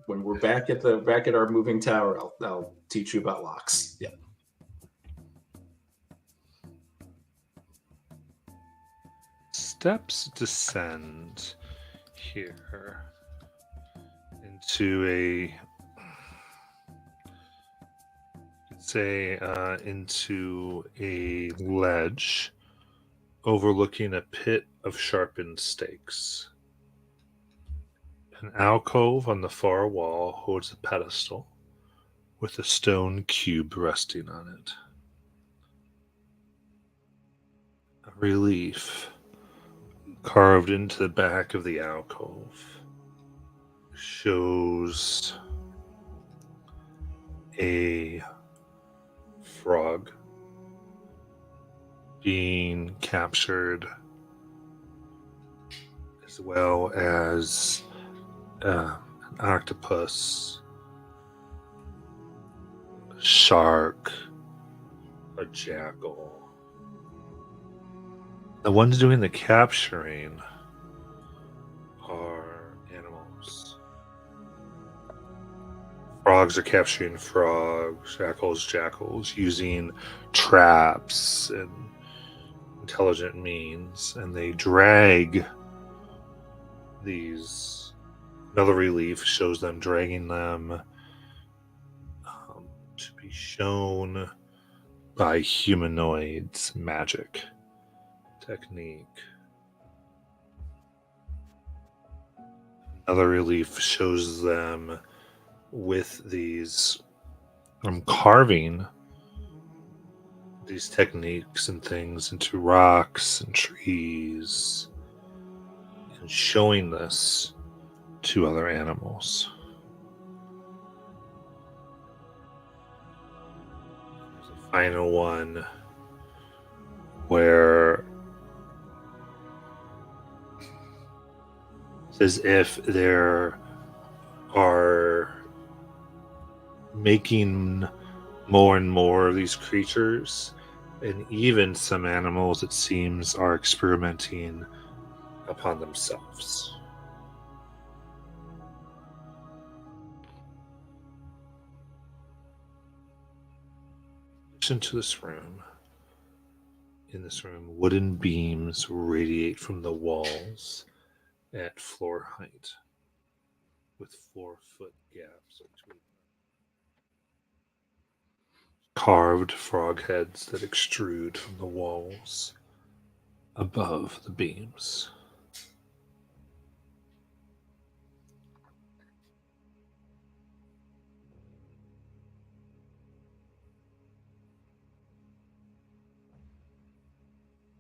Speaker 5: When we're back at our moving tower, I'll teach you about locks. Yeah.
Speaker 1: Steps descend here into into a ledge overlooking a pit of sharpened stakes. An alcove on the far wall holds a pedestal with a stone cube resting on it. A relief carved into the back of the alcove shows a frog being captured, as well as an octopus, a shark, a jackal. The ones doing the capturing are animals. Frogs are capturing frogs, jackals, using traps and intelligent means, and they drag these. Another relief shows them dragging them to be shown by humanoids magic technique. Another relief shows them with these carving these techniques and things into rocks and trees and showing this to other animals. final one where it's as if there are making more and more of these creatures, and even some animals, it seems, are experimenting upon themselves. Into this room. In this room, wooden beams radiate from the walls at floor height, with 4-foot gaps between carved frog heads that extrude from the walls above the beams.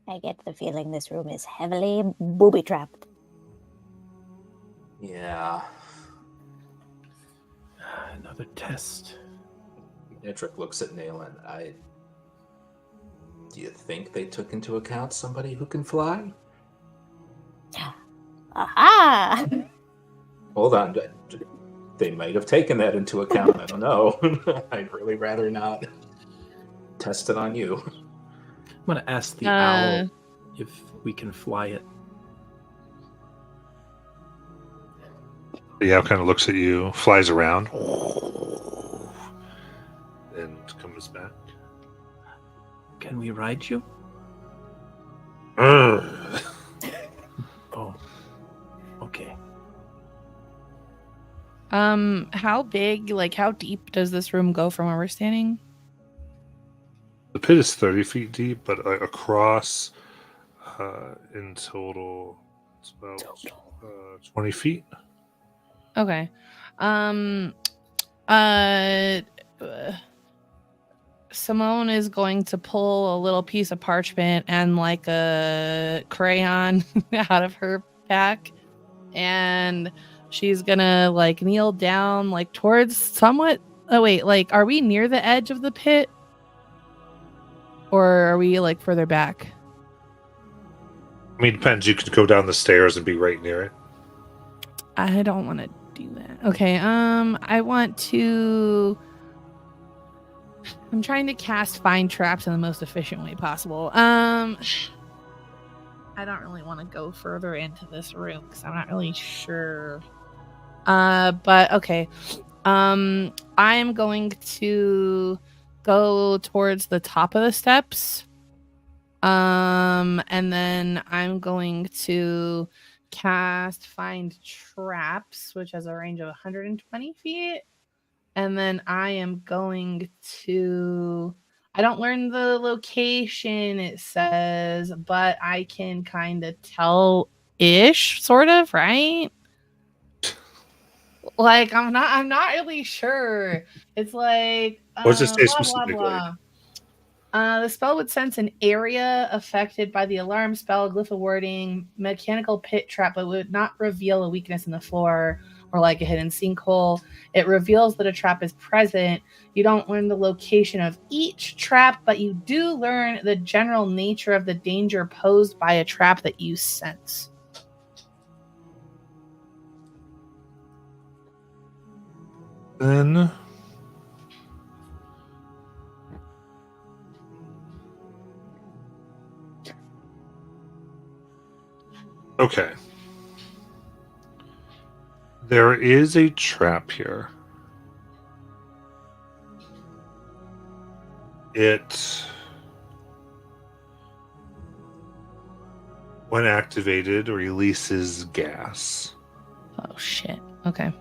Speaker 4: I get the feeling this room is heavily booby-trapped.
Speaker 5: Yeah.
Speaker 2: Another test.
Speaker 5: Nitric looks at Nayland. Do you think they took into account somebody who can fly?
Speaker 4: Aha!
Speaker 5: Hold on. They might have taken that into account. I don't know. I'd really rather not test it on you.
Speaker 2: I'm going to ask the owl if we can fly it.
Speaker 1: The owl kind of looks at you, flies around, and comes back.
Speaker 2: Can we ride you?
Speaker 1: Urgh.
Speaker 2: Oh, okay.
Speaker 7: How big, like how deep does this room go from where we're standing?
Speaker 1: The pit is 30 feet deep, but across, in total, it's about 20 feet.
Speaker 7: Okay. Simone is going to pull a little piece of parchment and like a crayon out of her pack, and she's gonna like kneel down like towards somewhat. Oh wait, like are we near the edge of the pit, or are we like further back?
Speaker 1: I mean, it depends. You could go down the stairs and be right near it.
Speaker 7: I don't want to do that. Okay. I want to. I'm trying to cast find traps in the most efficient way possible. I don't really want to go further into this room because I'm not really sure. But okay. I am going to go towards the top of the steps. And then I'm going to cast find traps, which has a range of 120 feet. And then I am going to, I don't learn the location, it says, but I can kind of tell-ish, sort of, right? Like, I'm not really sure. It's like,
Speaker 1: What does it say
Speaker 7: blah, blah,
Speaker 1: specifically?
Speaker 7: blah. The spell would sense an area affected by the alarm spell, glyph of wording, mechanical pit trap, but would not reveal a weakness in the floor or like a hidden sinkhole. It reveals that a trap is present. You don't learn the location of each trap, but you do learn the general nature of the danger posed by a trap that you sense.
Speaker 1: Then okay. There is a trap here. It, when activated, releases gas.
Speaker 7: Oh, shit. Okay.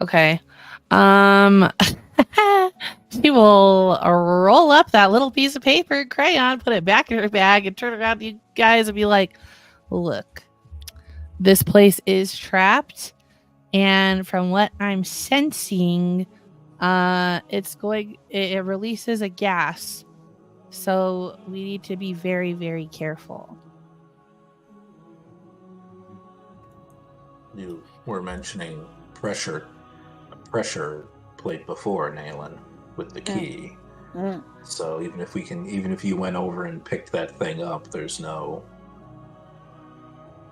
Speaker 7: Okay. She will roll up that little piece of paper and crayon, put it back in her bag, and turn around to you guys and be like, look, this place is trapped, and from what I'm sensing, it releases a gas. So we need to be very, very careful.
Speaker 5: you were mentioning a pressure plate before, Nayland, with the key.
Speaker 4: Mm.
Speaker 5: So even if you went over and picked that thing up, there's no.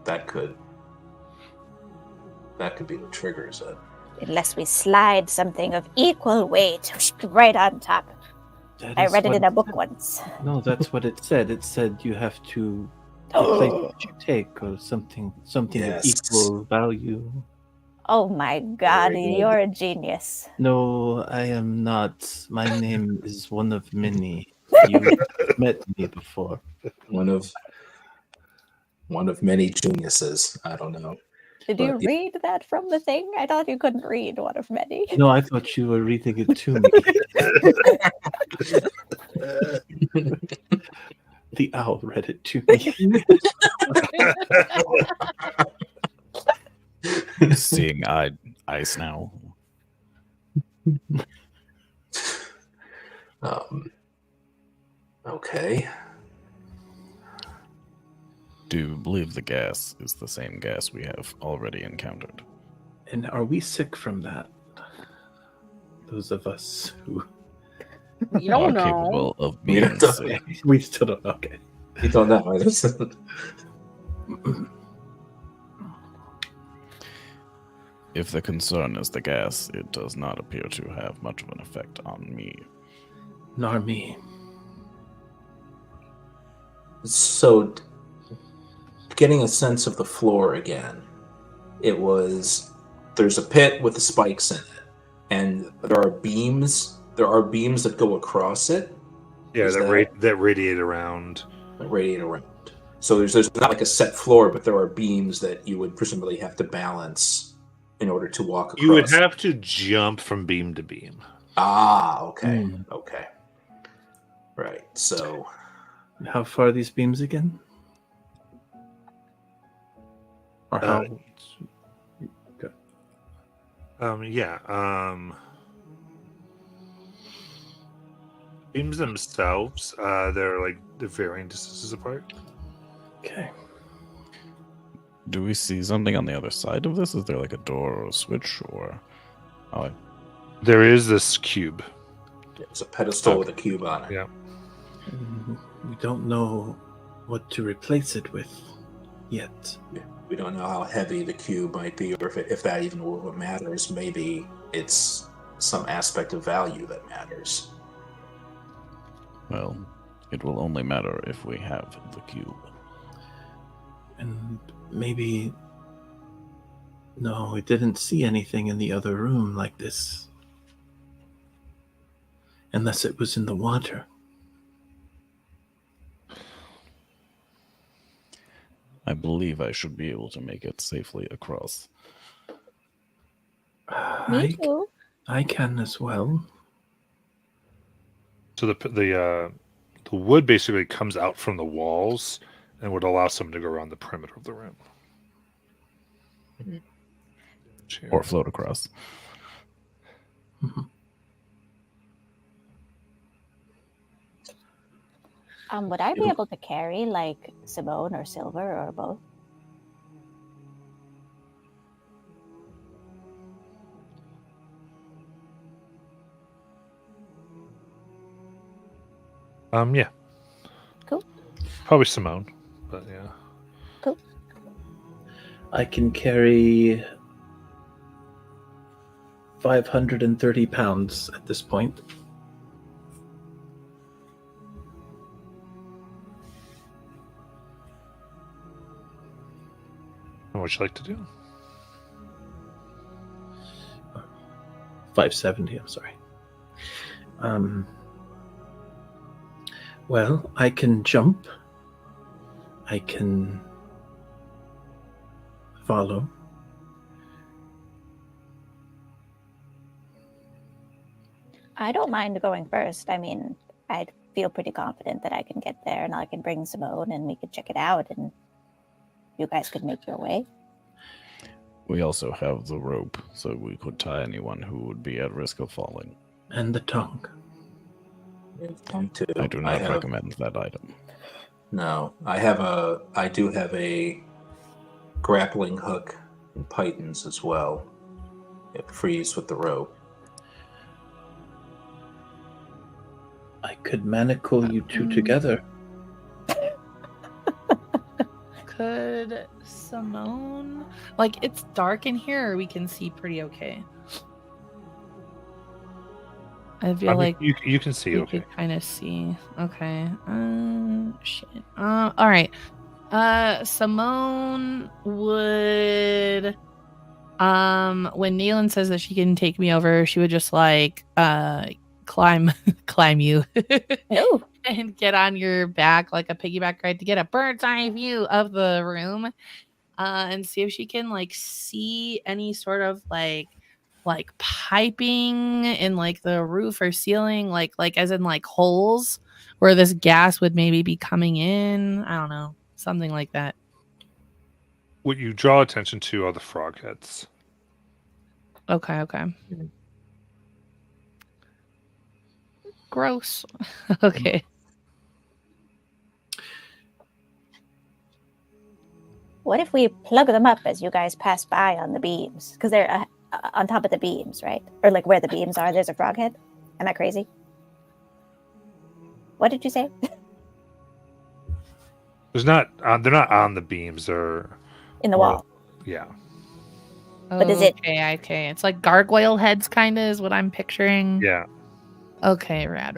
Speaker 5: That could be what triggers it.
Speaker 4: Unless we slide something of equal weight right on top.
Speaker 2: That
Speaker 4: I
Speaker 2: is
Speaker 4: read it
Speaker 2: what
Speaker 4: in a book once.
Speaker 2: No, that's what it said. It said you have to replace what you take or something
Speaker 5: Yes.
Speaker 2: of equal value.
Speaker 4: Oh my god,
Speaker 5: Very good.
Speaker 4: you're a genius.
Speaker 2: No, I am not. My name is one of many. You met me before.
Speaker 5: One of many geniuses. I don't know.
Speaker 4: Did you read that from the thing? I thought you couldn't read one of many.
Speaker 2: No, I thought you were reading it to me. The owl read it to me.
Speaker 3: Seeing ice now.
Speaker 5: Okay.
Speaker 3: Do you believe the gas is the same gas we have already encountered?
Speaker 2: And are we sick from that? Those of us who
Speaker 6: You don't
Speaker 3: Are
Speaker 6: know.
Speaker 3: capable of
Speaker 5: We
Speaker 3: being
Speaker 5: don't
Speaker 3: sick.
Speaker 2: we still don't. Okay.
Speaker 5: You don't know.
Speaker 3: If the concern is the gas, it does not appear to have much of an effect on me.
Speaker 2: Nor me.
Speaker 5: So, getting a sense of the floor again, there's a pit with the spikes in it, and there are beams that go across it.
Speaker 1: Yeah,
Speaker 5: Is
Speaker 1: that radiate around.
Speaker 5: that radiate around. So there's not like a set floor, but there are beams that you would presumably have to balance in order to walk across.
Speaker 1: You would have to jump from beam to beam.
Speaker 5: Ah, okay.
Speaker 2: Hmm.
Speaker 5: Okay. Right. So
Speaker 2: How far are these beams again? Or how?
Speaker 1: Beams themselves, they're varying distances apart.
Speaker 2: Okay.
Speaker 3: Do we see something on the other side of this? Is there like a door or a switch or? Oh,
Speaker 1: There is this cube.
Speaker 5: it's a pedestal with a cube on it.
Speaker 1: Yeah.
Speaker 2: We don't know what to replace it with yet.
Speaker 5: We don't know how heavy the cube might be, or if that even what matters. Maybe it's some aspect of value that matters.
Speaker 3: well, it will only matter if we have the cube.
Speaker 2: And maybe... No, we didn't see anything in the other room like this. Unless it was in the water.
Speaker 3: I believe I should be able to make it safely across.
Speaker 4: Me too.
Speaker 2: I can as well.
Speaker 1: So the wood basically comes out from the walls and would allow someone to go around the perimeter of the room.
Speaker 3: Or float across.
Speaker 4: Would I be able to carry like Simone or Silver or both?
Speaker 1: Yeah.
Speaker 4: Cool.
Speaker 1: Probably Simone, but yeah.
Speaker 4: Cool.
Speaker 2: I can carry 530 pounds at this point.
Speaker 1: What would you like to do?
Speaker 2: 570, I'm sorry. Well, I can jump. I can follow.
Speaker 4: I don't mind going first. I mean, I'd feel pretty confident that I can get there and I can bring Simone and we could check it out and you guys could make your way.
Speaker 3: We also have the rope, so we could tie anyone who would be at risk of falling.
Speaker 2: And the tongue.
Speaker 3: I do not recommend that item.
Speaker 5: No, I do have a grappling hook and pythons as well. It freeze with the rope.
Speaker 2: I could manacle you two together.
Speaker 7: Could Simone, like, it's dark in here, or we can see pretty okay? I feel like
Speaker 1: you can see
Speaker 7: we
Speaker 1: okay.
Speaker 7: could kind of see. Okay. Shit. All right. Simone would. When Nealon says that she can take me over, she would just like climb you
Speaker 4: No.
Speaker 7: and get on your back like a piggyback ride to get a bird's eye view of the room, and see if she can like see any sort of like piping in like the roof or ceiling, like as in like holes where this gas would maybe be coming in. I don't know, something like that.
Speaker 1: What you draw attention to are the frog heads.
Speaker 7: Okay. Gross. Okay.
Speaker 4: What if we plug them up as you guys pass by on the beams? Because they're on top of the beams, right? Or like where the beams are, there's a frog head. Am I crazy? What did you say?
Speaker 1: There's not. They're not on the beams. They're
Speaker 4: In the wall.
Speaker 1: Yeah.
Speaker 4: But is it-
Speaker 7: Okay. It's like gargoyle heads, kind of, is what I'm picturing.
Speaker 1: Yeah.
Speaker 7: Okay, rad.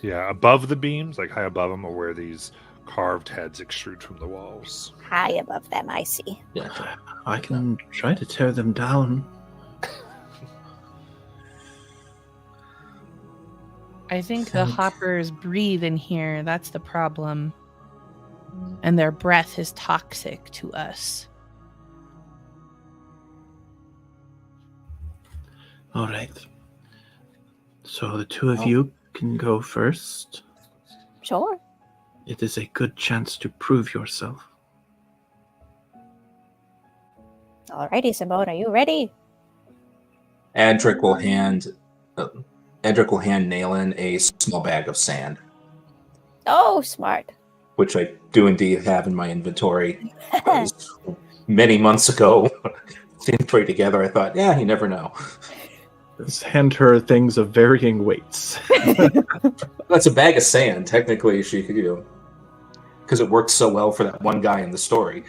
Speaker 1: Yeah. Above the beams, like high above them, are where these carved heads extrude from the walls.
Speaker 4: High above them, I see.
Speaker 5: Yeah.
Speaker 2: I can try to tear them down.
Speaker 7: I think the hoppers breathe in here. That's the problem. And their breath is toxic to us.
Speaker 2: All right. So the two of you can go first.
Speaker 4: Sure.
Speaker 2: It is a good chance to prove yourself.
Speaker 4: Alrighty, Simone, are you ready?
Speaker 5: Adric will hand Nailin a small bag of sand,
Speaker 4: Oh, smart.
Speaker 5: which I do indeed have in my inventory. Many months ago, things put together. I thought, yeah, you never know.
Speaker 2: Let's hand her things of varying weights.
Speaker 5: That's a bag of sand. Technically, she could, because it worked so well for that one guy in the story.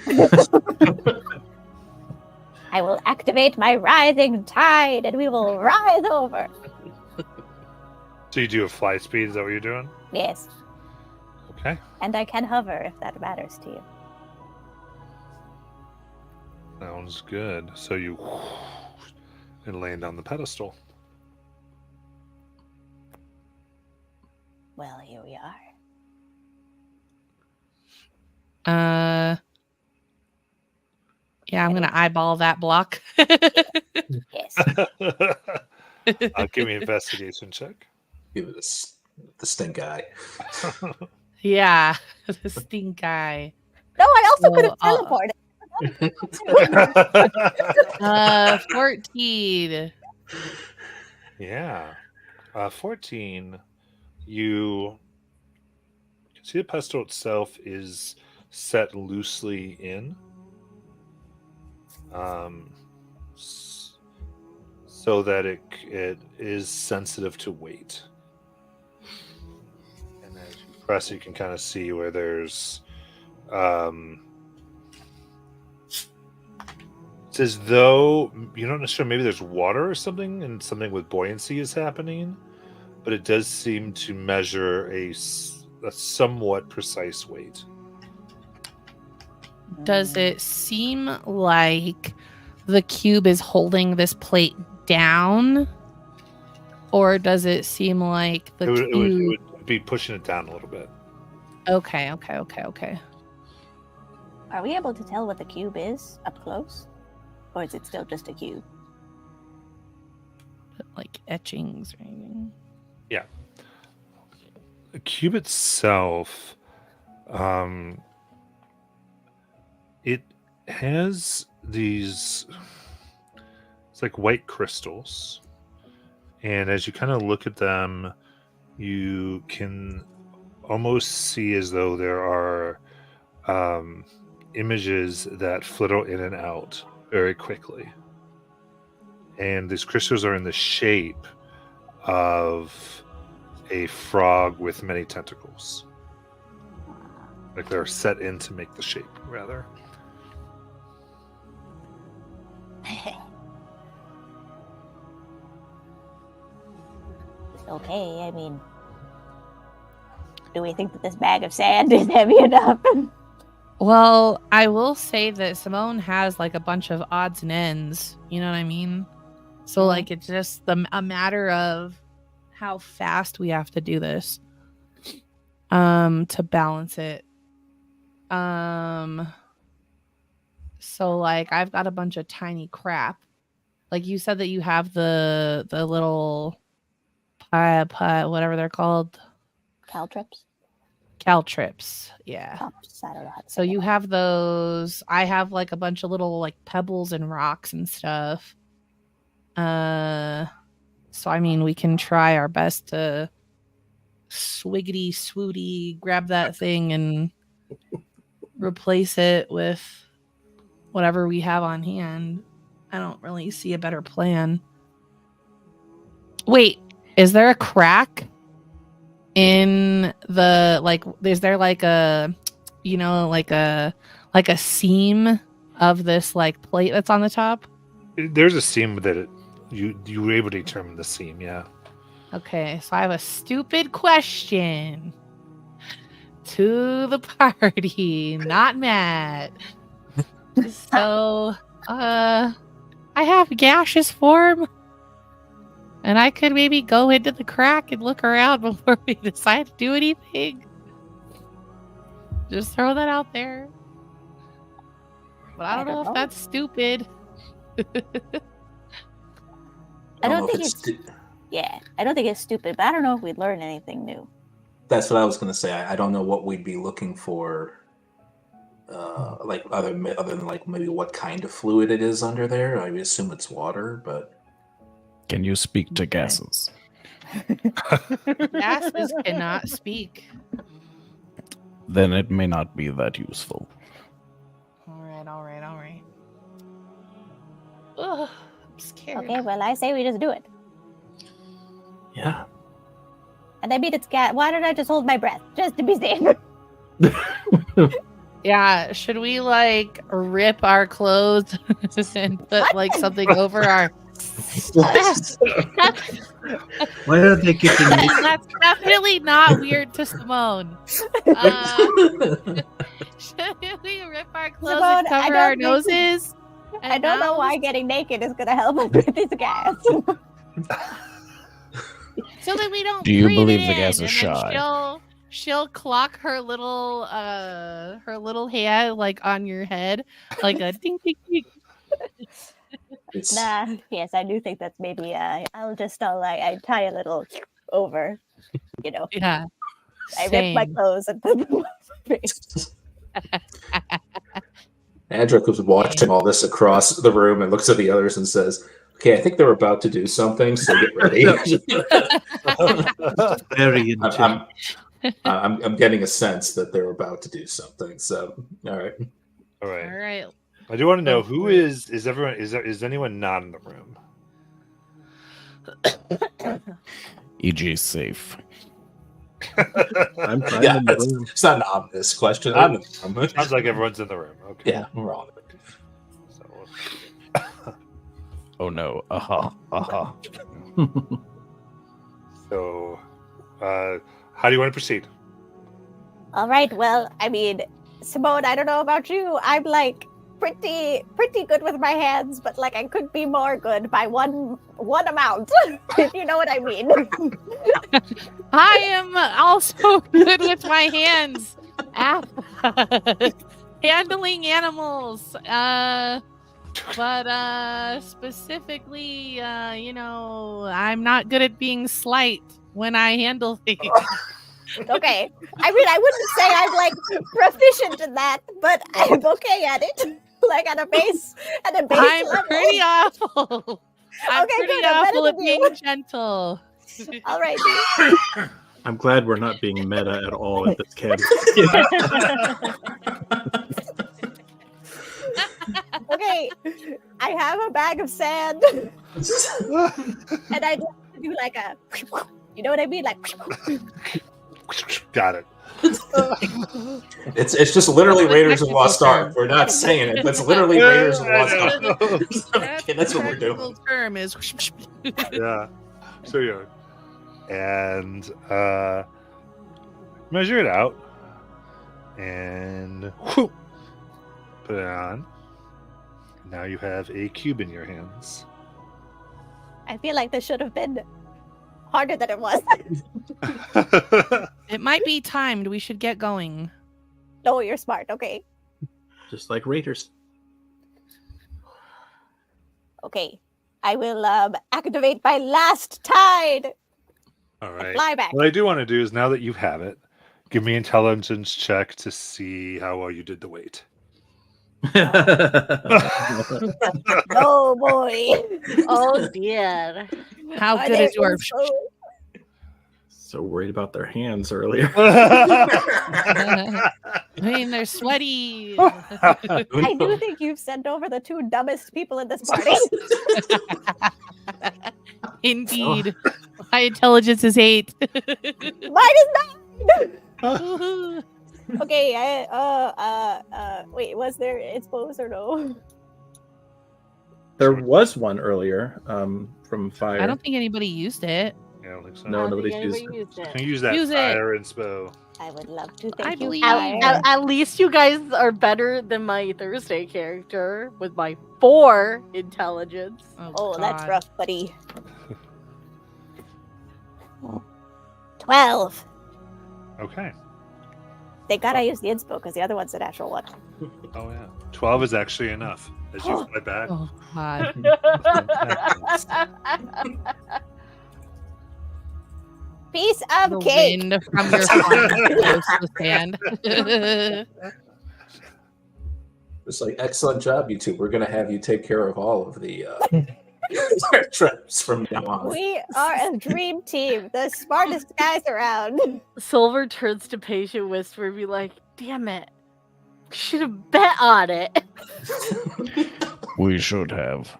Speaker 4: I will activate my writhing tide and we will writhe over.
Speaker 1: So you do a fly speed? Is that what you're doing?
Speaker 4: Yes.
Speaker 1: Okay.
Speaker 4: And I can hover if that matters to you.
Speaker 1: Sounds good. So you and land on the pedestal.
Speaker 4: Well, here we are.
Speaker 7: Yeah, I'm gonna eyeball that block.
Speaker 4: Yes.
Speaker 1: Give me an investigation check.
Speaker 5: Give it the stink eye.
Speaker 7: Yeah, the stink eye.
Speaker 4: No, I also could have teleported.
Speaker 7: 14.
Speaker 1: Yeah. 14. You can see the pestle itself is set loosely in. So that it is sensitive to weight. And as you press, you can kind of see where there's it's as though you're not sure, maybe there's water or something, and something with buoyancy is happening, but it does seem to measure a somewhat precise weight.
Speaker 7: Does it seem like the cube is holding this plate down? Or does it seem like the cube...
Speaker 1: It would be pushing it down a little bit.
Speaker 7: Okay.
Speaker 4: Are we able to tell what the cube is up close? Or is it still just a cube?
Speaker 7: Like etchings or anything?
Speaker 1: Yeah. The cube itself, it has these, it's like white crystals. And as you kind of look at them, you can almost see as though there are images that flitter in and out very quickly. And these crystals are in the shape of a frog with many tentacles. Like they're set in to make the shape, rather.
Speaker 9: Okay, I mean, do we think that this bag of sand is heavy enough?
Speaker 7: Well, I will say that Simone has like a bunch of odds and ends. You know what I mean? So like it's just a matter of how fast we have to do this to balance it. So like I've got a bunch of tiny crap. Like you said that you have the little whatever they're called. Caltrips. Yeah.
Speaker 9: Cups, I don't know how to
Speaker 7: So
Speaker 9: say
Speaker 7: you
Speaker 9: that.
Speaker 7: have those. I have like a bunch of little like pebbles and rocks and stuff. So I mean we can try our best to swiggity swooty grab that thing and replace it with whatever we have on hand. I don't really see a better plan. Wait, is there a crack in the like is there like a like a seam of this like plate that's on the top?
Speaker 1: There's a seam that you were able to determine the seam, yeah.
Speaker 7: Okay, so I have a stupid question to the party, not Matt. So, I have gaseous form, and I could maybe go into the crack and look around before we decide to do anything. Just throw that out there. But I don't know if that's stupid.
Speaker 9: I don't think it's I don't think it's stupid, but I don't know if we'd learn anything new.
Speaker 5: That's what I was going to say. I don't know what we'd be looking for, like other than like maybe what kind of fluid it is under there. I would assume it's water, but
Speaker 3: Can you speak to gases?
Speaker 7: Gases cannot speak.
Speaker 3: Then it may not be that useful.
Speaker 7: All right. Ugh, I'm scared.
Speaker 9: Okay, well, I say we just do it.
Speaker 2: Yeah.
Speaker 9: And I mean, it's gas. Why don't I just hold my breath just to be safe?
Speaker 7: Yeah, should we like rip our clothes and put like something over our?
Speaker 2: Why are they kicking me?
Speaker 7: That's definitely not weird to Simone. Should we rip our clothes
Speaker 9: Simone,
Speaker 7: and cover
Speaker 9: I
Speaker 7: our
Speaker 9: don't think-
Speaker 7: noses?
Speaker 9: I don't know why getting naked is going to help with this gas.
Speaker 7: So that we don't.
Speaker 3: Do you
Speaker 7: breathe
Speaker 3: believe
Speaker 7: it
Speaker 3: the gas
Speaker 7: in,
Speaker 3: is
Speaker 7: and then
Speaker 3: shy?
Speaker 7: She'll clock her little hand like on your head, like a ding ding ding.
Speaker 9: Nah, yes, I do think that's maybe, I'll I tie a little over,
Speaker 7: Yeah.
Speaker 9: I rip my
Speaker 7: Same.
Speaker 9: clothes and put them on my face.
Speaker 5: Adric was watching all this across the room and looks at the others and says, "Okay, I think they're about to do something, so get ready."
Speaker 2: Very intense.
Speaker 5: I'm getting a sense that they're about to do something. So, all right.
Speaker 1: All
Speaker 7: All
Speaker 1: right.
Speaker 7: right.
Speaker 1: I do want to know who is everyone is anyone not in the room?
Speaker 3: E.g. safe.
Speaker 2: I'm fine
Speaker 5: Yeah,
Speaker 2: in the room.
Speaker 5: it's not an obvious question. I'm in the room.
Speaker 1: Sounds like everyone's in the room. Okay.
Speaker 5: Yeah, we're all.
Speaker 1: So,
Speaker 3: Oh no. Aha.
Speaker 1: so how do you want to proceed?
Speaker 9: All right, well, I mean, Simone, I don't know about you. I'm like pretty good with my hands, but like I could be more good by one amount, if you know what I mean.
Speaker 7: I am also good with my hands. Handling animals. But specifically, I'm not good at being slight when I handle things.
Speaker 9: Okay. I mean, I wouldn't say I'm like proficient in that, but I'm okay at it. Like at a base
Speaker 7: I'm
Speaker 9: level.
Speaker 7: pretty awful. I'm
Speaker 9: Okay,
Speaker 7: pretty
Speaker 9: good, I'm better
Speaker 7: awful at
Speaker 9: than you.
Speaker 7: being gentle.
Speaker 9: All right.
Speaker 2: I'm glad we're not being meta at all at this camp.
Speaker 9: Okay, I have a bag of sand, and I'd like to do like a, you know what I mean, like.
Speaker 1: Got it.
Speaker 5: It's just literally
Speaker 7: That's a
Speaker 5: Raiders of
Speaker 7: technical
Speaker 5: Lost
Speaker 7: term.
Speaker 5: Ark. We're not saying it. That's literally Raiders of Lost Ark.
Speaker 7: That's
Speaker 5: That's
Speaker 7: the
Speaker 5: what we're doing.
Speaker 7: technical term is.
Speaker 1: Yeah. So yeah. And measure it out. And whoop, put it on. Now you have a cube in your hands.
Speaker 9: I feel like this should have been harder than it was.
Speaker 7: It might be timed. We should get going.
Speaker 9: No, you're smart. Okay.
Speaker 2: Just like Raiders.
Speaker 9: Okay. I will activate my last tide.
Speaker 1: All right.
Speaker 9: Fly back.
Speaker 1: What I do want to do is now that you have it, give me an intelligence check to see how well you did the weight.
Speaker 9: Oh boy.
Speaker 6: Oh dear.
Speaker 7: How
Speaker 9: Are
Speaker 7: good
Speaker 9: there
Speaker 7: is your?
Speaker 9: inspo?
Speaker 2: So worried about their hands earlier.
Speaker 7: I mean, they're sweaty.
Speaker 9: I do think you've sent over the two dumbest people in this party.
Speaker 7: Indeed. My intelligence is 8.
Speaker 9: Mine is 9. Okay, wait, was there expos or no?
Speaker 2: There was one earlier from fire.
Speaker 7: I don't think anybody used it.
Speaker 1: Yeah, I don't think so.
Speaker 2: No,
Speaker 6: I don't
Speaker 2: nobody's
Speaker 6: think
Speaker 2: used
Speaker 6: anybody
Speaker 2: it.
Speaker 6: used
Speaker 1: Can you use that
Speaker 7: Use it.
Speaker 1: fire inspo?
Speaker 9: I would love to.
Speaker 7: I
Speaker 9: Thank you.
Speaker 7: believe-
Speaker 9: Fire.
Speaker 6: At least you guys are better than my Thursday character with my 4 intelligence.
Speaker 9: Oh, that's
Speaker 7: God.
Speaker 9: rough, buddy. 12.
Speaker 1: Okay.
Speaker 9: Thank God I used the inspo because the other one's a natural one.
Speaker 1: Oh yeah. 12 is actually enough. As you fly back.
Speaker 7: Oh, God.
Speaker 9: Piece of
Speaker 7: The
Speaker 9: cake.
Speaker 7: wind from your farm blows the sand.
Speaker 5: It's like, excellent job, you two. We're going to have you take care of all of the trips from now on.
Speaker 9: We are a dream team, the smartest guys around.
Speaker 6: Silver turns to Patient Whisper and be like, damn it. Should have bet on it.
Speaker 3: We should have.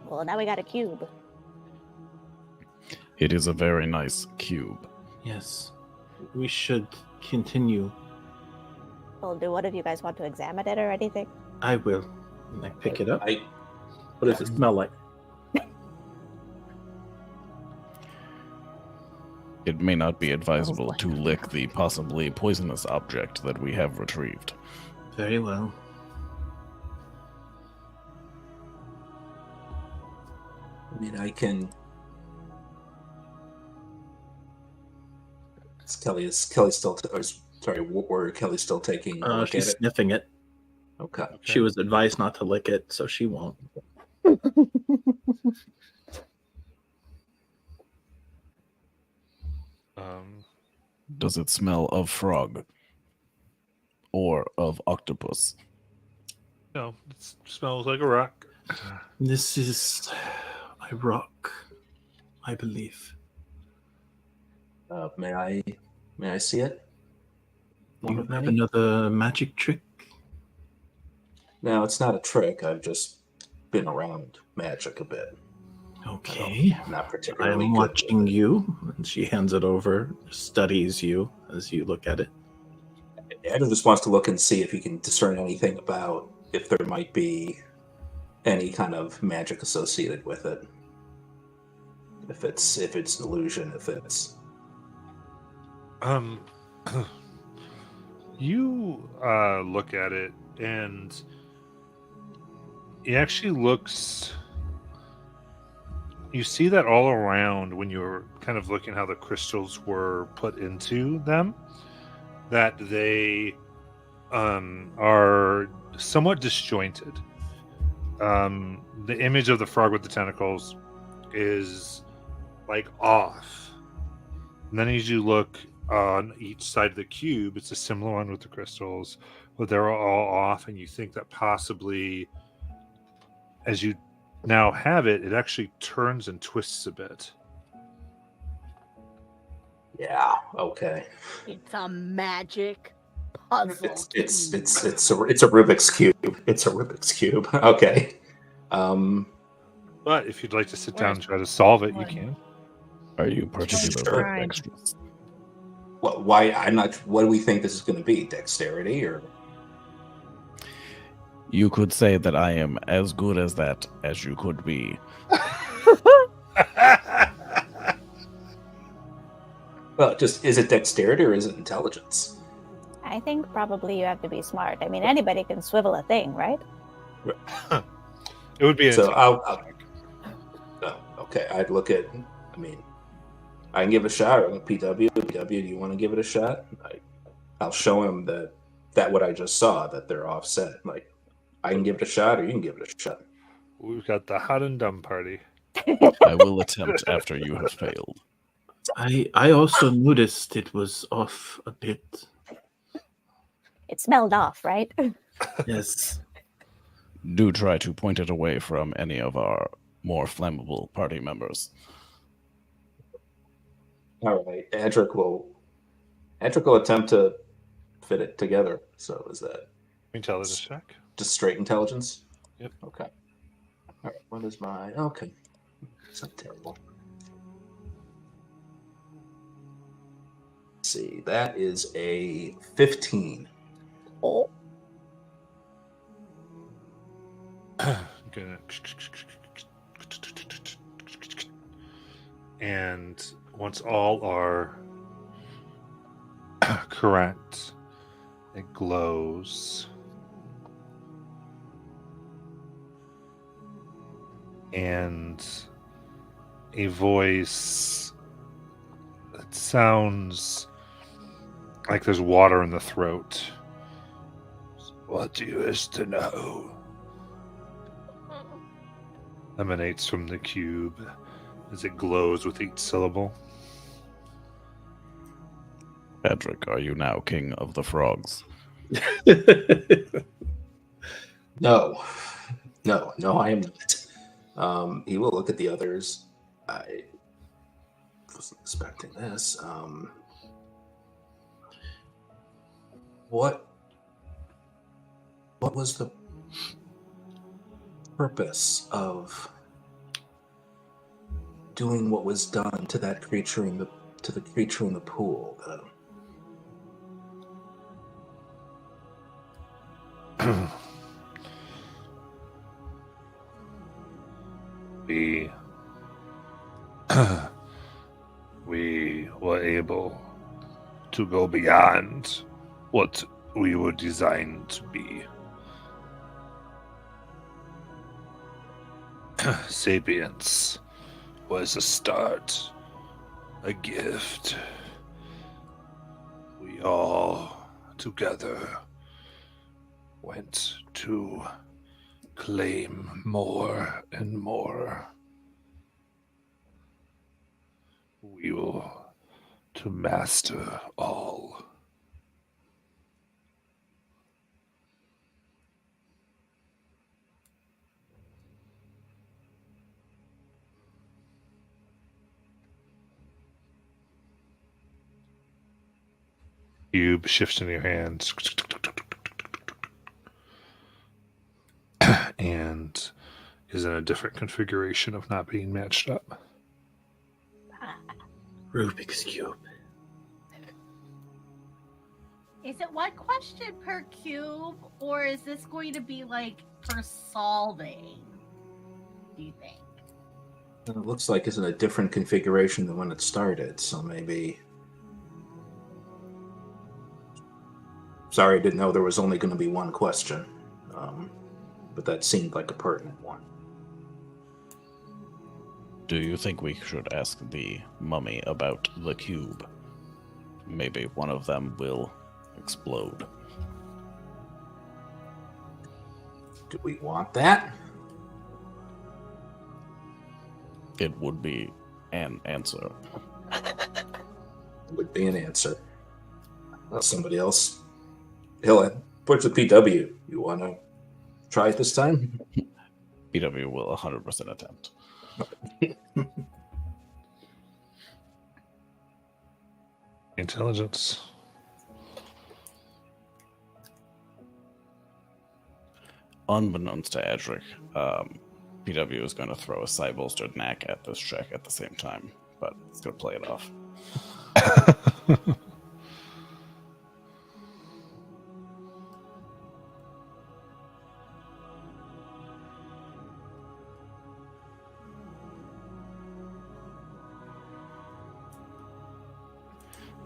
Speaker 9: Well, now we got a cube.
Speaker 3: It is a very nice cube.
Speaker 2: Yes. We should continue.
Speaker 9: Well, do one of you guys want to examine it or anything?
Speaker 2: I will. And I pick it up.
Speaker 5: I,
Speaker 2: What does it smell like?
Speaker 3: It may not be advisable to lick the possibly poisonous object that we have retrieved.
Speaker 2: Very well.
Speaker 5: I mean, I can. Is Kelly still? Were Kelly still taking a look
Speaker 2: She's
Speaker 5: at it?
Speaker 2: sniffing it.
Speaker 5: Okay.
Speaker 2: She was advised not to lick it, so she won't.
Speaker 3: Does it smell of frog? Or of octopus?
Speaker 1: No, it smells like a rock.
Speaker 2: This is a rock, I believe.
Speaker 5: May I see it?
Speaker 2: You have another magic trick?
Speaker 5: No, it's not a trick. I've just been around magic a bit.
Speaker 2: Okay.
Speaker 5: Not particularly
Speaker 2: I'm
Speaker 5: good.
Speaker 2: watching you. And she hands it over, studies you as you look at it.
Speaker 5: Adam just wants to look and see if he can discern anything about if there might be any kind of magic associated with it. If it's an illusion, if it's
Speaker 1: You look at it, and it actually looks. You see that all around when you're kind of looking how the crystals were put into them, that they are somewhat disjointed. The image of the frog with the tentacles is like off. And then as you look on each side of the cube, it's a similar one with the crystals, but they're all off, and you think that possibly as you now have it, it actually turns and twists a bit.
Speaker 5: yeah, okay.
Speaker 6: It's a magic puzzle.
Speaker 5: It's a Rubik's cube. It's a Rubik's cube. Okay.
Speaker 1: But if you'd like to sit down and
Speaker 7: Where's
Speaker 1: try to solve it, you
Speaker 7: one?
Speaker 1: can.
Speaker 3: Are you particularly
Speaker 7: Sure.
Speaker 3: dexterous?
Speaker 5: Why? I'm not. What do we think this is going to be? Dexterity or?
Speaker 3: You could say that I am as good as that as you could be.
Speaker 5: Well, just is it dexterity or is it intelligence?
Speaker 9: I think probably you have to be smart. I mean, anybody can swivel a thing, right?
Speaker 1: It would be an
Speaker 5: So
Speaker 1: intelligence check.
Speaker 5: Oh, okay. I'd look at. I mean, I can give it a shot. Or PW, do you want to give it a shot? I'll show him that what I just saw, that they're offset. Like, I can give it a shot, or you can give it a shot.
Speaker 1: We've got the hot and dumb party.
Speaker 3: I will attempt after you have failed.
Speaker 2: I also noticed it was off a bit.
Speaker 9: It smelled off, right?
Speaker 2: Yes.
Speaker 3: Do try to point it away from any of our more flammable party members.
Speaker 5: All right, Edric will attempt to fit it together. So is that
Speaker 1: Intelligence check.
Speaker 5: just straight intelligence?
Speaker 1: Yep.
Speaker 5: Okay. All right. What is my? Okay. It's not terrible. Let's see, that is a 15.
Speaker 9: Oh,
Speaker 1: Gonna- And once all are correct, it glows. And a voice that sounds like there's water in the throat. What do you wish to know? Emanates from the cube as it glows with each syllable.
Speaker 3: Edric, are you now king of the frogs?
Speaker 5: No, I am not. He will look at the others. I wasn't expecting this. What was the purpose of doing what was done to that creature in the creature in the pool?
Speaker 1: We were able to go beyond what we were designed to be. Sapience was a start, a gift. We all together went to claim more and more. We will to master all. Cube shifts in your hands and is in a different configuration of not being matched up.
Speaker 2: Rubik's Cube.
Speaker 6: Is it one question per cube, or is this going to be like per solving? Do you think?
Speaker 5: It looks like it's in a different configuration than when it started, so maybe. Sorry, I didn't know there was only going to be one question, but that seemed like a pertinent one.
Speaker 3: Do you think we should ask the mummy about the cube? Maybe one of them will explode.
Speaker 5: Do we want that?
Speaker 3: It would be an answer.
Speaker 5: Would be an answer. Well, somebody else. Hill, what's the PW? You want to try it this time?
Speaker 3: PW will 100% attempt.
Speaker 1: Intelligence.
Speaker 3: unbeknownst to Adric, PW is going to throw a side-bolstered knack at this check at the same time, but it's going to play it off.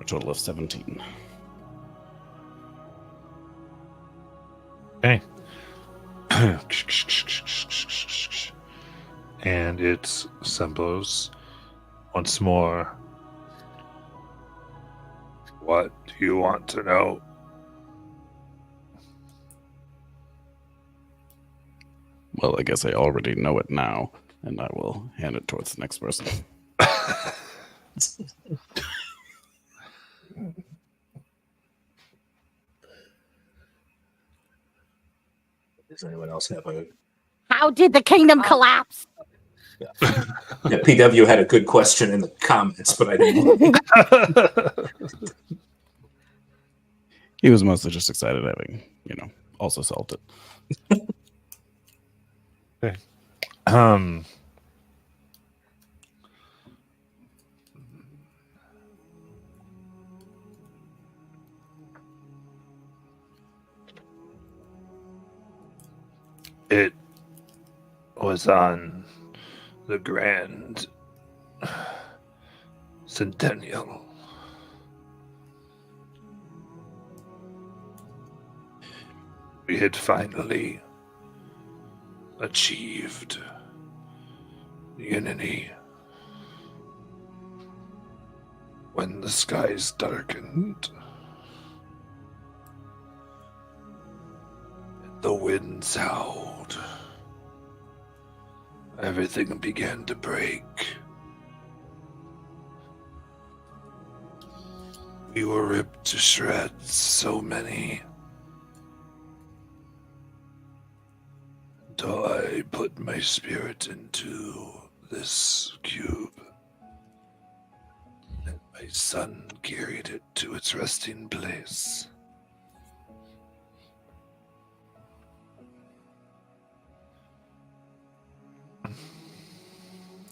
Speaker 3: A total of 17.
Speaker 1: Okay. And it assembles once more. What do you want to know?
Speaker 3: Well, I guess I already know it now, and I will hand it towards the next person.
Speaker 5: Does anyone else have a...
Speaker 6: How did the kingdom collapse?
Speaker 5: Yeah, PW had a good question in the comments, but I didn't.
Speaker 3: He was mostly just excited having, also solved it.
Speaker 1: Okay. It was on the Grand Centennial. We had finally achieved unity when the skies darkened. The winds howled. Everything began to break. We were ripped to shreds, so many. Until I put my spirit into this cube. And my son carried it to its resting place.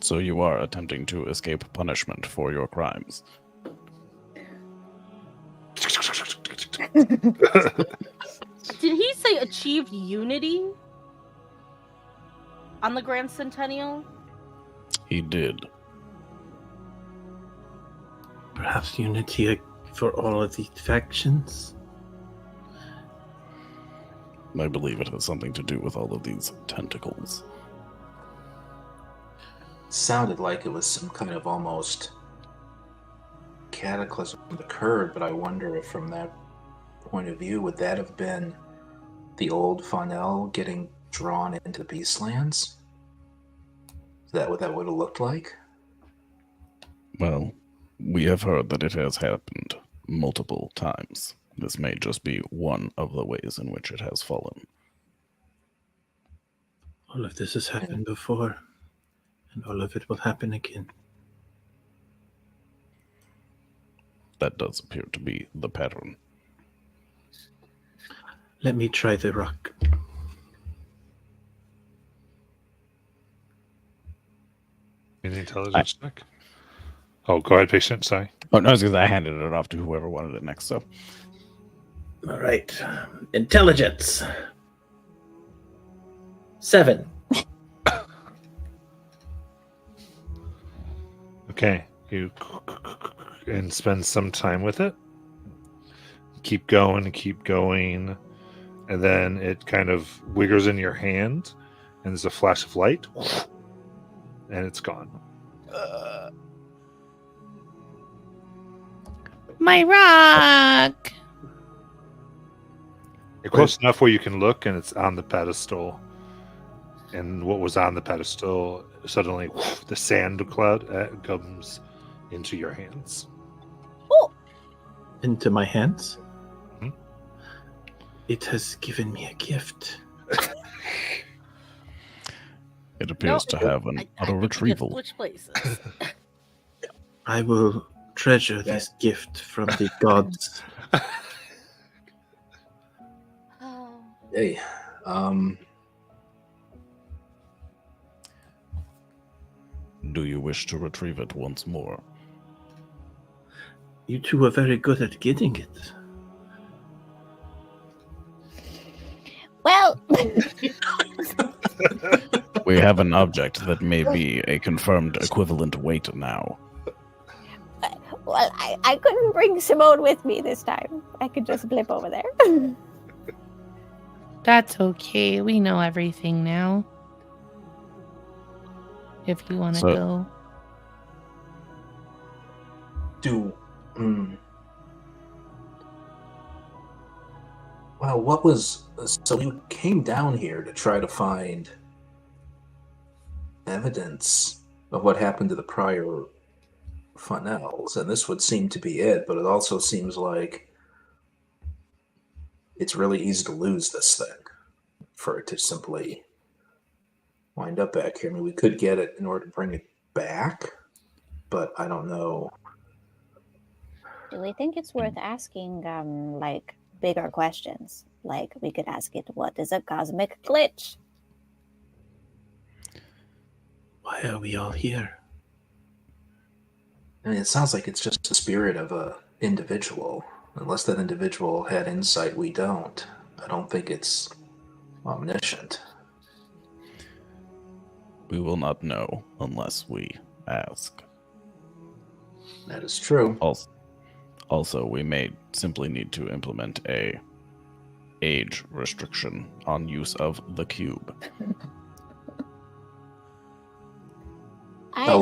Speaker 3: So you are attempting to escape punishment for your crimes.
Speaker 6: Did he say achieved unity on the Grand Centennial?
Speaker 3: He did.
Speaker 2: Perhaps unity for all of the factions?
Speaker 3: I believe it has something to do with all of these tentacles.
Speaker 5: Sounded like it was some kind of almost cataclysm that occurred, but I wonder if from that point of view, would that have been the old Fonel getting drawn into the Beastlands? Is that what that would have looked like?
Speaker 3: Well, we have heard that it has happened multiple times. This may just be one of the ways in which it has fallen.
Speaker 2: All of this has happened before, and all of it will happen again.
Speaker 3: That does appear to be the pattern.
Speaker 2: Let me try the rock.
Speaker 1: Any intelligence check? Oh, go ahead, patient. Sorry.
Speaker 3: Oh, no, because I handed it off to whoever wanted it next, so.
Speaker 2: All right. Intelligence. 7.
Speaker 1: Okay, you and spend some time with it. Keep going, and then it kind of wiggles in your hand, and there's a flash of light, and it's gone.
Speaker 7: My rock.
Speaker 1: You're close enough where you can look, and it's on the pedestal. And what was on the pedestal, suddenly the sand cloud comes into your hands.
Speaker 9: Oh,
Speaker 2: Into my hands?
Speaker 1: Mhm.
Speaker 2: It has given me a gift.
Speaker 3: It appears to have an auto-retrieval.
Speaker 6: Which places?
Speaker 2: I will treasure this gift from the gods.
Speaker 5: Hey,
Speaker 3: do you wish to retrieve it once more?
Speaker 2: You two are very good at getting it.
Speaker 9: Well,
Speaker 3: We have an object that may be a confirmed equivalent weight now.
Speaker 9: well, I couldn't bring Simone with me this time. I could just blip over there.
Speaker 7: That's okay. We know everything now. If you want to
Speaker 3: So-
Speaker 7: go.
Speaker 5: Well, what was... So you came down here to try to find evidence of what happened to the prior funnels, and this would seem to be it, but it also seems like it's really easy to lose this thing for it to simply wind up back here. I mean, we could get it in order to bring it back, but I don't know.
Speaker 9: Do we think it's worth asking, like, bigger questions? Like, we could ask it, what is a cosmic glitch?
Speaker 2: Why are we all here?
Speaker 5: I mean, it sounds like it's just the spirit of a individual. Unless that individual had insight we don't. I don't think it's omniscient.
Speaker 3: We will not know unless we ask.
Speaker 5: That is true.
Speaker 3: Also, we may simply need to implement a age restriction on use of the cube.
Speaker 5: I'll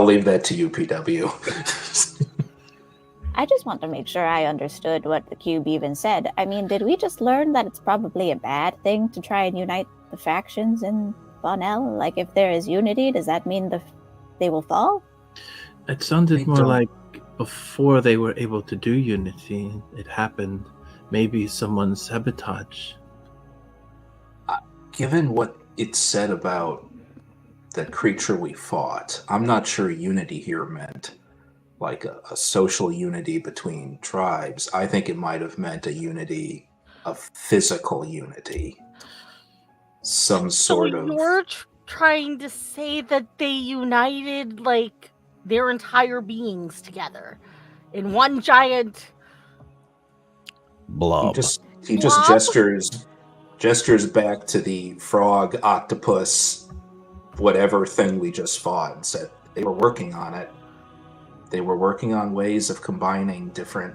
Speaker 5: leave that to you, PW.
Speaker 9: I just want to make sure I understood what the cube even said. I mean, did we just learn that it's probably a bad thing to try and unite the factions in Bonnell? Like, if there is unity, does that mean they will fall?
Speaker 2: It sounded
Speaker 5: I
Speaker 2: more
Speaker 5: don't-
Speaker 2: like before they were able to do unity, it happened. Maybe someone sabotage.
Speaker 5: Given what it said about that creature we fought, I'm not sure unity here meant like a social unity between tribes. I think it might have meant a unity of physical unity. Some sort of...
Speaker 6: You're trying to say that they united, like, their entire beings together in one giant...
Speaker 3: Blob.
Speaker 5: He just
Speaker 6: Blob?
Speaker 5: gestures back to the frog, octopus, whatever thing we just fought, and said they were working on it. They were working on ways of combining different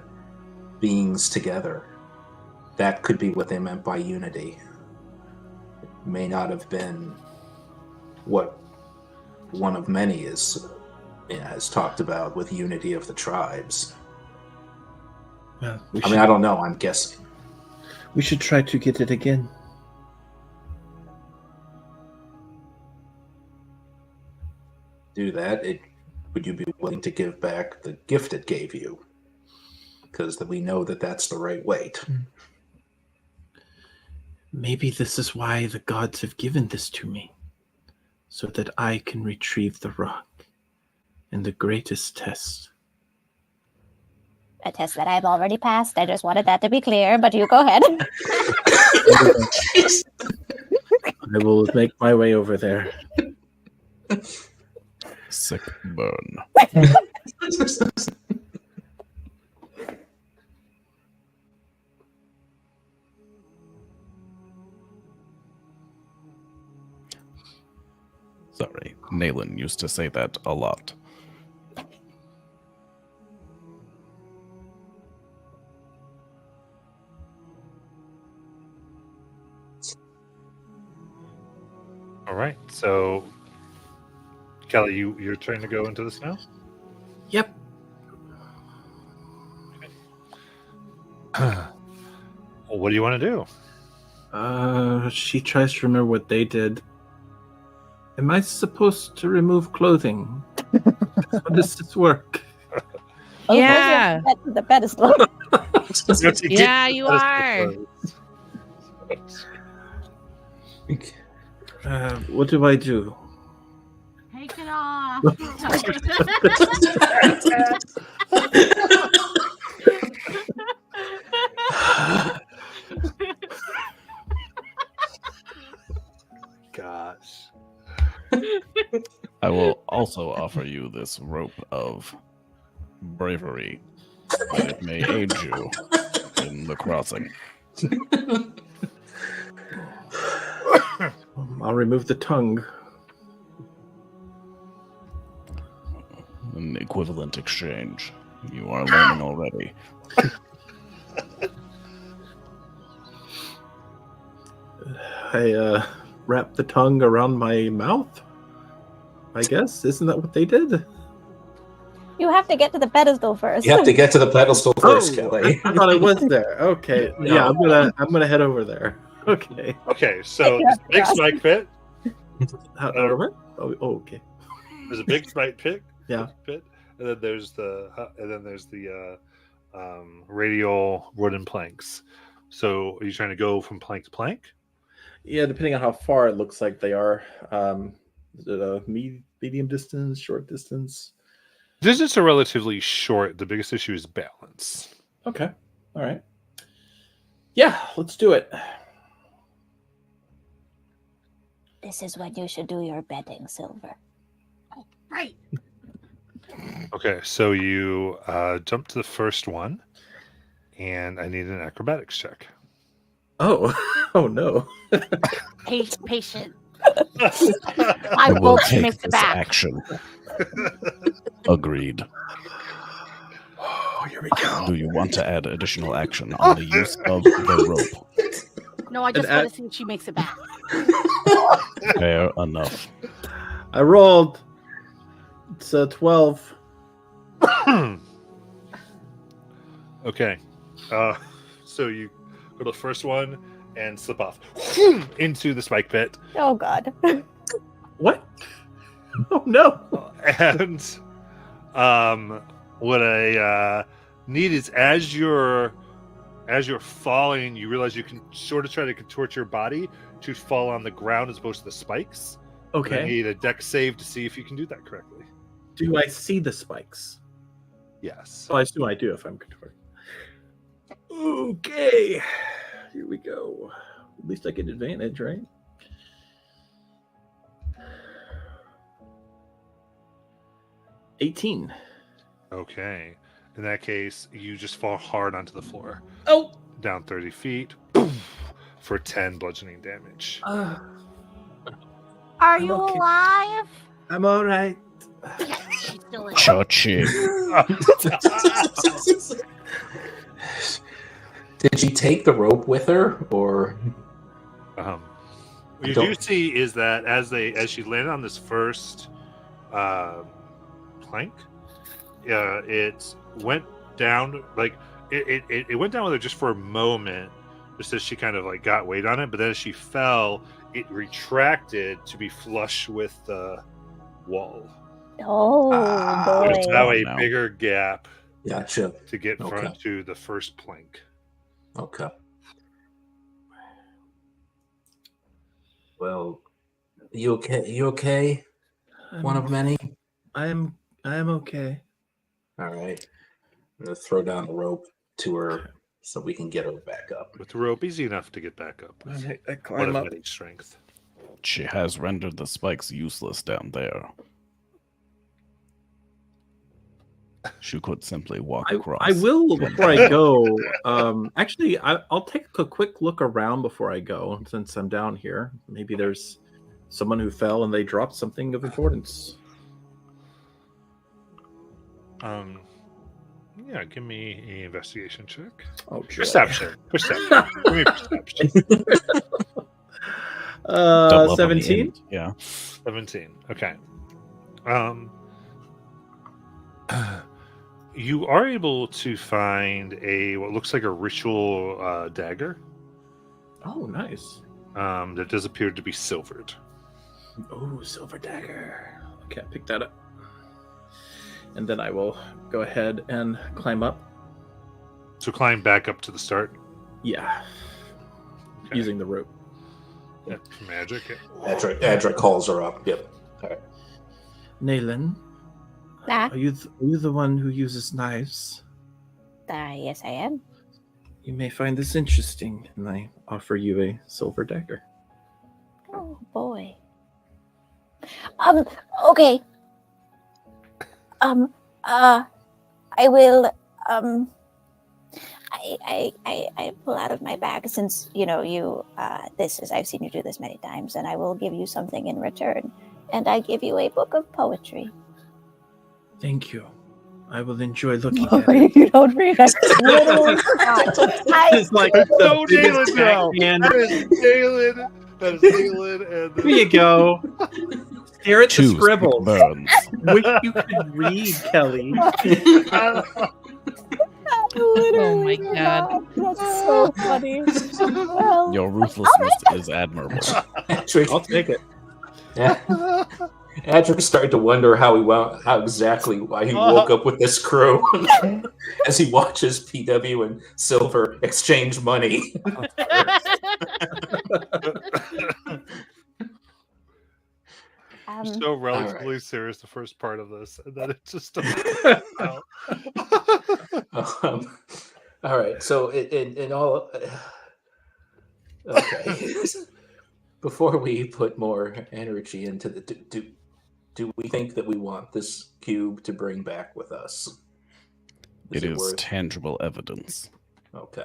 Speaker 5: beings together. That could be what they meant by unity. It may not have been what one of many has talked about with unity of the tribes.
Speaker 2: Well,
Speaker 5: I don't know. I'm guessing.
Speaker 2: We should try to get it again.
Speaker 5: Do that. Would you be willing to give back the gift it gave you? Because we know that that's the right weight.
Speaker 2: Maybe this is why the gods have given this to me, so that I can retrieve the rock in the greatest test.
Speaker 9: A test that I've already passed. I just wanted that to be clear, but you go ahead.
Speaker 2: I will make my way over there.
Speaker 3: Sick burn. Sorry, Naylan used to say that a lot.
Speaker 1: All right, so Kelly, you're trying to go into the snow?
Speaker 2: Yep.
Speaker 1: Well, what do you want to do?
Speaker 2: She tries to remember what they did. Am I supposed to remove clothing? How does this work?
Speaker 9: Oh,
Speaker 7: Yeah.
Speaker 9: the pedestal.
Speaker 7: Yeah, you are.
Speaker 2: What do I do?
Speaker 6: Take it off.
Speaker 1: Gosh.
Speaker 3: I will also offer you this rope of bravery, that it may aid you in the crossing.
Speaker 2: I'll remove the tongue.
Speaker 3: An equivalent exchange. You are learning already.
Speaker 2: I wrap the tongue around my mouth. I guess. Isn't that what they did?
Speaker 9: You have to get to the pedestal first.
Speaker 5: You have to get to the pedestal first, Kelly.
Speaker 2: I thought I was there. Okay.
Speaker 5: No.
Speaker 2: Yeah, I'm gonna head over there. Okay.
Speaker 1: Okay, so
Speaker 9: Yeah,
Speaker 1: big
Speaker 9: yeah.
Speaker 1: spike pit.
Speaker 2: What? Oh, okay.
Speaker 1: There's a big spike pit.
Speaker 2: Yeah.
Speaker 1: Pit, and then there's the radial wooden planks. So are you trying to go from plank to plank?
Speaker 2: Yeah, depending on how far it looks like they are. Is it a medium distance, short distance?
Speaker 1: Distance are relatively short. The biggest issue is balance.
Speaker 2: Okay. All right. Yeah, let's do it.
Speaker 9: This is when you should do your betting, Silver.
Speaker 6: Right.
Speaker 1: Okay, so you jump to the first one, and I need an acrobatics check.
Speaker 2: Oh, oh no.
Speaker 6: Patient.
Speaker 3: I
Speaker 6: I
Speaker 3: will
Speaker 6: will
Speaker 3: take
Speaker 6: make the
Speaker 3: this
Speaker 6: back.
Speaker 3: action. Agreed.
Speaker 2: Oh, here we go.
Speaker 3: Do you want to add additional action on the use of the rope?
Speaker 6: No, I just
Speaker 2: And
Speaker 6: want to see if she makes it back.
Speaker 3: Fair enough.
Speaker 2: I rolled. It's a 12.
Speaker 1: Okay, so you go to the first one and slip off into the spike pit,
Speaker 9: Oh God.
Speaker 2: What? Oh no.
Speaker 1: and what I need is as you're falling, you realize you can sort of try to contort your body to fall on the ground as opposed to the spikes. But I
Speaker 2: Okay.
Speaker 1: need a dex save to see if you can do that correctly.
Speaker 2: Do I see the spikes?
Speaker 1: Yes.
Speaker 2: Oh, I assume I do if I'm contorting. Okay. Here we go. At least I get advantage, right? $18.
Speaker 1: Okay. In that case, you just fall hard onto the floor.
Speaker 2: Oh.
Speaker 1: Down 30 feet. Boom, for 10 bludgeoning damage.
Speaker 6: Are
Speaker 2: I'm
Speaker 6: you
Speaker 2: okay.
Speaker 6: alive?
Speaker 2: I'm all right.
Speaker 6: Yes, she's still in.
Speaker 3: Cha-ching.
Speaker 5: Did she take the rope with her, or
Speaker 1: What
Speaker 5: I
Speaker 1: you
Speaker 5: don't-
Speaker 1: do see is that as she landed on this first plank, it went down like it went down with her just for a moment, just as she kind of like got weight on it. But then as she fell, it retracted to be flush with the wall.
Speaker 9: Oh boy.
Speaker 1: There's now a
Speaker 3: No.
Speaker 1: bigger gap
Speaker 5: gotcha?
Speaker 1: to get
Speaker 5: Okay.
Speaker 1: front to the first plank.
Speaker 5: Okay. Well, you okay? You okay? One of many.
Speaker 2: I'm okay.
Speaker 5: All right. I'm gonna throw down the rope to her so we can get her back up.
Speaker 1: With the rope, easy enough to get back up. With
Speaker 2: I
Speaker 1: one
Speaker 2: climb
Speaker 1: of
Speaker 2: up.
Speaker 1: many strength.
Speaker 3: She has rendered the spikes useless down there. She could simply walk across.
Speaker 2: I will before I go. Actually, I'll take a quick look around before I go, since I'm down here. Maybe there's someone who fell and they dropped something of importance.
Speaker 1: Yeah, give me an investigation check.
Speaker 2: Oh, joy.
Speaker 1: Perception. Perception. Give me perception.
Speaker 3: Double up on the
Speaker 2: 17.
Speaker 3: end. Yeah.
Speaker 1: 17. Okay. You are able to find what looks like a ritual dagger
Speaker 2: Oh, nice.
Speaker 1: that does appear to be silvered.
Speaker 2: Oh, silver dagger. Okay, pick that up. And then I will go ahead and climb up.
Speaker 1: So climb back up to the start.
Speaker 2: Yeah.
Speaker 1: Okay.
Speaker 2: Using the rope.
Speaker 1: That's magic.
Speaker 5: Adric calls her up. Yep.
Speaker 2: Naylan,
Speaker 9: Ah,
Speaker 2: are you the one who uses knives?
Speaker 9: yes, I am.
Speaker 2: You may find this interesting, and I offer you a silver dagger.
Speaker 9: Oh boy. Okay. I will. I pull out of my bag since you. This is I've seen you do this many times, and I will give you something in return. And I give you a book of poetry.
Speaker 2: Thank you. I will enjoy looking at it.
Speaker 4: You don't read. I literally forgot.
Speaker 2: It's like
Speaker 1: So
Speaker 2: the biggest
Speaker 1: Dalen now.
Speaker 2: backhand.
Speaker 1: That is Dalen. That is Dalen. And
Speaker 2: Here you go. Stare at the
Speaker 3: 2 sick
Speaker 2: scribbles.
Speaker 3: burns.
Speaker 2: Wish you could read, Kelly.
Speaker 4: Literally
Speaker 7: Oh my God.
Speaker 4: forgot. That's so funny. Well,
Speaker 3: Your ruthlessness is admirable.
Speaker 5: Patrick,
Speaker 2: I'll take it.
Speaker 5: yeah. Patrick started to wonder how why he woke up with this crew as he watches PW and Silver exchange money.
Speaker 1: so relatively serious the first part of this, and then it just out.
Speaker 5: All right. So in all, okay. Before we put more energy into the do we think that we want this cube to bring back with us?
Speaker 3: It is
Speaker 5: worth?
Speaker 3: tangible evidence.
Speaker 5: Okay.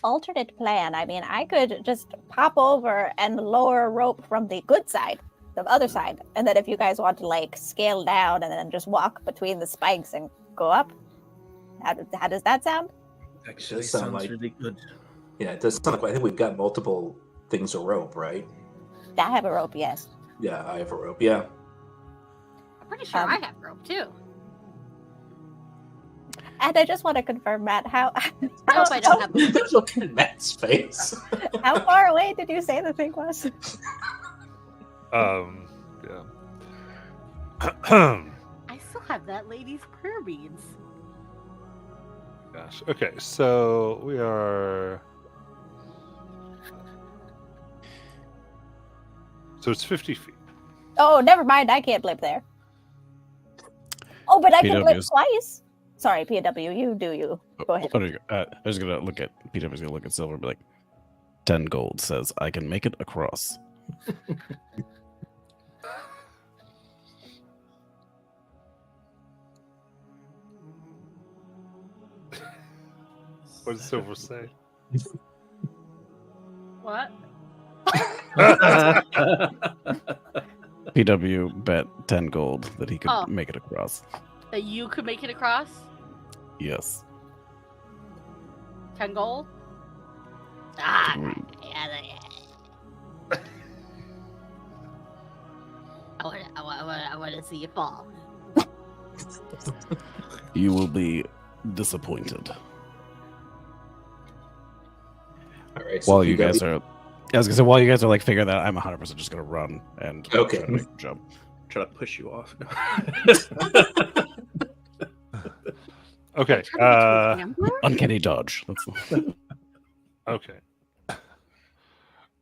Speaker 9: Alternate plan. I mean, I could just pop over and lower a rope from the good side, the other side, and then if you guys want to like scale down and then just walk between the spikes and go up, how does that sound?
Speaker 2: Actually,
Speaker 5: Does sound
Speaker 2: sounds
Speaker 5: like-
Speaker 2: really good.
Speaker 5: Yeah, it does sound like I think we've got multiple things of rope, right?
Speaker 9: I have a rope, yes.
Speaker 5: Yeah, I have a rope. Yeah.
Speaker 6: I'm pretty sure I have rope too.
Speaker 9: And I just want to confirm, Matt, how
Speaker 6: I hope I don't have rope.
Speaker 5: Look at Matt's face.
Speaker 9: how far away did you say the thing was?
Speaker 1: Yeah.
Speaker 6: I still have that lady's prayer beads.
Speaker 1: Gosh. Okay, so we are. So it's 50 feet.
Speaker 9: Oh, never mind. I can't blip there. Oh, but I can blip
Speaker 3: PW's
Speaker 9: twice. Sorry, PW, you do you. Go ahead.
Speaker 3: Oh, there you go. I was gonna look at PW's gonna look at Silver and be like, 10 gold says I can make it across.
Speaker 1: What does Silver say?
Speaker 6: What?
Speaker 3: PW bet 10 gold that he could
Speaker 6: Oh.
Speaker 3: make it across.
Speaker 6: That you could make it across?
Speaker 3: Yes.
Speaker 6: 10 gold? Ah,
Speaker 3: Agreed.
Speaker 6: yeah. I want to see you fall.
Speaker 3: You will be disappointed.
Speaker 5: All right. So
Speaker 3: While you
Speaker 5: PW
Speaker 3: guys are, I was gonna say, while you guys are like figuring that out, I'm 100% just gonna run and
Speaker 5: Okay.
Speaker 3: try to make a jump.
Speaker 2: Try to push you off.
Speaker 1: Okay.
Speaker 3: Uncanny dodge. That's
Speaker 1: Okay.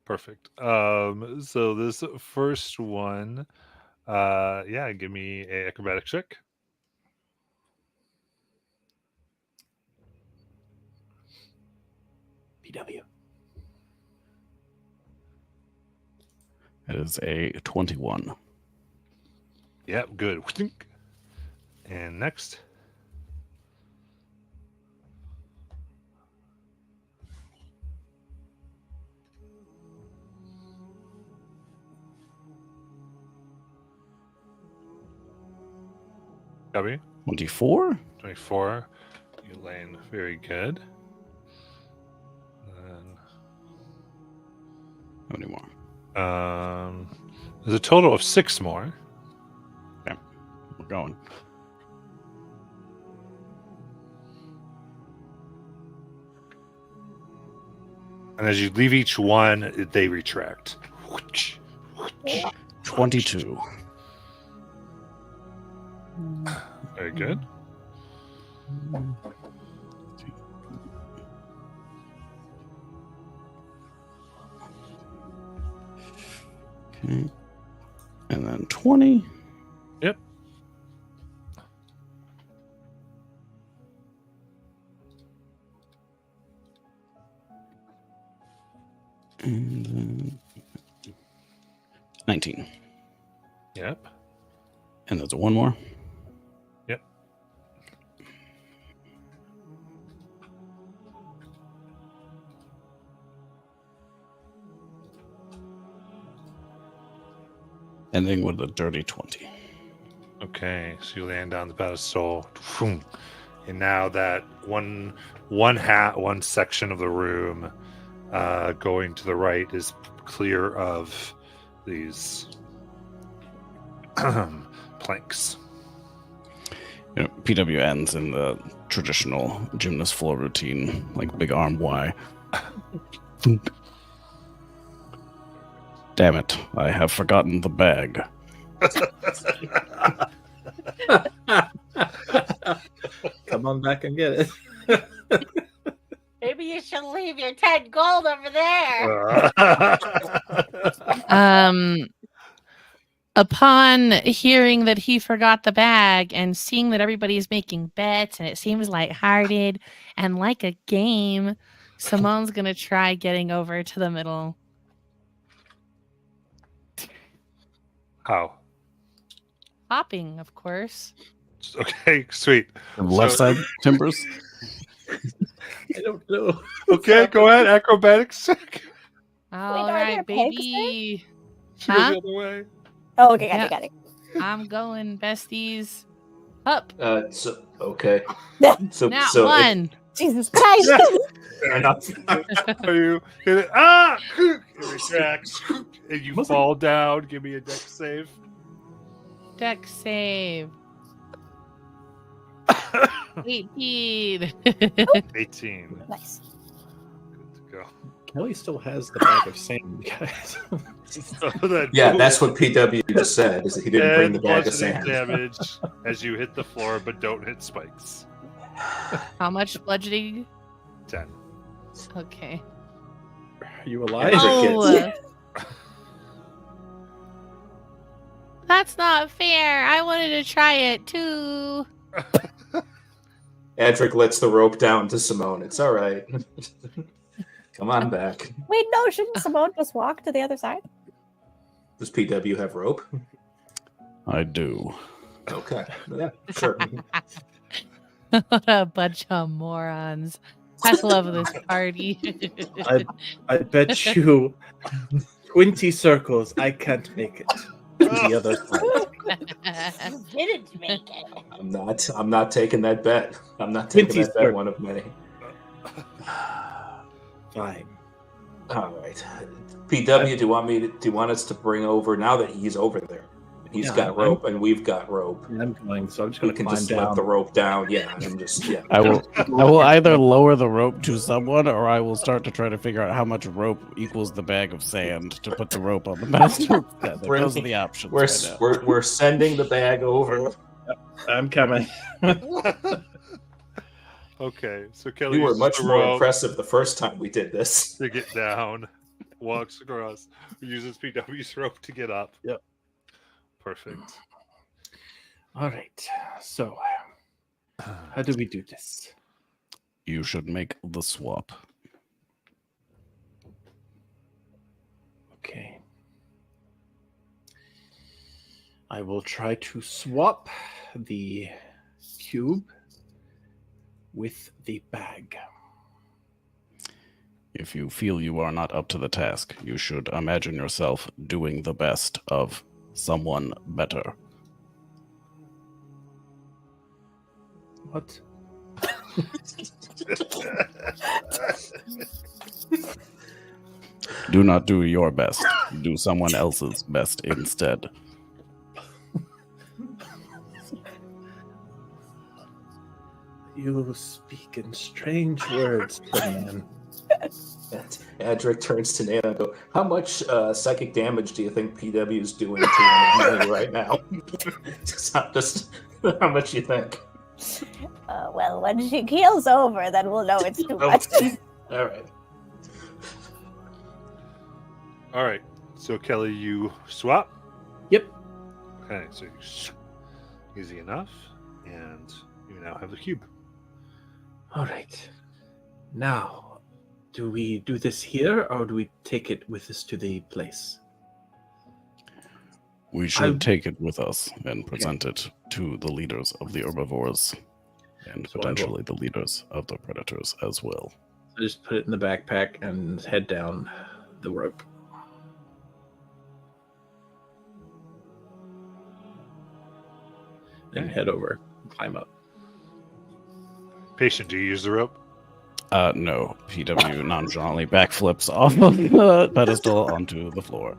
Speaker 1: Perfect. So this first one, yeah, give me a acrobatic check.
Speaker 2: PW.
Speaker 3: It is a 21.
Speaker 1: Yep, good. And next. W.
Speaker 3: 24?
Speaker 1: 24. Elaine, very good. And
Speaker 3: How many more?
Speaker 1: there's a total of 6 more.
Speaker 3: We're going.
Speaker 1: And as you leave each one, they retract.
Speaker 3: 22.
Speaker 1: Very good.
Speaker 3: Okay. And then 20.
Speaker 1: Yep.
Speaker 3: And 19.
Speaker 1: Yep.
Speaker 3: And there's one more.
Speaker 1: Yep.
Speaker 3: Ending with a dirty 20.
Speaker 1: Okay, so you land on the pedestal, and now that one section of the room, going to the right, is clear of these planks.
Speaker 3: You know, PW ends in the traditional gymnast floor routine, like big arm Y. Damn it, I have forgotten the bag.
Speaker 2: Come on back and get it.
Speaker 9: Maybe you should leave your 10 gold over there.
Speaker 7: Upon hearing that he forgot the bag and seeing that everybody's making bets and it seems lighthearted and like a game, Simone's gonna try getting over to the middle.
Speaker 1: How?
Speaker 7: Hopping, of course.
Speaker 1: Okay, sweet.
Speaker 3: The left
Speaker 1: So-
Speaker 3: side timbers.
Speaker 2: I don't know.
Speaker 1: Okay, go ahead. Acrobatics check.
Speaker 7: All
Speaker 9: are there
Speaker 7: right,
Speaker 9: pegs
Speaker 7: baby.
Speaker 1: She goes
Speaker 7: Huh?
Speaker 1: the other way.
Speaker 9: Oh, okay,
Speaker 7: Yeah.
Speaker 9: got it.
Speaker 7: I'm going, besties. Up.
Speaker 5: So okay. So
Speaker 7: Not
Speaker 5: so if-
Speaker 7: one.
Speaker 9: Jesus Christ.
Speaker 5: fair enough.
Speaker 1: So you hit it. Ah! It retracts. And you fall down. Give me a dex save.
Speaker 7: Deck save. 18.
Speaker 1: 18.
Speaker 9: Nice.
Speaker 1: Good to go.
Speaker 2: Kelly still has the bag of sand, guys.
Speaker 1: So that
Speaker 5: Yeah, that's what PW just said. Is that he didn't bring the bag of
Speaker 1: bludgeoning
Speaker 5: sand.
Speaker 1: damage as you hit the floor, but don't hit spikes.
Speaker 7: How much bludgeoning?
Speaker 1: 10.
Speaker 7: Okay.
Speaker 2: Are you alive?
Speaker 7: Oh, that's not fair. I wanted to try it too.
Speaker 5: Adric lets the rope down to Simone. It's all right. Come on back.
Speaker 9: Wait, no, shouldn't Simone just walk to the other side?
Speaker 5: Does PW have rope?
Speaker 3: I do.
Speaker 5: Okay. Yeah, sure.
Speaker 7: What a bunch of morons. I love this party.
Speaker 2: I bet you 20 circles I can't make it to the other side.
Speaker 9: Didn't make it.
Speaker 5: I'm not taking that bet. I'm not taking
Speaker 2: 20
Speaker 5: that bet, one of many.
Speaker 2: Fine.
Speaker 5: All right. PW, do you want us to bring over now that he's over there? He's
Speaker 2: Yeah,
Speaker 5: got rope and we've got rope.
Speaker 2: I'm going, so I'm just
Speaker 5: We
Speaker 2: going to
Speaker 5: can
Speaker 2: climb
Speaker 5: just
Speaker 2: down.
Speaker 5: let the rope down. Yeah, and just
Speaker 3: I will either lower the rope to someone, or I will start to try to figure out how much rope equals the bag of sand to put the rope on the pedestal. Those are the options.
Speaker 5: We're sending the bag over.
Speaker 2: I'm coming.
Speaker 1: Okay, so Kelly
Speaker 5: We were
Speaker 1: uses
Speaker 5: much
Speaker 1: the
Speaker 5: more
Speaker 1: rope
Speaker 5: impressive the first time we did this.
Speaker 1: to get down, walks across, uses PW's rope to get up.
Speaker 2: Yep.
Speaker 1: Perfect.
Speaker 2: All right. So, how do we do this?
Speaker 3: You should make the swap.
Speaker 2: Okay. I will try to swap the cube with the bag.
Speaker 3: If you feel you are not up to the task, you should imagine yourself doing the best of someone better.
Speaker 2: What?
Speaker 3: Do not do your best. Do someone else's best instead.
Speaker 2: You speak in strange words, man.
Speaker 5: Adric turns to Nana and go, how much psychic damage do you think PW is doing to me right now? just how much you think?
Speaker 9: Well, when she keels over, then we'll know it's too much.
Speaker 5: All right.
Speaker 1: All right. So Kelly, you swap.
Speaker 2: Yep.
Speaker 1: Okay. So easy enough, and you now have the cube.
Speaker 2: All right. Now, Do we do this here, or do we take it with us to the place?
Speaker 3: We should take it with us and present it to the leaders of the herbivores and
Speaker 2: So I will-
Speaker 3: potentially the leaders of the predators as well.
Speaker 2: I just put it in the backpack and head down the rope. And head over, climb up.
Speaker 1: Patient, do you use the rope?
Speaker 3: No. PW nonchalantly backflips off of the pedestal onto the floor.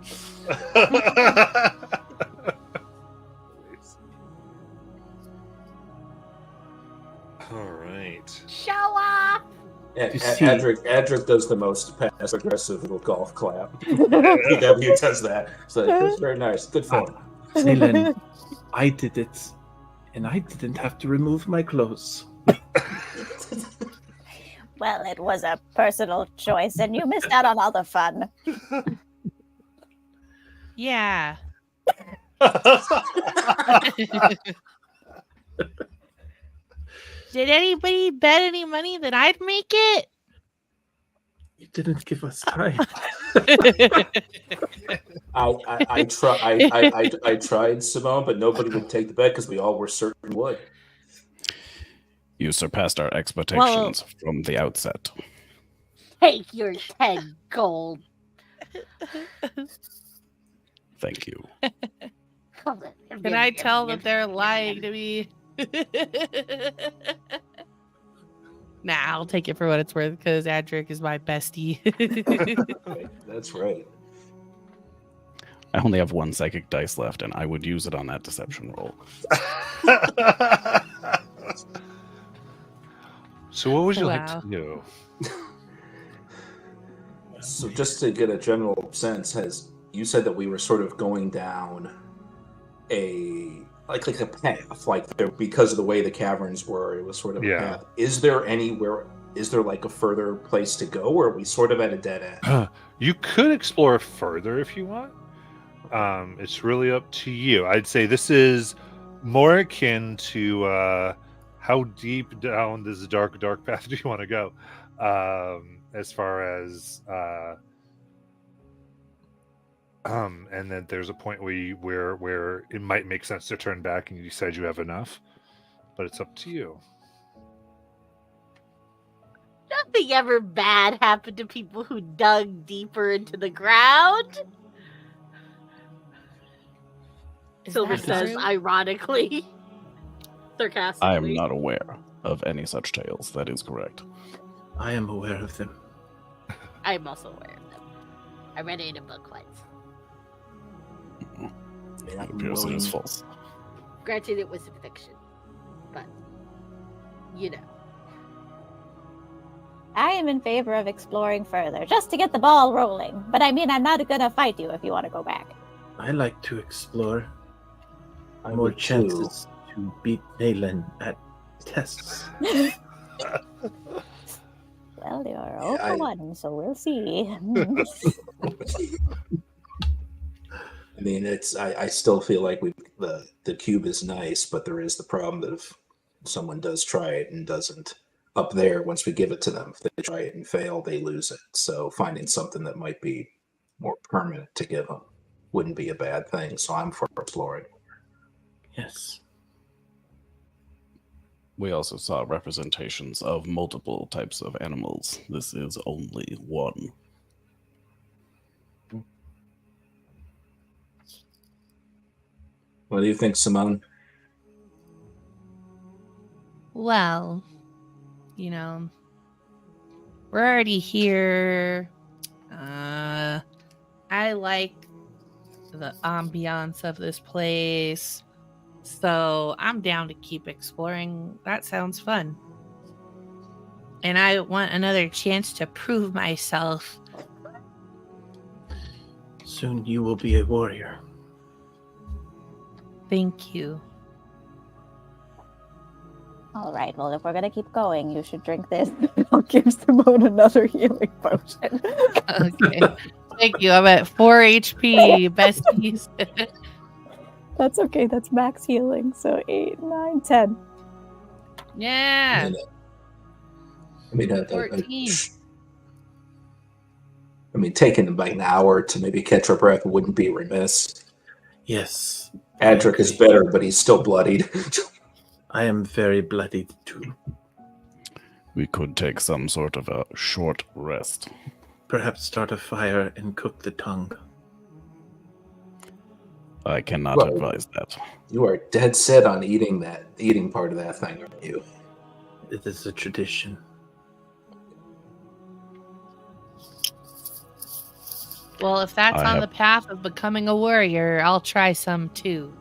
Speaker 1: All right.
Speaker 6: Show off.
Speaker 2: You see-
Speaker 5: Adric does the most passive aggressive little golf clap. PW does that. So it's very nice. Good form.
Speaker 2: Salen, I did it, and I didn't have to remove my clothes.
Speaker 9: Well, it was a personal choice, and you missed out on all the fun.
Speaker 7: Yeah. Did anybody bet any money that I'd make it?
Speaker 2: You didn't give us time.
Speaker 5: I tried, Simone, but nobody would take the bet because we all were certain would.
Speaker 3: You surpassed our expectations from the outset.
Speaker 6: Take your 10 gold.
Speaker 3: Thank you.
Speaker 7: Can I tell that they're lying to me? Nah, I'll take it for what it's worth because Adric is my bestie.
Speaker 5: That's right.
Speaker 3: I only have one psychic dice left, and I would use it on that deception roll.
Speaker 1: So what would you like
Speaker 7: Wow.
Speaker 1: to do?
Speaker 5: So just to get a general sense, you said that we were sort of going down a path, because of the way the caverns were, it was sort of a path. Is there like a further place to go, or are we sort of at a dead end?
Speaker 1: You could explore further if you want. It's really up to you. I'd say this is more akin to how deep down this dark path do you want to go, as far as and then there's a point where it might make sense to turn back and you decide you have enough, but it's up to you.
Speaker 6: Nothing ever bad happened to people who dug deeper into the ground. Silver says, ironically, sarcastically.
Speaker 3: I am not aware of any such tales. That is correct.
Speaker 2: I am aware of them.
Speaker 6: I'm also aware of them. I read it in a book once.
Speaker 3: It appears it is false.
Speaker 6: Granted, it was a fiction, but you know.
Speaker 9: I am in favor of exploring further, just to get the ball rolling. But I mean, I'm not gonna fight you if you want to go back.
Speaker 2: I like to explore.
Speaker 5: I
Speaker 2: More
Speaker 5: would
Speaker 2: chances to beat Nayland at tests.
Speaker 9: Well, you're 0 for 1, so we'll see.
Speaker 5: I mean, I still feel like the cube is nice, but there is the problem that if someone does try it and doesn't up there, once we give it to them, if they try it and fail, they lose it. So finding something that might be more permanent to give them wouldn't be a bad thing. So I'm for exploring.
Speaker 2: Yes.
Speaker 3: We also saw representations of multiple types of animals. This is only one.
Speaker 5: What do you think, Simone?
Speaker 7: Well, you know, we're already here. I like the ambiance of this place. So I'm down to keep exploring. That sounds fun. And I want another chance to prove myself.
Speaker 2: Soon you will be a warrior.
Speaker 7: Thank you.
Speaker 9: All right, well, if we're going to keep going, you should drink this. I'll give Simone another healing potion.
Speaker 7: Okay. Thank you. I'm at 4 HP, besties.
Speaker 9: That's okay. That's max healing. So 8, 9, 10.
Speaker 7: Yeah.
Speaker 5: I mean,
Speaker 7: 14.
Speaker 5: I mean, taking like an hour to maybe catch our breath wouldn't be remiss.
Speaker 2: Yes.
Speaker 5: Adric is better, but he's still bloodied.
Speaker 2: I am very bloodied too.
Speaker 3: We could take some sort of a short rest.
Speaker 2: Perhaps start a fire and cook the tongue.
Speaker 3: I cannot
Speaker 5: Well,
Speaker 3: advise that.
Speaker 5: You are dead set on eating part of that thing, aren't you?
Speaker 2: It is a tradition.
Speaker 7: Well, if that's on the path of becoming a warrior, I'll try some too.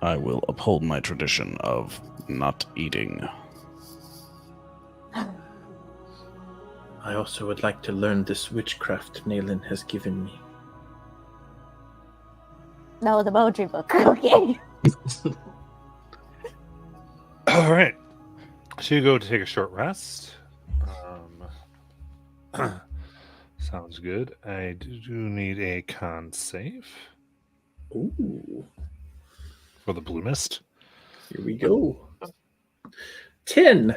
Speaker 3: I will uphold my tradition of not eating.
Speaker 2: I also would like to learn this witchcraft Nayland has given me.
Speaker 9: No, the Moji book. Okay.
Speaker 1: All right. So you go to take a short rest. Sounds good. I do need a con save
Speaker 2: Ooh.
Speaker 1: for the blue mist.
Speaker 2: Here we go. 10.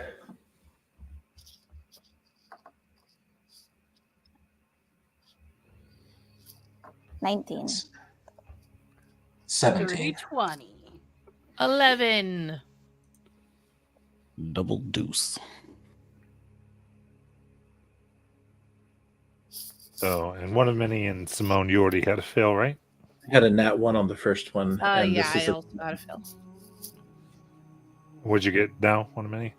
Speaker 9: $19.
Speaker 5: 17.
Speaker 6: 20.
Speaker 7: 11.
Speaker 3: Double deuce.
Speaker 1: So, and one of many, and Simone, you already had a fail, right?
Speaker 2: I had a nat 1 on the first one. and
Speaker 7: Yeah,
Speaker 2: this is
Speaker 7: I also got a fail.
Speaker 1: What'd you get now? One of many?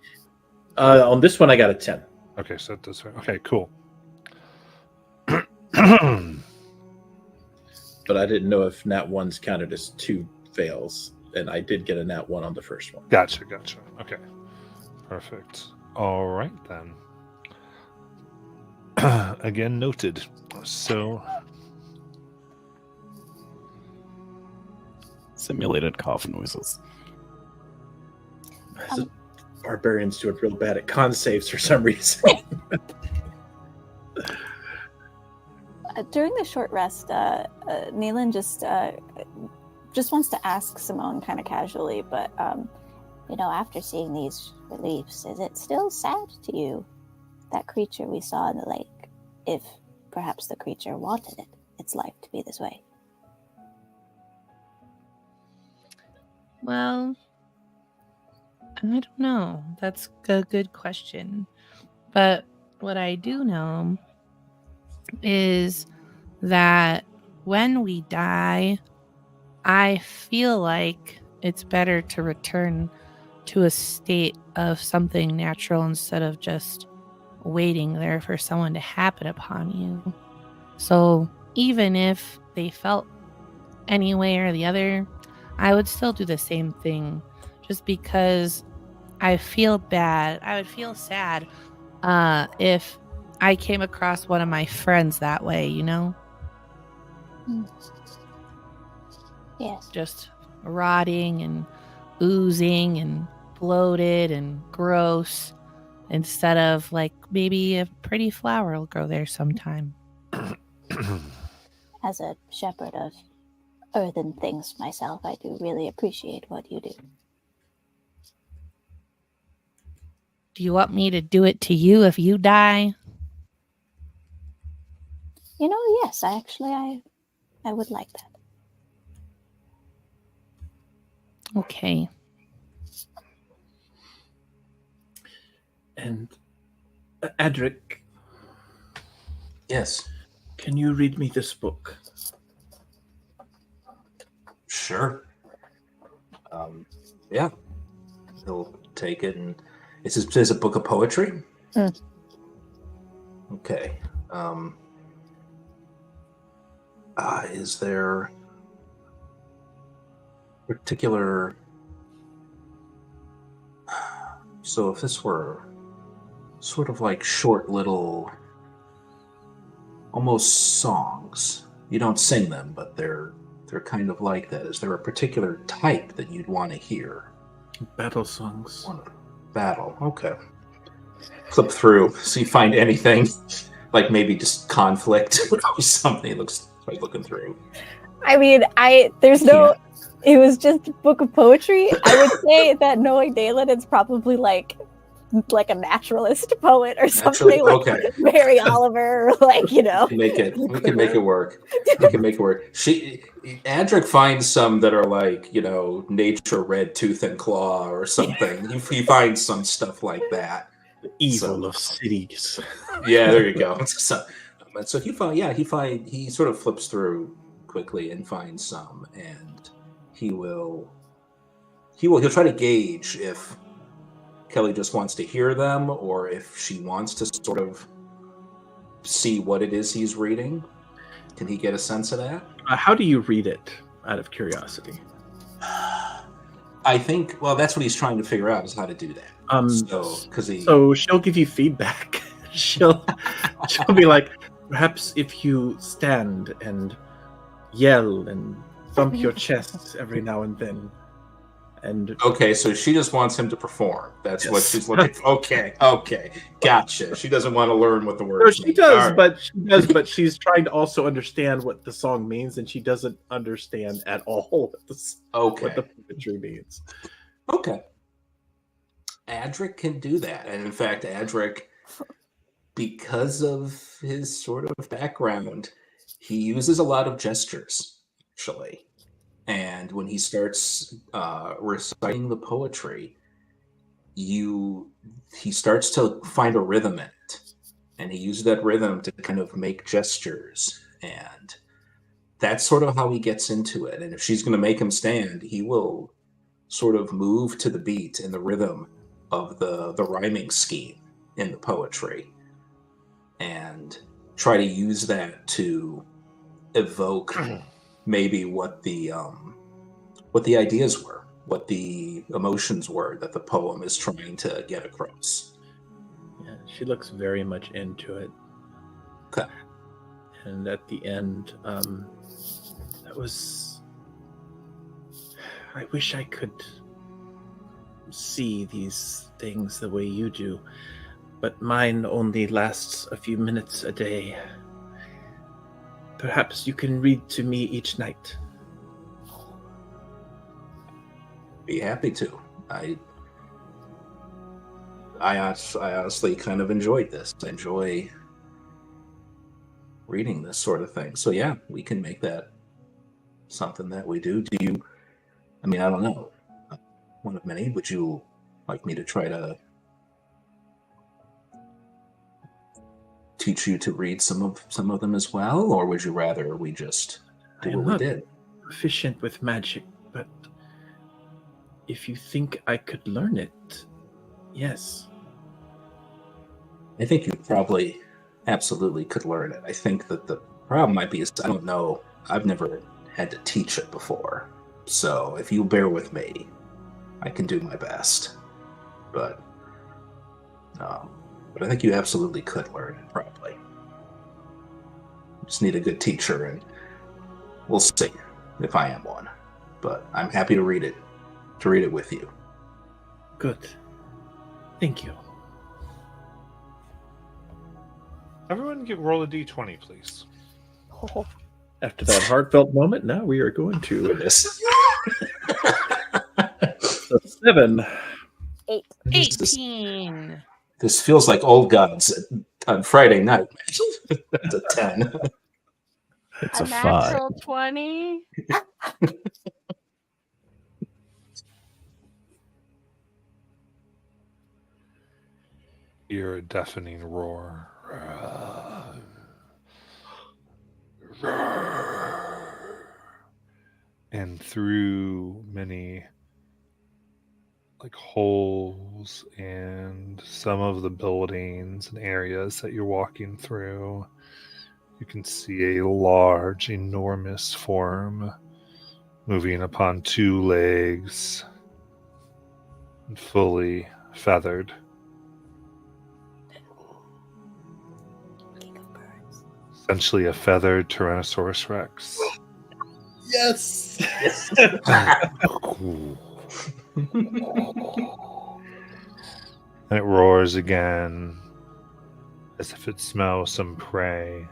Speaker 2: On this one, I got a 10.
Speaker 1: Okay, so that's right. Okay, cool.
Speaker 2: But I didn't know if nat 1s counted as 2 fails. And I did get a nat 1 on the first one.
Speaker 1: Gotcha. Okay. Perfect. All right, then. Again, noted. So,
Speaker 3: Simulated cough noises.
Speaker 2: Barbarians do it real bad at con saves for some reason.
Speaker 4: During the short rest, Nayland just wants to ask Simone kind of casually, but
Speaker 9: After seeing these reliefs, is it still sad to you, that creature we saw in the lake, if perhaps the creature wanted its life to be this way?
Speaker 7: Well, I don't know. That's a good question. But what I do know is that when we die, I feel like it's better to return to a state of something natural instead of just waiting there for someone to happen upon you. So even if they felt any way or the other, I would still do the same thing, just because I feel bad. I would feel sad if I came across one of my friends that way,
Speaker 9: Yes.
Speaker 7: Just rotting and oozing and bloated and gross, instead of like maybe a pretty flower will grow there sometime.
Speaker 9: As a shepherd of earthen things myself, I do really appreciate what you do.
Speaker 7: Do you want me to do it to you if you die?
Speaker 9: Yes, I would like that.
Speaker 7: Okay.
Speaker 2: And Adric,
Speaker 5: Yes.
Speaker 2: can you read me this book?
Speaker 5: Sure. Yeah. He'll take it, and it's a book of poetry.
Speaker 9: Mm.
Speaker 5: Okay. Is there particular? So if this were sort of like short little, almost songs, you don't sing them, but they're kind of like that. Is there a particular type that you'd want to hear?
Speaker 2: Battle songs.
Speaker 5: Battle. Okay. Flip through, see if you find anything, like maybe just conflict or something. It looks like looking through.
Speaker 4: I mean, it was just a book of poetry. I would say that knowing Dalen, it's probably like
Speaker 9: like a naturalist poet or something, like
Speaker 5: okay.
Speaker 9: Mary Oliver, like
Speaker 5: We can make it work. We can make it work. Adric finds some that are like, nature red tooth and claw or something. He finds some stuff like that.
Speaker 2: The evil of cities.
Speaker 5: Yeah, there you go. So he sort of flips through quickly and finds some, and he'll try to gauge if Kelly just wants to hear them or if she wants to sort of see what it is he's reading. Can he get a sense of that?
Speaker 2: How do you read it, out of curiosity?
Speaker 5: I think, that's what he's trying to figure out, is how to do that.
Speaker 2: So she'll give you feedback. she'll be like, perhaps if you stand and yell and thump your chest every now and then. And
Speaker 5: okay, so she just wants him to perform. That's what she's looking for. Okay, gotcha. She doesn't want to learn what the words mean.
Speaker 2: But she's trying to also understand what the song means, and she doesn't understand at all what the poetry means.
Speaker 5: Okay. Adric can do that. And in fact, Adric, because of his sort of background, he uses a lot of gestures, actually. And when he starts reciting the poetry, he starts to find a rhythm in it. And he uses that rhythm to kind of make gestures. And that's sort of how he gets into it. And if she's going to make him stand, he will sort of move to the beat and the rhythm of the rhyming scheme in the poetry and try to use that to evoke maybe what the ideas were, what the emotions were that the poem is trying to get across.
Speaker 2: Yeah, she looks very much into it.
Speaker 5: Okay.
Speaker 2: And at the end, I wish I could see these things the way you do, but mine only lasts a few minutes a day. Perhaps you can read to me each night.
Speaker 5: Be happy to. I honestly kind of enjoyed this. I enjoy reading this sort of thing. So yeah, we can make that something that we do. I don't know. One of many. Would you like me to try to teach you to read some of them as well, or would you rather we just do what we did?
Speaker 2: Proficient with magic, but if you think I could learn it, yes.
Speaker 5: I think you probably absolutely could learn it. I think that the problem might be is I don't know. I've never had to teach it before. So if you bear with me, I can do my best. But I think you absolutely could learn it, probably. Just need a good teacher, and we'll see if I am one. But I'm happy to read it with you.
Speaker 2: Good. Thank you.
Speaker 1: Everyone roll a d20, please.
Speaker 9: Oh.
Speaker 2: After that heartfelt moment, now we are going to
Speaker 5: this.
Speaker 2: 7.
Speaker 9: 8.
Speaker 7: 18.
Speaker 5: This feels like Old Gods on Friday night. That's a 10.
Speaker 3: It's
Speaker 6: A
Speaker 3: a 5.
Speaker 6: natural 20.
Speaker 1: Hear a deafening roar. And through many holes and some of the buildings and areas that you're walking through, you can see a large, enormous form moving upon 2 legs and fully feathered. Essentially a feathered Tyrannosaurus Rex.
Speaker 2: Yes!
Speaker 1: And it roars again as if it smells some prey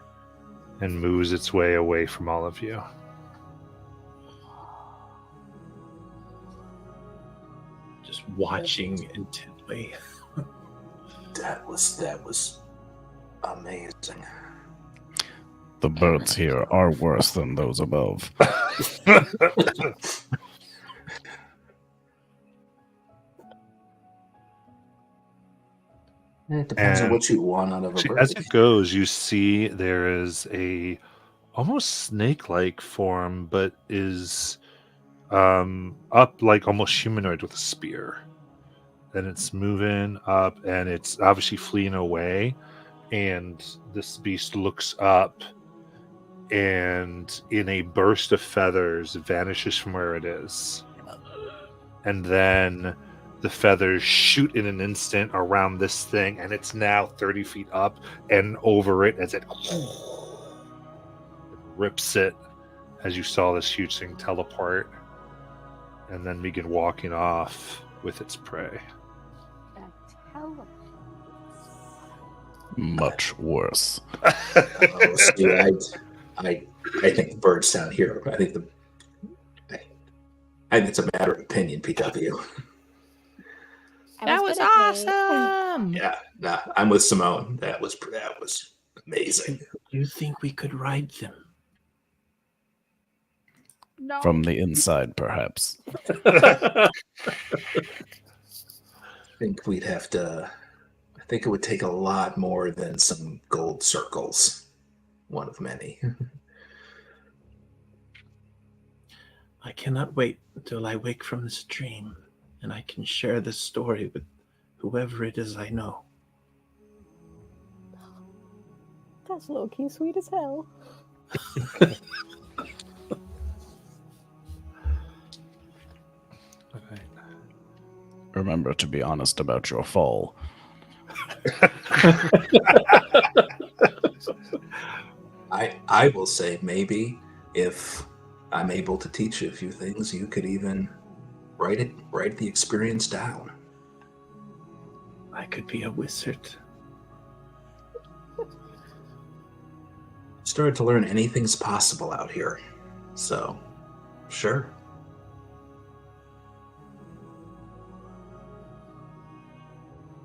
Speaker 1: and moves its way away from all of you.
Speaker 2: Just watching intently.
Speaker 5: That was amazing.
Speaker 3: The birds here are worse than those above.
Speaker 5: It depends on
Speaker 1: And
Speaker 5: what you want out of a
Speaker 1: actually,
Speaker 5: bird.
Speaker 1: as it goes, you see there is a almost snake-like form, but is up like almost humanoid with a spear. And it's moving up, and it's obviously fleeing away. And this beast looks up, and in a burst of feathers, vanishes from where it is. And then the feathers shoot in an instant around this thing, and it's now 30 feet up and over it as it rips it, as you saw this huge thing teleport and then begin walking off with its prey.
Speaker 3: Much worse.
Speaker 5: Oh, see, I think birds down here. I think it's a matter of opinion, PW.
Speaker 7: That was awesome.
Speaker 5: Yeah, nah, I'm with Simone. That was amazing.
Speaker 2: Do you think we could ride them?
Speaker 6: No.
Speaker 3: From the inside, perhaps.
Speaker 5: I think we'd have to. I think it would take a lot more than some gold circles. One of many.
Speaker 2: I cannot wait until I wake from this dream and I can share this story with whoever it is I know.
Speaker 4: That's low-key sweet as hell.
Speaker 3: Remember to be honest about your fall.
Speaker 5: I will say maybe if I'm able to teach you a few things, you could even write the experience down.
Speaker 2: I could be a wizard.
Speaker 5: Started to learn anything's possible out here. So, sure.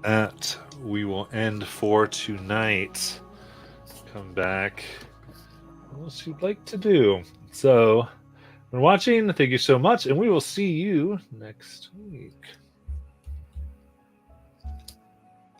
Speaker 1: That we will end for tonight. Come back. What else you'd like to do? So, for watching, thank you so much, and we will see you next week.